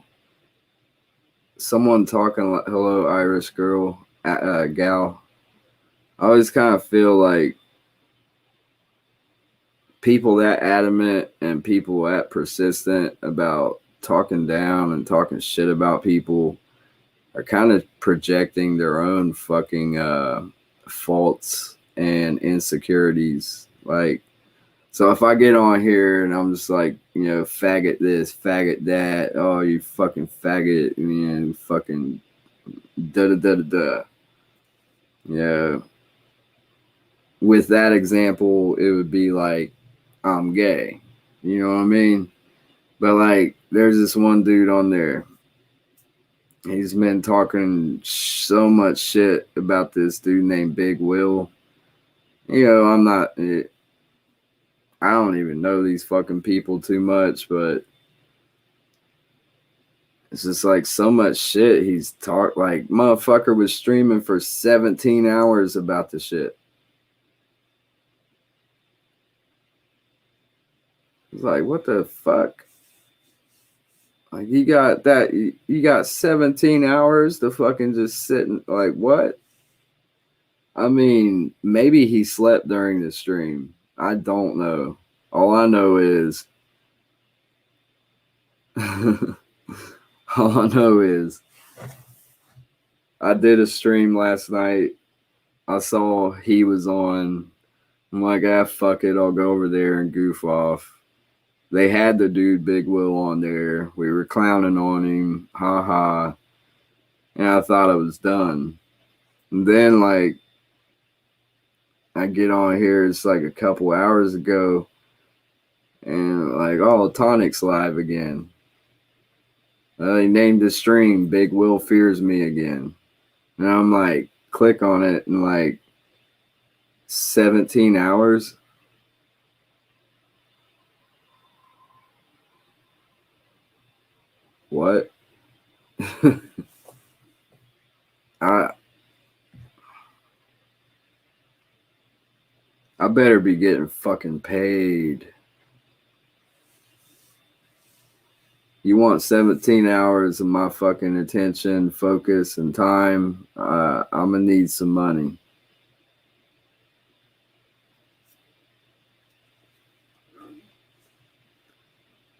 [SPEAKER 1] someone talking like, hello, Irish girl, gal. I always kind of feel like people that adamant and people that persistent about talking down and talking shit about people are kind of projecting their own fucking faults and insecurities. Like, So if I get on here and I'm just like, faggot this, faggot that, oh, you fucking faggot, fucking da da da da da. Yeah. With that example, it would be like, I'm gay. You know what I mean? But like, there's this one dude on there. He's been talking so much shit about this dude named Big Will. I'm not. I don't even know these fucking people too much, but it's just like so much shit he's talked. Like, motherfucker was streaming for 17 hours about the shit. It's like, what the fuck? Like, you got 17 hours to fucking just sit and, like, what? I mean, maybe he slept during the stream. I don't know. All I know is all I know is I did a stream last night. I saw he was on. I'm like, fuck it, I'll go over there and goof off. They had the dude Big Will on there. We were clowning on him, ha ha. And I thought I was done. And then like I get on here, it's like a couple hours ago, and like, oh, Tonic's live again. He named the stream Big Will Fears Me Again. And I'm like, click on it, and like 17 hours. What? I better be getting fucking paid. You want 17 hours of my fucking attention, focus, and time? I'm gonna need some money.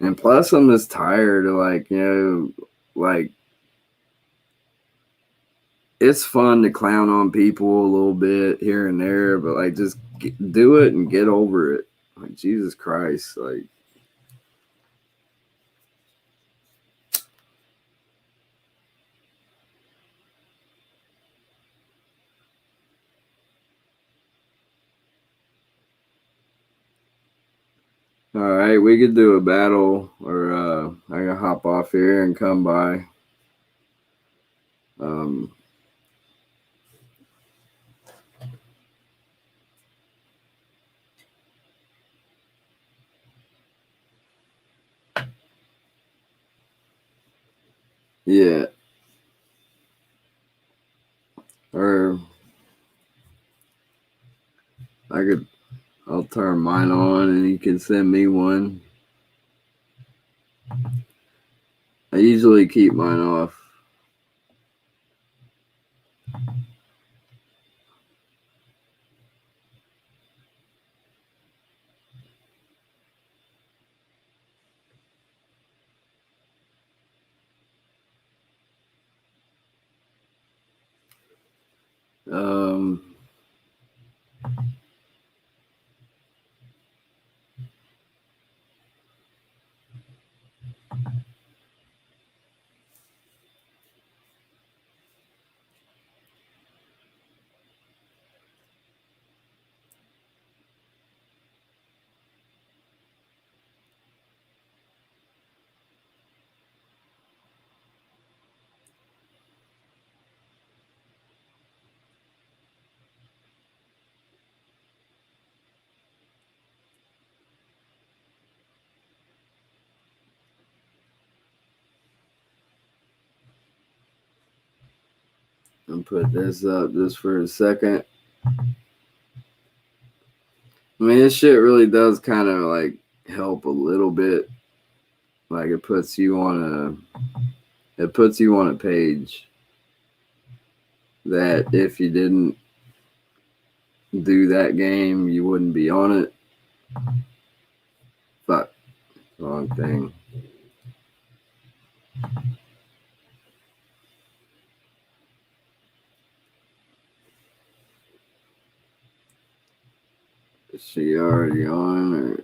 [SPEAKER 1] And plus, I'm just tired of like, it's fun to clown on people a little bit here and there, but like, just do it and get over it. Like, Jesus Christ, like. All right, we could do a battle, or I can hop off here and come by. Yeah. Or I'll turn mine on and you can send me one. I usually keep mine off. I'll put this up just for a second. I mean, this shit really does kind of like help a little bit. Like, it puts you on a page that if you didn't do that game, you wouldn't be on it. Fuck, wrong thing. Is she already on or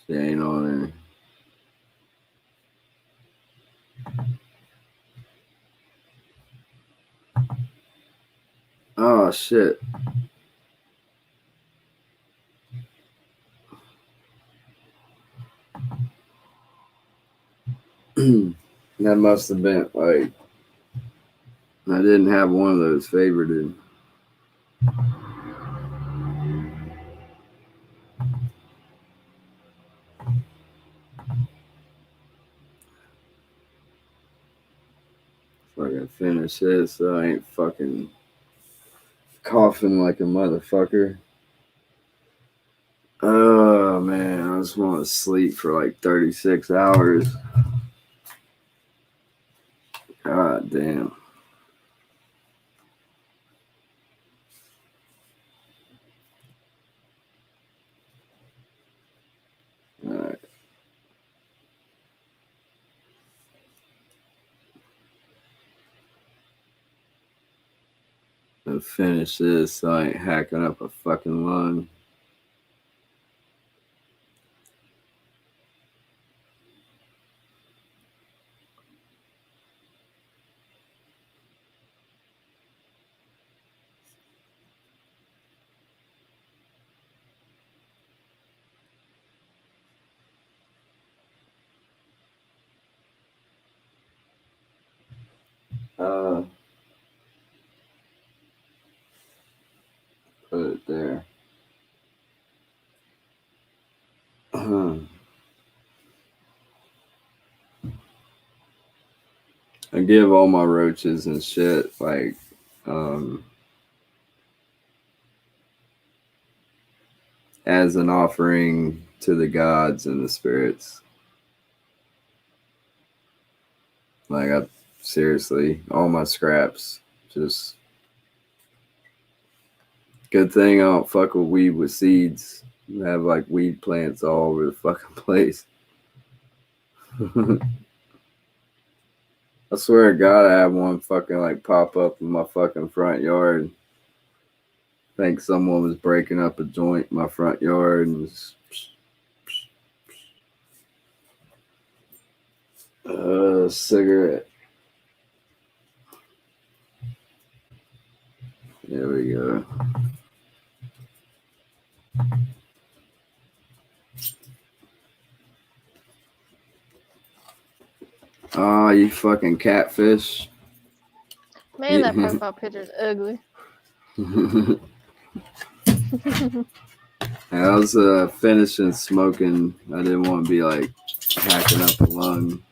[SPEAKER 1] she ain't on there? Oh shit. That must have been like I didn't have one of those favorited. Fucking finish this so I ain't fucking coughing like a motherfucker. Oh man, I just want to sleep for like 36 hours. God damn. Alright. I'll finish this so I ain't hacking up a fucking lung. Put it there. I give all my roaches and shit like as an offering to the gods and the spirits. Like I seriously, all my scraps, just good thing I don't fuck with weed with seeds. I have like weed plants all over the fucking place. I swear to God, I had one fucking like pop up in my fucking front yard. I think someone was breaking up a joint in my front yard and cigarette. There we go. Oh, you fucking catfish.
[SPEAKER 13] Man, that profile picture's ugly.
[SPEAKER 1] I was finishing smoking. I didn't want to be like hacking up a lung.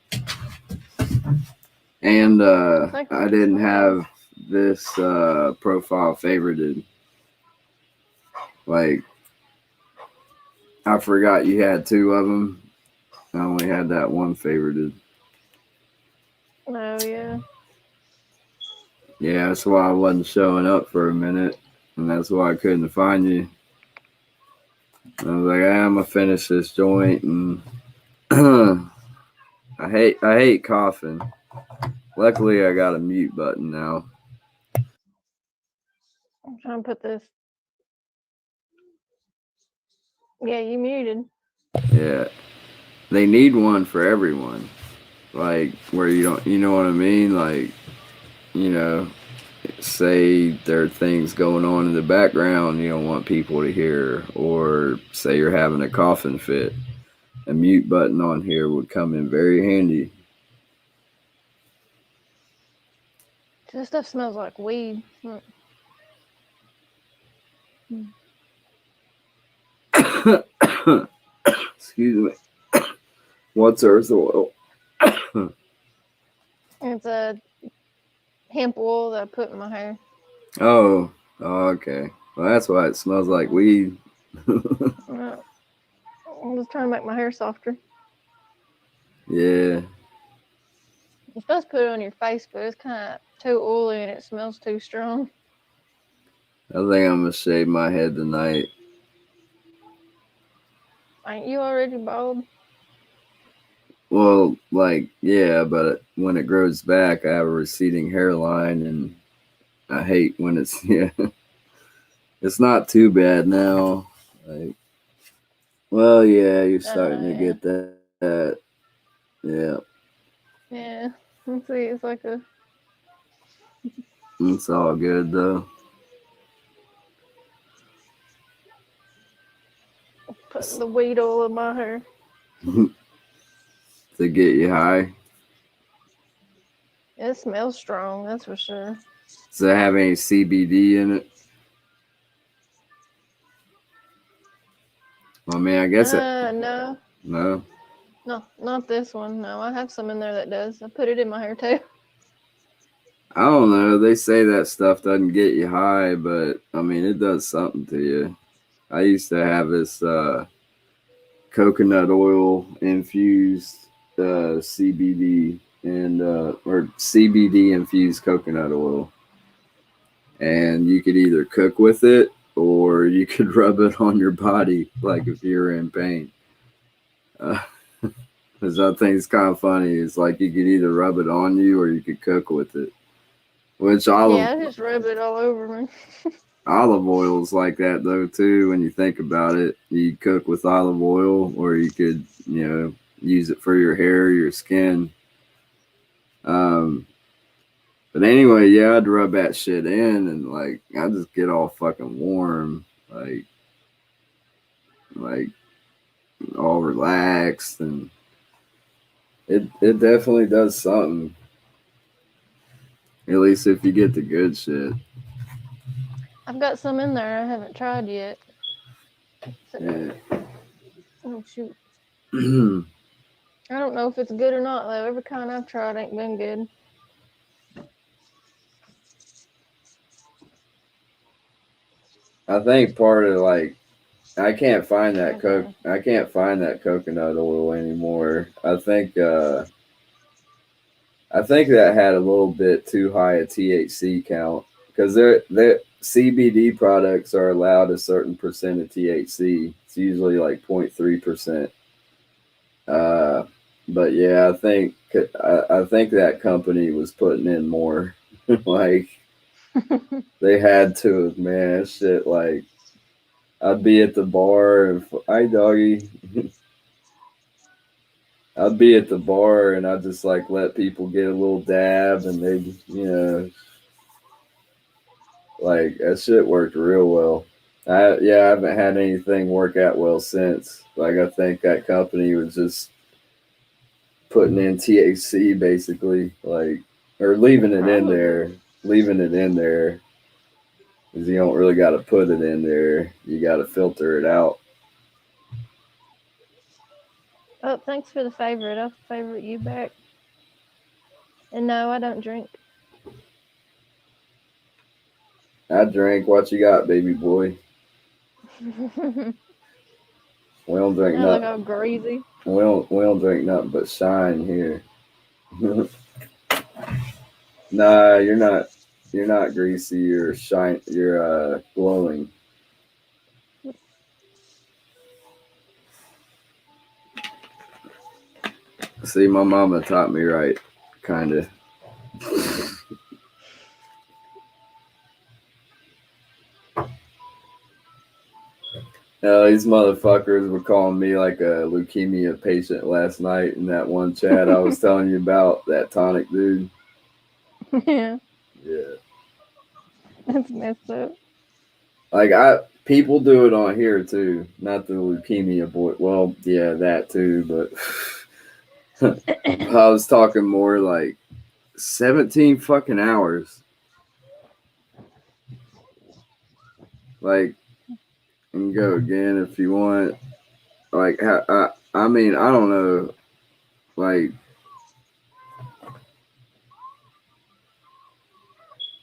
[SPEAKER 1] And I didn't have this profile favorited. Like, I forgot you had two of them. I only had that one favorited.
[SPEAKER 13] Oh, yeah.
[SPEAKER 1] Yeah, that's why I wasn't showing up for a minute. And that's why I couldn't find you. I was like, I'm going to finish this joint. And I hate coughing. Luckily, I got a mute button now.
[SPEAKER 13] I'm trying to put this. Yeah, you muted.
[SPEAKER 1] Yeah. They need one for everyone. Like, where you don't, you know what I mean? Like, you know, say there are things going on in the background you don't want people to hear, or say you're having a coughing fit. A mute button on here would come in very handy.
[SPEAKER 13] This stuff smells like weed.
[SPEAKER 1] Excuse me. What's earth oil?
[SPEAKER 13] It's a hemp oil that I put in my hair.
[SPEAKER 1] Oh, okay. Well, that's why it smells like weed.
[SPEAKER 13] I'm just trying to make my hair softer.
[SPEAKER 1] Yeah.
[SPEAKER 13] You're supposed to put it on your face, but it's kind of too oily and it smells too strong.
[SPEAKER 1] I think I'm going to shave my head tonight.
[SPEAKER 13] Ain't you already bald?
[SPEAKER 1] Well, like, yeah, but when it grows back, I have a receding hairline, and I hate when it's it's not too bad now. Like, well, yeah, you're starting to get that. Yeah,
[SPEAKER 13] Yeah. Let's see. It's like a.
[SPEAKER 1] it's all good though.
[SPEAKER 13] Putting the weed all in my hair.
[SPEAKER 1] To get you high.
[SPEAKER 13] It smells strong, that's for sure.
[SPEAKER 1] Does it have any CBD in it? I mean, I guess it.
[SPEAKER 13] No.
[SPEAKER 1] No.
[SPEAKER 13] No, not this one. No, I have some in there that does. I put it in my hair too.
[SPEAKER 1] I don't know. They say that stuff doesn't get you high, but I mean, it does something to you. I used to have this coconut oil infused CBD and or CBD infused coconut oil, and you could either cook with it or you could rub it on your body, like if you're in pain. Because I think it's kind of funny. It's like you could either rub it on you or you could cook with it. Which
[SPEAKER 13] I just rub it all over me.
[SPEAKER 1] olive oil's like that though too. When you think about it, you cook with olive oil, or you could use it for your hair, your skin. But anyway, yeah, I'd rub that shit in, and like I just get all fucking warm, like all relaxed, and it definitely does something. At least if you get the good shit.
[SPEAKER 13] I've got some in there I haven't tried yet.
[SPEAKER 1] Yeah.
[SPEAKER 13] Oh shoot. I don't know if it's good or not though. Every kind I've tried ain't been good.
[SPEAKER 1] I think part of I can't find that coconut oil anymore. I think that had a little bit too high a THC count, because their CBD products are allowed a certain percent of THC. It's usually like 0.3%. But yeah, I think that company was putting in more. Like they had to, man. Shit, like I'd be at the bar and hi doggy. I'd be at the bar and I'd just like let people get a little dab, and they, like that shit worked real well. I haven't had anything work out well since. Like I think that company was just putting in THC basically, like, or leaving it in there, because you don't really got to put it in there. You got to filter it out.
[SPEAKER 13] Oh, thanks for the favorite. I'll favorite you back. And no, I don't drink.
[SPEAKER 1] I drink. What you got, baby boy? We don't drink nothing.
[SPEAKER 13] Look all greasy.
[SPEAKER 1] We don't drink nothing but shine here. Nah, you're not greasy. You're shine. You're glowing. See, my mama taught me right, kind of. These motherfuckers were calling me like a leukemia patient last night in that one chat I was telling you about, that tonic dude.
[SPEAKER 13] Yeah.
[SPEAKER 1] Yeah.
[SPEAKER 13] That's messed up.
[SPEAKER 1] Like people do it on here too. Not the leukemia boy. Well, yeah, that too, but I was talking more like 17 fucking hours. Like, and go again if you want. Like, I mean, I don't know. Like,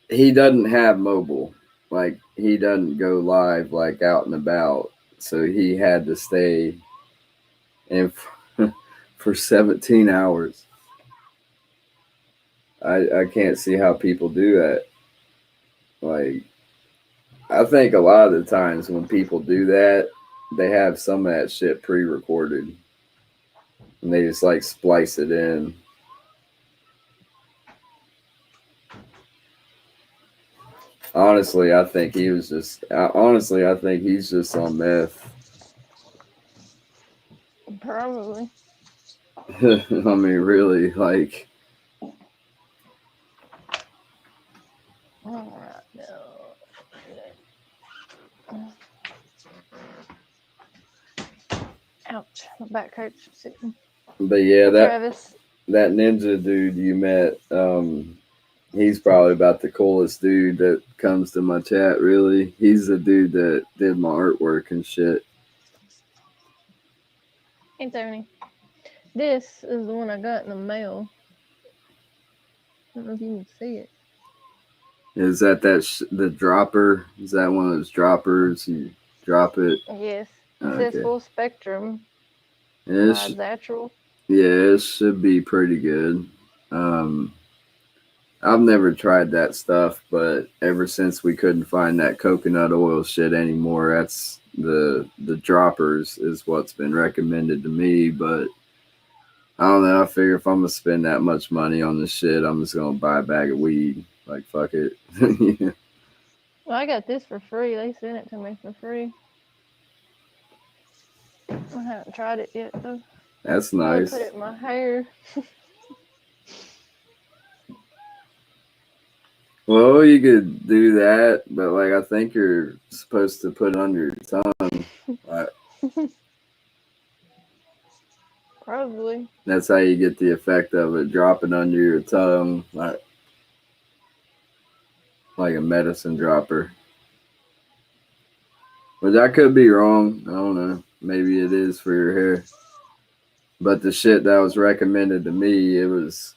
[SPEAKER 1] he doesn't have mobile. Like, he doesn't go live, like, out and about. So he had to stay in for 17 hours. I can't see how people do that. Like, I think a lot of the times when people do that, they have some of that shit pre-recorded. And they just, like, splice it in. Honestly, I think he was just. Honestly, I think he's just on meth.
[SPEAKER 13] Probably.
[SPEAKER 1] I mean, really, like.
[SPEAKER 13] All right, now. Ouch, my back hurts sitting.
[SPEAKER 1] But yeah,
[SPEAKER 13] Hey,
[SPEAKER 1] that
[SPEAKER 13] Travis.
[SPEAKER 1] that ninja dude you met, he's probably about the coolest dude that comes to my chat. Really, he's the dude that did my artwork and shit.
[SPEAKER 13] Hey, Tony. This is the one I got in the mail. I don't know if you can see it.
[SPEAKER 1] Is that the dropper? Is that one of those droppers? You drop it.
[SPEAKER 13] Yes. It
[SPEAKER 1] Okay.
[SPEAKER 13] says full spectrum.
[SPEAKER 1] Yeah,
[SPEAKER 13] Natural.
[SPEAKER 1] yeah, it should be pretty good. I've never tried that stuff, but ever since we couldn't find that coconut oil shit anymore, that's the droppers is what's been recommended to me. But I don't know. I figure if I'm gonna spend that much money on this shit, I'm just gonna buy a bag of weed. Like fuck it. Yeah.
[SPEAKER 13] Well, I got this for free. They sent it to me for free. I haven't tried it yet though.
[SPEAKER 1] That's
[SPEAKER 13] I
[SPEAKER 1] nice.
[SPEAKER 13] put it in my hair.
[SPEAKER 1] Well, you could do that, but like I think you're supposed to put it under your tongue.
[SPEAKER 13] Probably.
[SPEAKER 1] That's how you get the effect of it dropping under your tongue, like a medicine dropper. But I could be wrong. I don't know. Maybe it is for your hair. But the shit that was recommended to me, it was,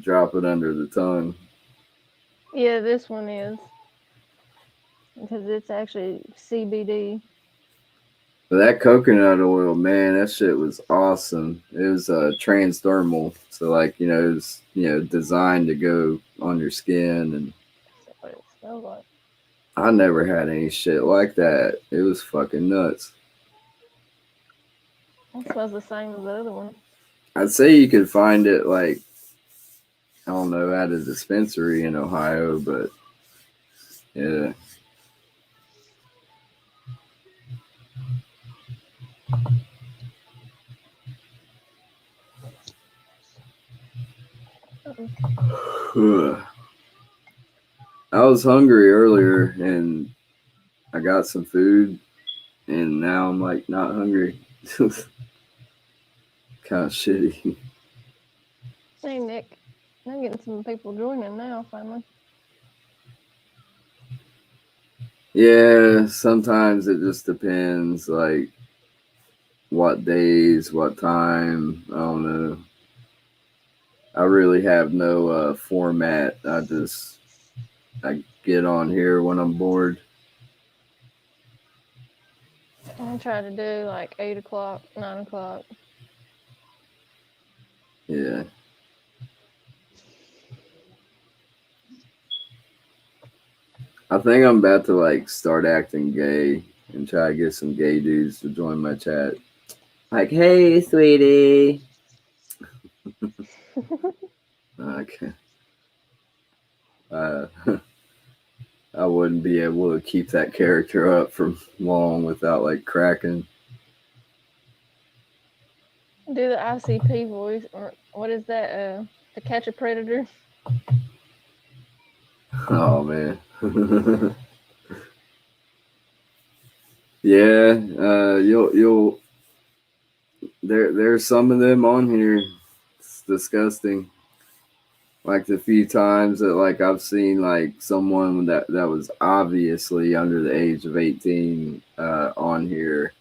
[SPEAKER 1] drop it under the tongue.
[SPEAKER 13] Yeah, this one is. Because it's actually CBD.
[SPEAKER 1] But that coconut oil, man, that shit was awesome. It was transdermal. So, like, it was, designed to go on your skin. And
[SPEAKER 13] That's what it smells like.
[SPEAKER 1] I never had any shit like that. It was fucking nuts.
[SPEAKER 13] It smells the same as the other one.
[SPEAKER 1] I'd say you could find it, like, I don't know, at a dispensary in Ohio, but yeah. I was hungry earlier and I got some food and now I'm like not hungry. Kind of shitty.
[SPEAKER 13] Hey, Nick. I'm getting some people joining now, finally.
[SPEAKER 1] Yeah, sometimes it just depends, like what days, what time. I don't know. I really have no format. I get on here when I'm bored.
[SPEAKER 13] I try to do like 8 o'clock, 9 o'clock.
[SPEAKER 1] Yeah. I think I'm about to like start acting gay and try to get some gay dudes to join my chat. Like, hey, sweetie. Okay. I wouldn't be able to keep that character up for long without like cracking.
[SPEAKER 13] Do the ICP voice, or what is that? To catch a predator.
[SPEAKER 1] Oh man. Yeah, you'll there's some of them on here. It's disgusting. Like the few times that like I've seen like someone that was obviously under the age of 18 on here,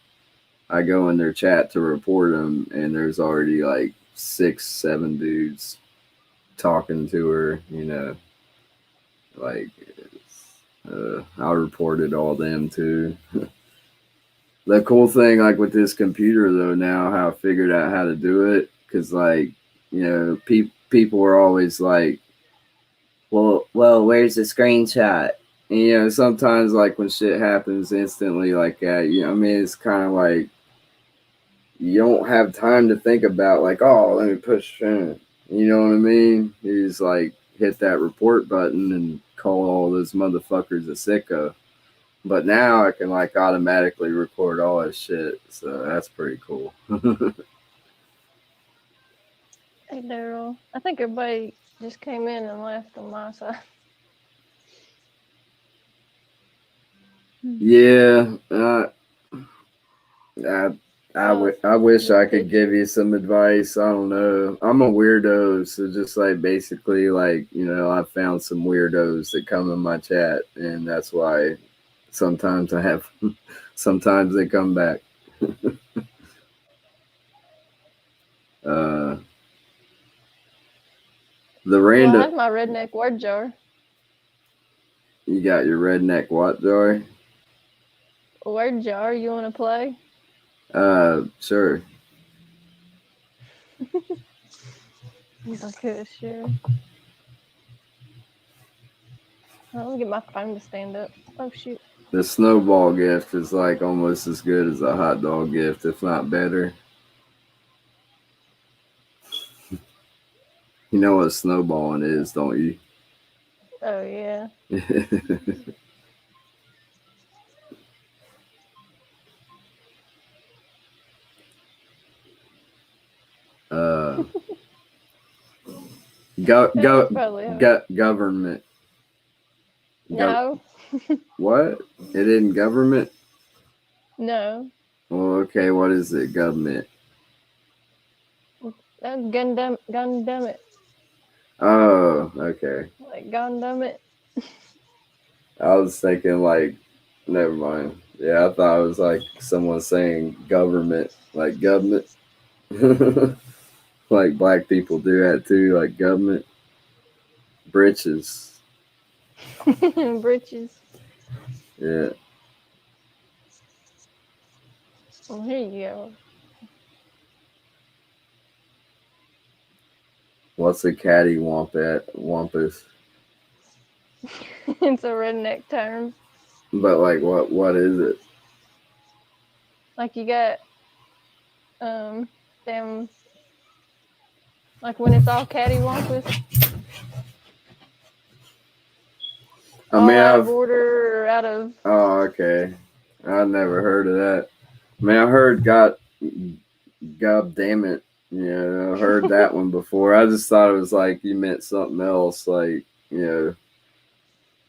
[SPEAKER 1] I go in their chat to report them, and there's already like 6-7 dudes talking to her. Like I reported all them too. The cool thing, like with this computer though, now how I figured out how to do it, because like people are always like, well, where's the screenshot? And sometimes like when shit happens instantly like that, I mean, it's kind of like you don't have time to think about like, oh, let me push. You know what I mean? You just like hit that report button and call all those motherfuckers a sicko. But now I can like automatically record all this shit, so that's pretty cool.
[SPEAKER 13] Hey, Daryl. I think everybody just came in and left on my side.
[SPEAKER 1] Yeah, I wish I could give you some advice. I don't know. I'm a weirdo, so just like basically like, you know, I found some weirdos that come in my chat, and that's why sometimes I have sometimes they come back. The
[SPEAKER 13] Well, I
[SPEAKER 1] random
[SPEAKER 13] have my redneck word jar.
[SPEAKER 1] You got your redneck what jar?
[SPEAKER 13] Word jar, you want to play?
[SPEAKER 1] Sure.
[SPEAKER 13] He's like, yeah, sure. Oh, let me get my phone to stand up. Oh, shoot.
[SPEAKER 1] The snowball gift is like almost as good as a hot dog gift, if not better. You know what snowballing is, don't you?
[SPEAKER 13] Oh, yeah.
[SPEAKER 1] Government.
[SPEAKER 13] No.
[SPEAKER 1] What? It isn't government?
[SPEAKER 13] No.
[SPEAKER 1] Well, okay, what is it? Government.
[SPEAKER 13] Gundam it.
[SPEAKER 1] Oh, okay.
[SPEAKER 13] Like Gundam it.
[SPEAKER 1] I was thinking like, never mind. Yeah, I thought it was like someone saying government, like government. Like black people do that too, like government. Britches.
[SPEAKER 13] Britches.
[SPEAKER 1] Yeah.
[SPEAKER 13] Well, here you go.
[SPEAKER 1] What's a wampus?
[SPEAKER 13] It's a redneck term.
[SPEAKER 1] But like what is it?
[SPEAKER 13] Like you got them like when it's all cattywampus.
[SPEAKER 1] I mean,
[SPEAKER 13] out of order or out of.
[SPEAKER 1] Oh, okay. I never heard of that. I mean, I heard God damn it. Yeah, I heard that one before. I just thought it was like you meant something else, like, you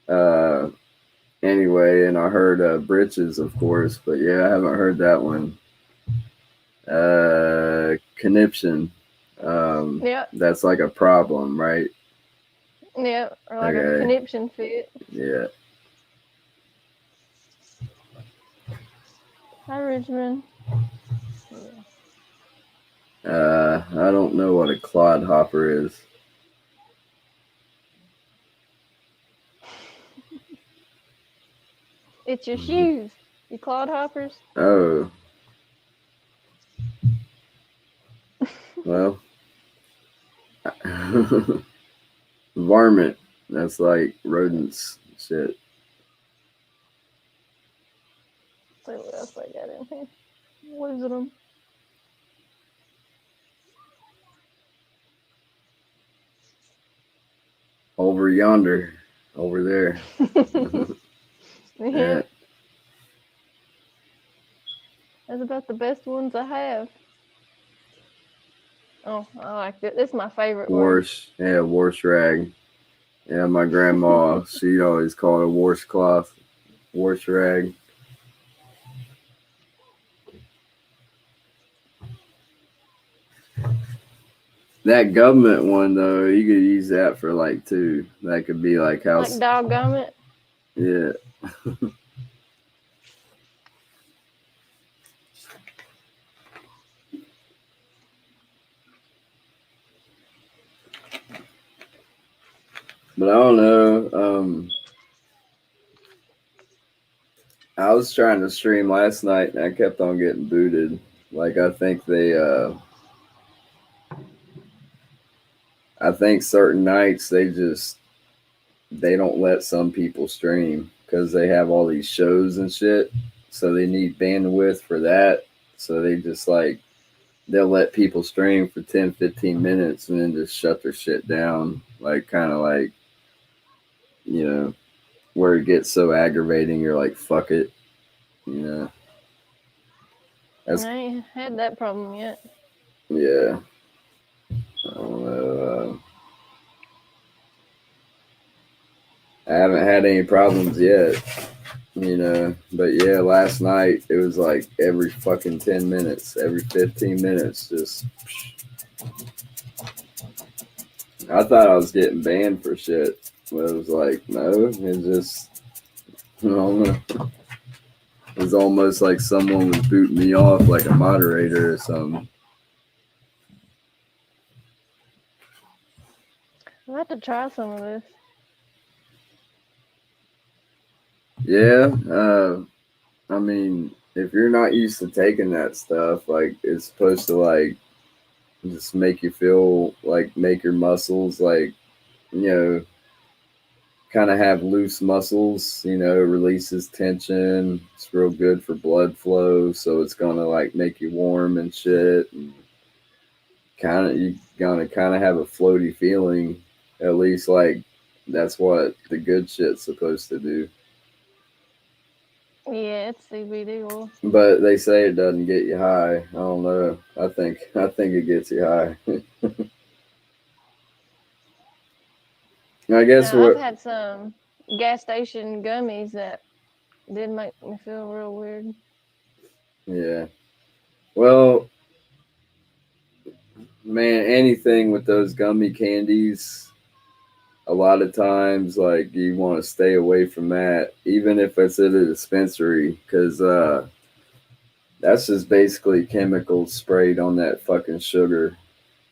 [SPEAKER 1] know. Anyway, and I heard britches, of course, but yeah, I haven't heard that one. Conniption.
[SPEAKER 13] Yeah.
[SPEAKER 1] That's like a problem, right?
[SPEAKER 13] Yeah, or like a conniption fit.
[SPEAKER 1] Yeah.
[SPEAKER 13] Hi, Richmond.
[SPEAKER 1] I don't know what a clodhopper is.
[SPEAKER 13] It's your shoes. You clodhoppers.
[SPEAKER 1] Oh. Well. Varmint. That's like rodents shit.
[SPEAKER 13] Let's see what else I got in here. What is it?
[SPEAKER 1] Over yonder. Over there.
[SPEAKER 13] Yeah. That's about the best ones I have. Oh, I like it. This is my favorite
[SPEAKER 1] Wash. Yeah, wash rag. Yeah, my grandma, she'd always call it a washcloth. Wash rag. That government one though, you could use that for like two. That could be like how.
[SPEAKER 13] Like doggone it.
[SPEAKER 1] Yeah. But I don't know. I was trying to stream last night and I kept on getting booted. Like I think I think certain nights they don't let some people stream because they have all these shows and shit. So they need bandwidth for that. So they just like, they'll let people stream for 10, 15 minutes and then just shut their shit down. Like kind of like, you know, where it gets so aggravating, you're like, fuck it, you know. That's,
[SPEAKER 13] I ain't had that problem yet.
[SPEAKER 1] yeah. I don't know. I haven't had any problems yet, you know. But yeah, last night it was like every fucking 10 minutes, every 15 minutes, just. I thought I was getting banned for shit. But it was like, no, it's just, I don't know. It was almost like someone was booting me off like a moderator or something.
[SPEAKER 13] I'll have to try some of this.
[SPEAKER 1] Yeah, I mean, if you're not used to taking that stuff, like it's supposed to like just make you feel like make your muscles like, you know, kind of have loose muscles, you know, releases tension. It's real good for blood flow, so it's gonna like make you warm and shit. And you gonna kind of have a floaty feeling. At least like that's what the good shit's supposed to do.
[SPEAKER 13] Yeah, it's CBD oil.
[SPEAKER 1] But they say it doesn't get you high. I don't know. I think it gets you high. I guess
[SPEAKER 13] I've
[SPEAKER 1] what.
[SPEAKER 13] had some gas station gummies that did make me feel real weird.
[SPEAKER 1] Yeah. Well, man, anything with those gummy candies, a lot of times, like, you want to stay away from that, even if it's at a dispensary, because that's just basically chemicals sprayed on that fucking sugar.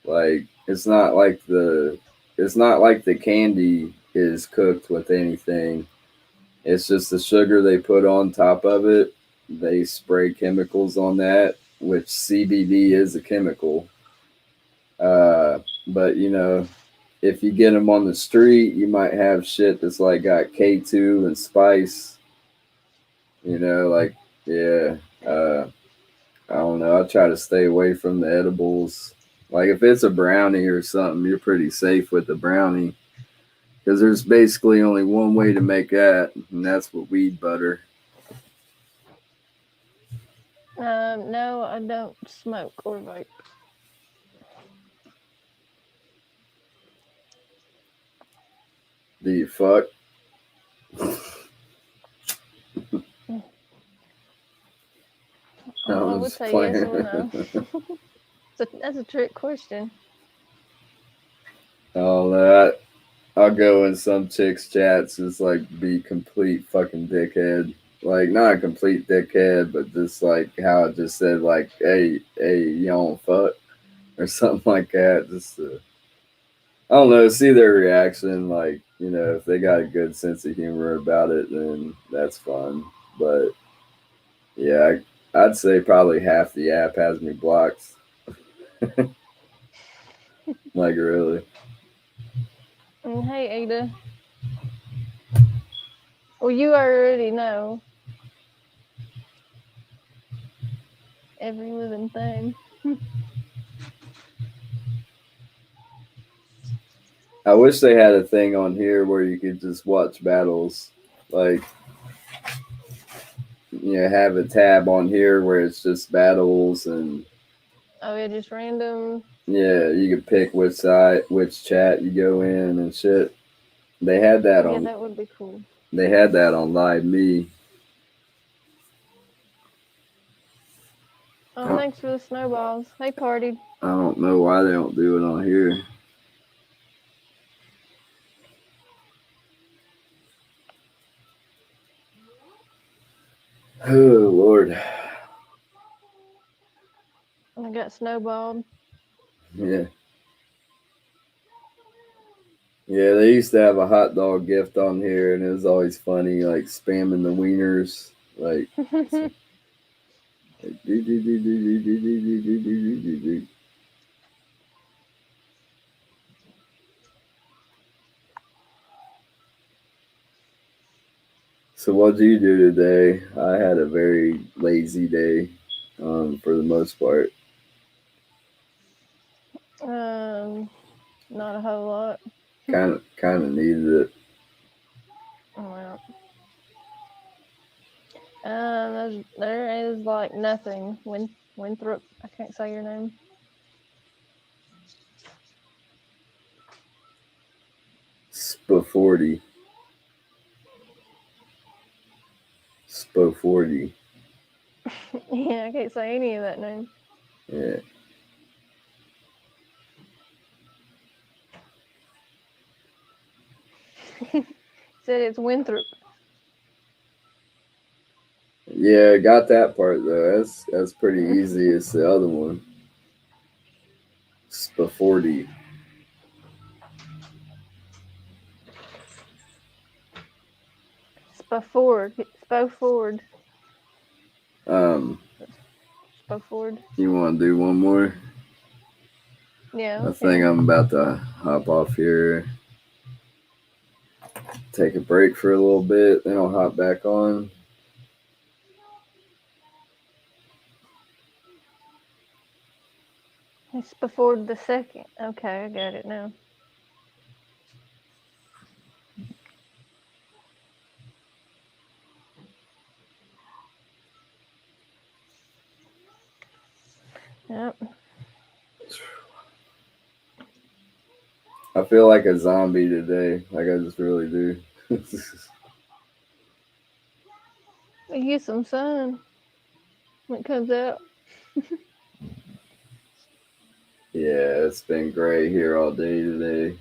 [SPEAKER 1] Like, it's not like the candy is cooked with anything. It's just the sugar they put on top of it. They spray chemicals on that, which CBD is a chemical. But you know, if you get them on the street, you might have shit that's like got K2 and spice. You know, like yeah. I don't know. I try to stay away from the edibles. Like if it's a brownie or something, you're pretty safe with the brownie because there's basically only one way to make that, and that's with weed butter.
[SPEAKER 13] No, I don't smoke or vape.
[SPEAKER 1] Do you fuck?
[SPEAKER 13] I would say yes or no. That's a trick question.
[SPEAKER 1] Oh, that I'll go in some chicks' chats just like be complete fucking dickhead. Like not a complete dickhead, but just like how it just said like, hey, you don't fuck or something like that. Just I don't know, see their reaction. Like, you know, if they got a good sense of humor about it, then that's fun. But yeah, I'd say probably half the app has me blocked. Like really.
[SPEAKER 13] Hey, Ada. Well, you already know every living thing.
[SPEAKER 1] I wish they had a thing on here where you could just watch battles. Like, you know, have a tab on here where it's just battles and.
[SPEAKER 13] Oh yeah, just random.
[SPEAKER 1] Yeah, you could pick which side, which chat you go in and shit. They had that on.
[SPEAKER 13] Yeah, that would be cool.
[SPEAKER 1] They had that on Live Me.
[SPEAKER 13] Oh, thanks for the snowballs. Hey, partied.
[SPEAKER 1] I don't know why they don't do it on here. Oh Lord.
[SPEAKER 13] I got snowballed.
[SPEAKER 1] Yeah. Yeah, they used to have a hot dog gift on here, and it was always funny, like spamming the wieners, like. So what do you do today? I had a very lazy day, for the most part.
[SPEAKER 13] Not a whole lot.
[SPEAKER 1] Kind of needed it.
[SPEAKER 13] There is like nothing. Winthrop. I can't say your name.
[SPEAKER 1] Spo40. Spo40.
[SPEAKER 13] Yeah, I can't say any of that name.
[SPEAKER 1] Yeah.
[SPEAKER 13] Said it's Winthrop.
[SPEAKER 1] Yeah, got that part though. That's pretty easy. It's the other one. Spo40.
[SPEAKER 13] Spoford. Spoford.
[SPEAKER 1] You want to do one more?
[SPEAKER 13] Yeah.
[SPEAKER 1] I
[SPEAKER 13] Okay.
[SPEAKER 1] think I'm about to hop off here. Take a break for a little bit, then I'll hop back on.
[SPEAKER 13] It's before the second. Okay, I got it now. Yep.
[SPEAKER 1] I feel like a zombie today. Like I just really do.
[SPEAKER 13] You get some sun when it comes out.
[SPEAKER 1] Yeah, it's been gray here all day today.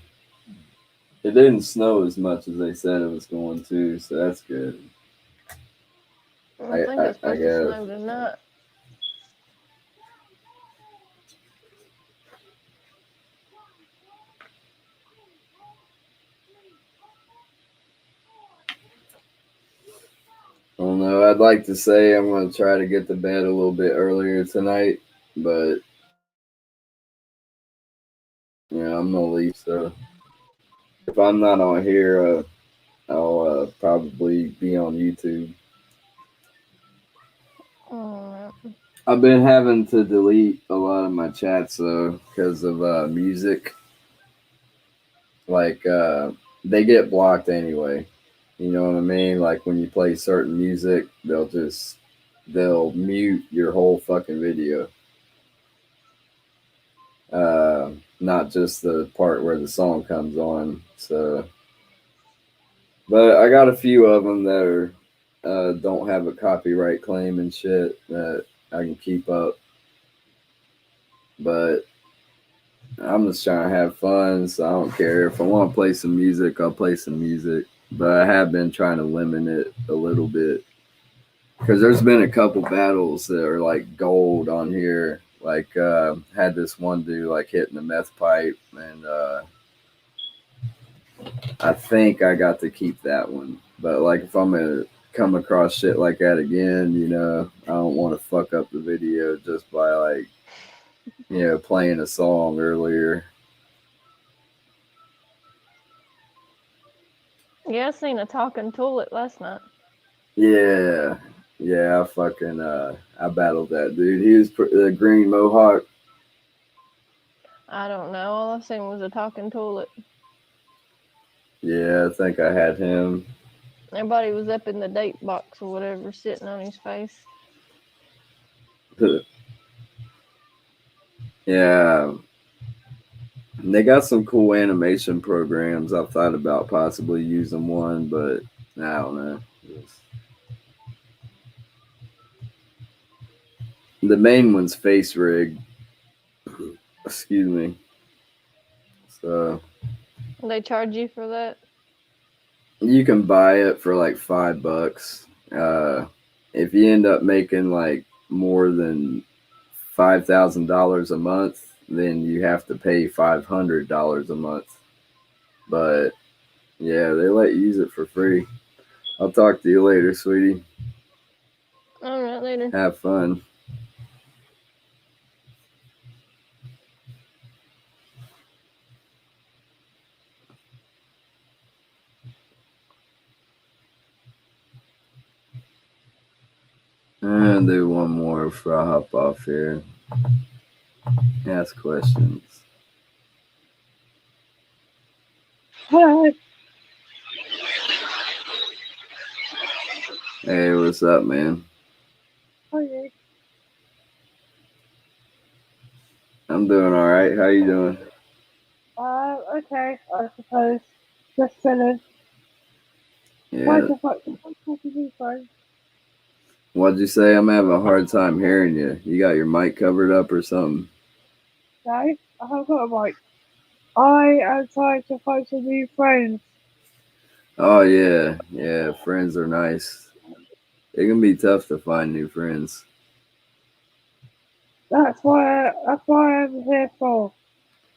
[SPEAKER 1] It didn't snow as much as they said it was going to, so that's good.
[SPEAKER 13] I think it's supposed to snow tonight.
[SPEAKER 1] I don't know. I'd like to say I'm going to try to get to bed a little bit earlier tonight, but yeah, I'm going to leave. So if I'm not on here, I'll probably be on YouTube. I've been having to delete a lot of my chats though because of music. Like they get blocked anyway. You know what I mean? Like when you play certain music, they'll mute your whole fucking video. Not just the part where the song comes on. So, but I got a few of them that don't have a copyright claim and shit that I can keep up. But I'm just trying to have fun, so I don't care. If I want to play some music, I'll play some music. But I have been trying to limit it a little bit. Because there's been a couple battles that are like gold on here. Like had this one dude like hitting the meth pipe, and I think I got to keep that one. But like if I'm gonna come across shit like that again, you know, I don't want to fuck up the video just by like, you know, playing a song earlier.
[SPEAKER 13] Yeah, I seen a talking toilet last night.
[SPEAKER 1] Yeah, I fucking I battled that dude. He was the green mohawk.
[SPEAKER 13] I don't know. All I've seen was a talking toilet.
[SPEAKER 1] Yeah, I think I had him.
[SPEAKER 13] Everybody was up in the date box or whatever, sitting on his face.
[SPEAKER 1] Yeah. They got some cool animation programs. I've thought about possibly using one, but I don't know. The main one's Face Rig. Excuse me. So
[SPEAKER 13] They charge you for that?
[SPEAKER 1] you can buy it for like $5. If you end up making like more than $5,000 a month, then you have to pay $500 a month. But yeah, they let you use it for free. I'll talk to you later, sweetie.
[SPEAKER 13] All right, later.
[SPEAKER 1] Have fun. And do one more before I hop off here. Ask questions.
[SPEAKER 9] What?
[SPEAKER 1] Hey, what's up, man?
[SPEAKER 11] How are you?
[SPEAKER 1] I'm doing all right. How you doing?
[SPEAKER 11] Okay, I suppose. Just chilling. Why
[SPEAKER 1] Yeah.
[SPEAKER 11] the fuck did you phone?
[SPEAKER 1] What'd you say? I'm having a hard time hearing you. You got your mic covered up or something?
[SPEAKER 11] No, I haven't got a mic. I am trying to find some new friends.
[SPEAKER 1] Oh yeah, yeah. Friends are nice. It can be tough to find new friends.
[SPEAKER 11] That's why I'm here for.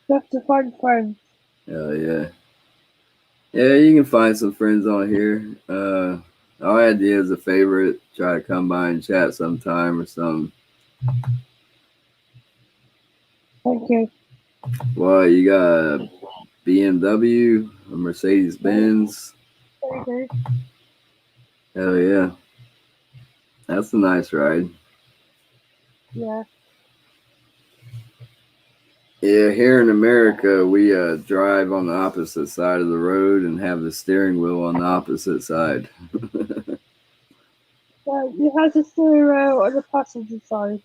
[SPEAKER 11] Just to find friends.
[SPEAKER 1] Hell yeah. Yeah, you can find some friends on here. All I had is a favorite. Try to come by and chat sometime or something.
[SPEAKER 11] Thank you.
[SPEAKER 1] Well, you got a BMW, a Mercedes Benz.
[SPEAKER 11] Thank you.
[SPEAKER 1] Hell yeah. That's a nice ride.
[SPEAKER 11] Yeah.
[SPEAKER 1] Yeah, here in America, we drive on the opposite side of the road and have the steering wheel on the opposite side.
[SPEAKER 11] So you have the steering wheel on the passenger side.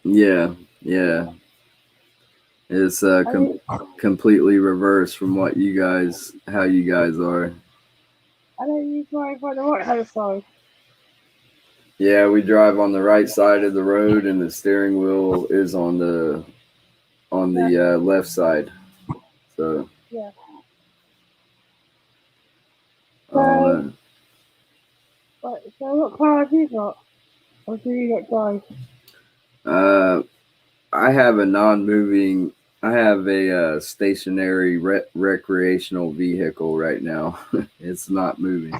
[SPEAKER 1] Yeah, yeah. It's completely reversed from what how you guys are.
[SPEAKER 11] And then you drive on the right hand side.
[SPEAKER 1] Yeah, we drive on the right side of the road, and the steering wheel is on the left side. So
[SPEAKER 11] Yeah.
[SPEAKER 1] I don't know.
[SPEAKER 11] So what car have you got? Or do you not drive?
[SPEAKER 1] I have a non-moving. I have a stationary recreational vehicle right now. It's not moving.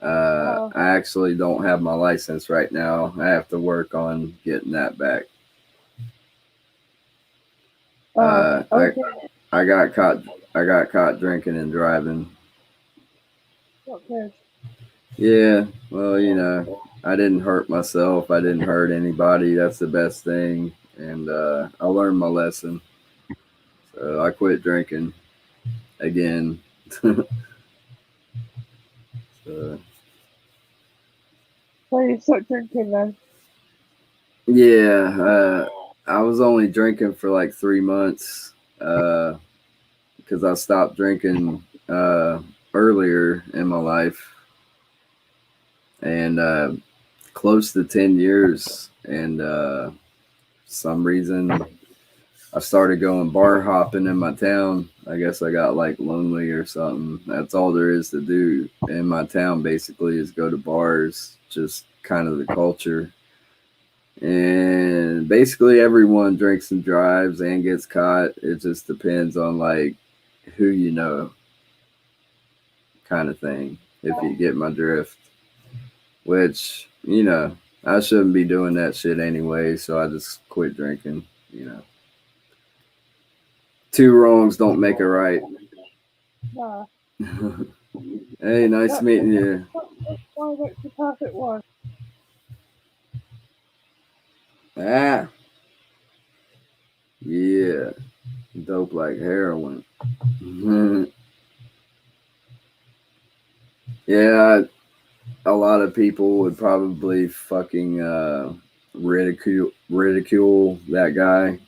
[SPEAKER 1] I actually don't have my license right now. I have to work on getting that back.
[SPEAKER 11] Okay.
[SPEAKER 1] I got caught. I got caught drinking and driving.
[SPEAKER 11] Not good.
[SPEAKER 1] Yeah, well, I didn't hurt myself. I didn't hurt anybody. That's the best thing. And I learned my lesson. So I quit drinking again. So,
[SPEAKER 11] So you stopped drinking then?
[SPEAKER 1] yeah, I was only drinking for like 3 months because I stopped drinking earlier in my life and close to 10 years. And some reason I started going bar hopping in my town. I guess I got like lonely or something. That's all there is to do in my town basically is go to bars, just kind of the culture. And basically everyone drinks and drives and gets caught. It just depends on like who you know kind of thing, if you get my drift. Which, I shouldn't be doing that shit anyway, so I just quit drinking. Two wrongs don't make a right.
[SPEAKER 11] Nah.
[SPEAKER 1] Hey, nice meeting you.
[SPEAKER 11] Why that's the perfect one?
[SPEAKER 1] Ah. Yeah. Dope like heroin. Yeah, a lot of people would probably fucking ridicule that guy.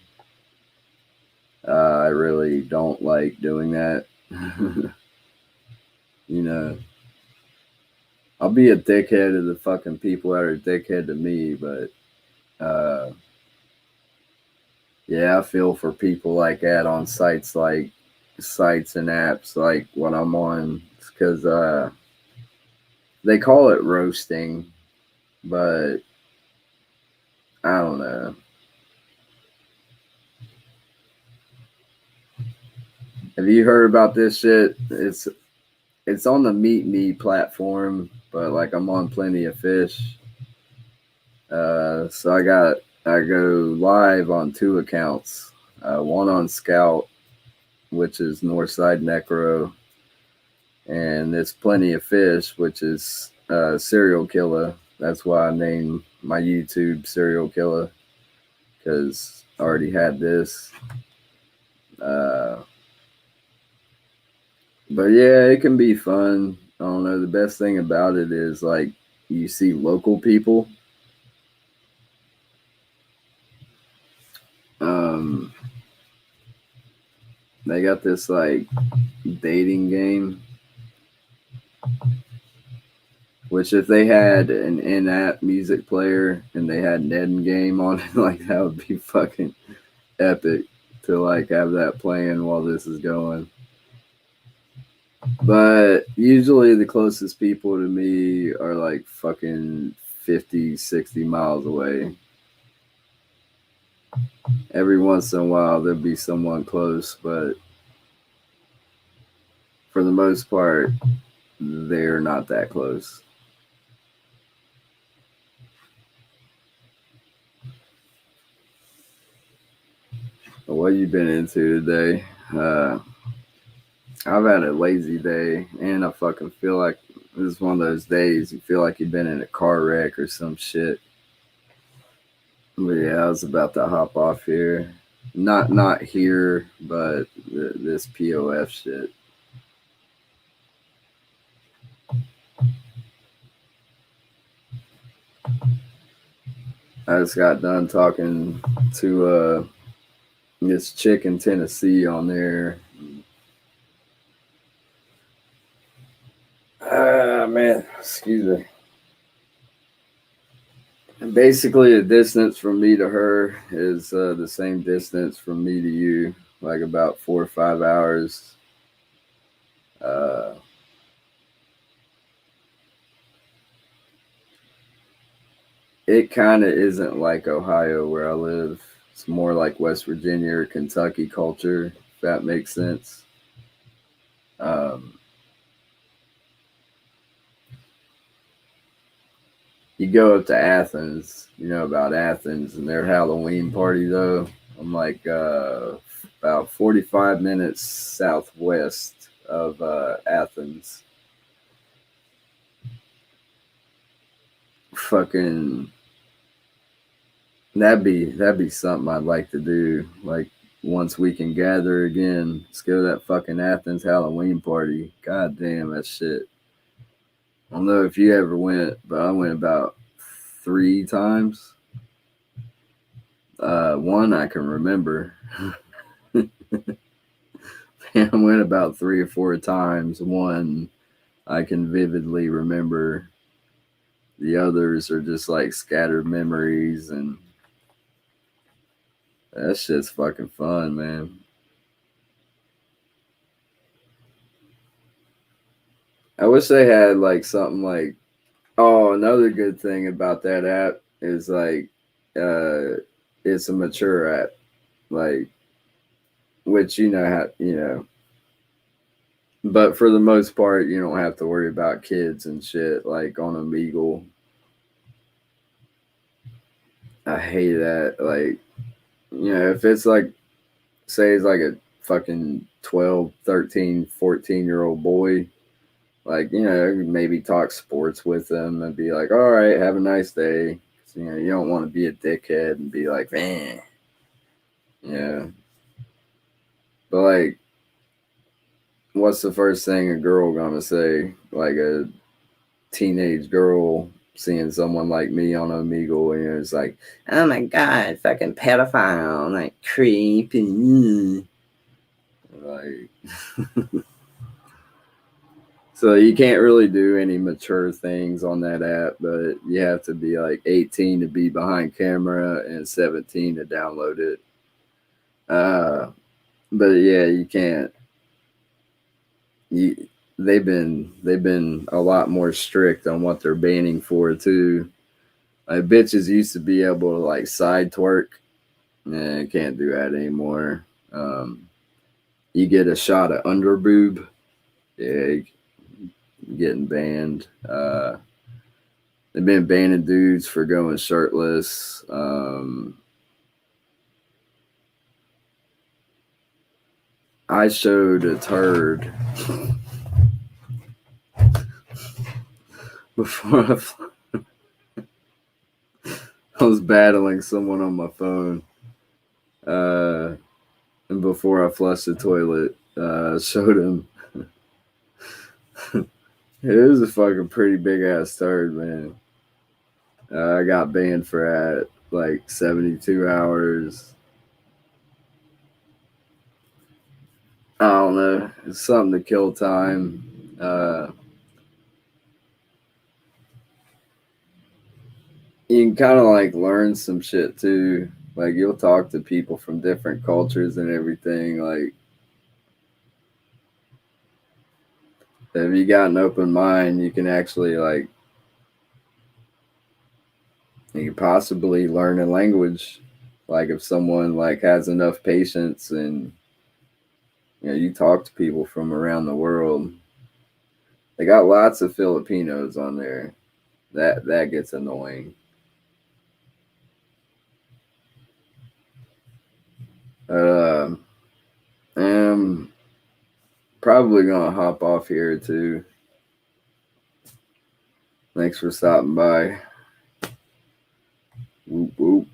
[SPEAKER 1] I really don't like doing that. I'll be a dickhead to the fucking people that are a dickhead to me, but yeah, I feel for people like that on sites and apps like what I'm on, because they call it roasting, but I don't know. Have you heard about this shit? It's on the Meet Me platform, but like I'm on Plenty of Fish. So I go live on two accounts. One on Scout, which is Northside Necro, and it's Plenty of Fish, which is Serial Killer. That's why I named my YouTube Serial Killer, because I already had this. But yeah, it can be fun. I don't know. The best thing about it is like you see local people. They got this like dating game, which if they had an in-app music player and they had an end game on it, like that would be fucking epic to like have that playing while this is going. But usually the closest people to me are like fucking 50, 60 miles away. Every once in a while there'll be someone close, but for the most part, they're not that close. What you been into today? I've had a lazy day, and I fucking feel like this is one of those days you feel like you've been in a car wreck or some shit. But yeah, I was about to hop off here. Not here, but this POF shit. I just got done talking to this chick in Tennessee on there. Man, excuse me. Basically, the distance from me to her is the same distance from me to you, like about 4 or 5 hours. It kind of isn't like Ohio where I live. It's more like West Virginia or Kentucky culture, if that makes sense. You go up to Athens, you know about Athens and their Halloween party, though. I'm like about 45 minutes southwest of Athens. Fucking that'd be something I'd like to do. Like once we can gather again, let's go to that fucking Athens Halloween party. God damn that shit. I don't know if you ever went, but I went about 3 times. One I can remember. I went about 3 or 4 times. One I can vividly remember. The others are just like scattered memories, and that shit's fucking fun, man. I wish they had like something like, oh, another good thing about that app is like it's a mature app, like, which but for the most part you don't have to worry about kids and shit like on Omegle. I hate that. Like, if it's like, say it's like a fucking 12, 13, 14-year-old boy, like, maybe talk sports with them and be like, all right, have a nice day. You don't want to be a dickhead and be like, man. Yeah. But like, what's the first thing a girl gonna say? Like a teenage girl seeing someone like me on Omegle, and it's like, oh my god, fucking pedophile, like creep, like. So you can't really do any mature things on that app, but you have to be like 18 to be behind camera and 17 to download it. But yeah, you can't. They've been a lot more strict on what they're banning for too. Like bitches used to be able to like side twerk. Yeah, can't do that anymore. You get a shot of under boob. Yeah, getting banned. They've been banning dudes for going shirtless. I showed a turd before I was battling someone on my phone. And before I flushed the toilet, showed him. It was a fucking pretty big ass turd, man. I got banned for at like 72 hours. I don't know. It's something to kill time. You can kind of like learn some shit too. Like you'll talk to people from different cultures and everything. Like if you got an open mind, you can actually like you can possibly learn a language. Like if someone like has enough patience and you talk to people from around the world. They got lots of Filipinos on there. That gets annoying. I'm probably gonna hop off here too. Thanks for stopping by. Whoop whoop.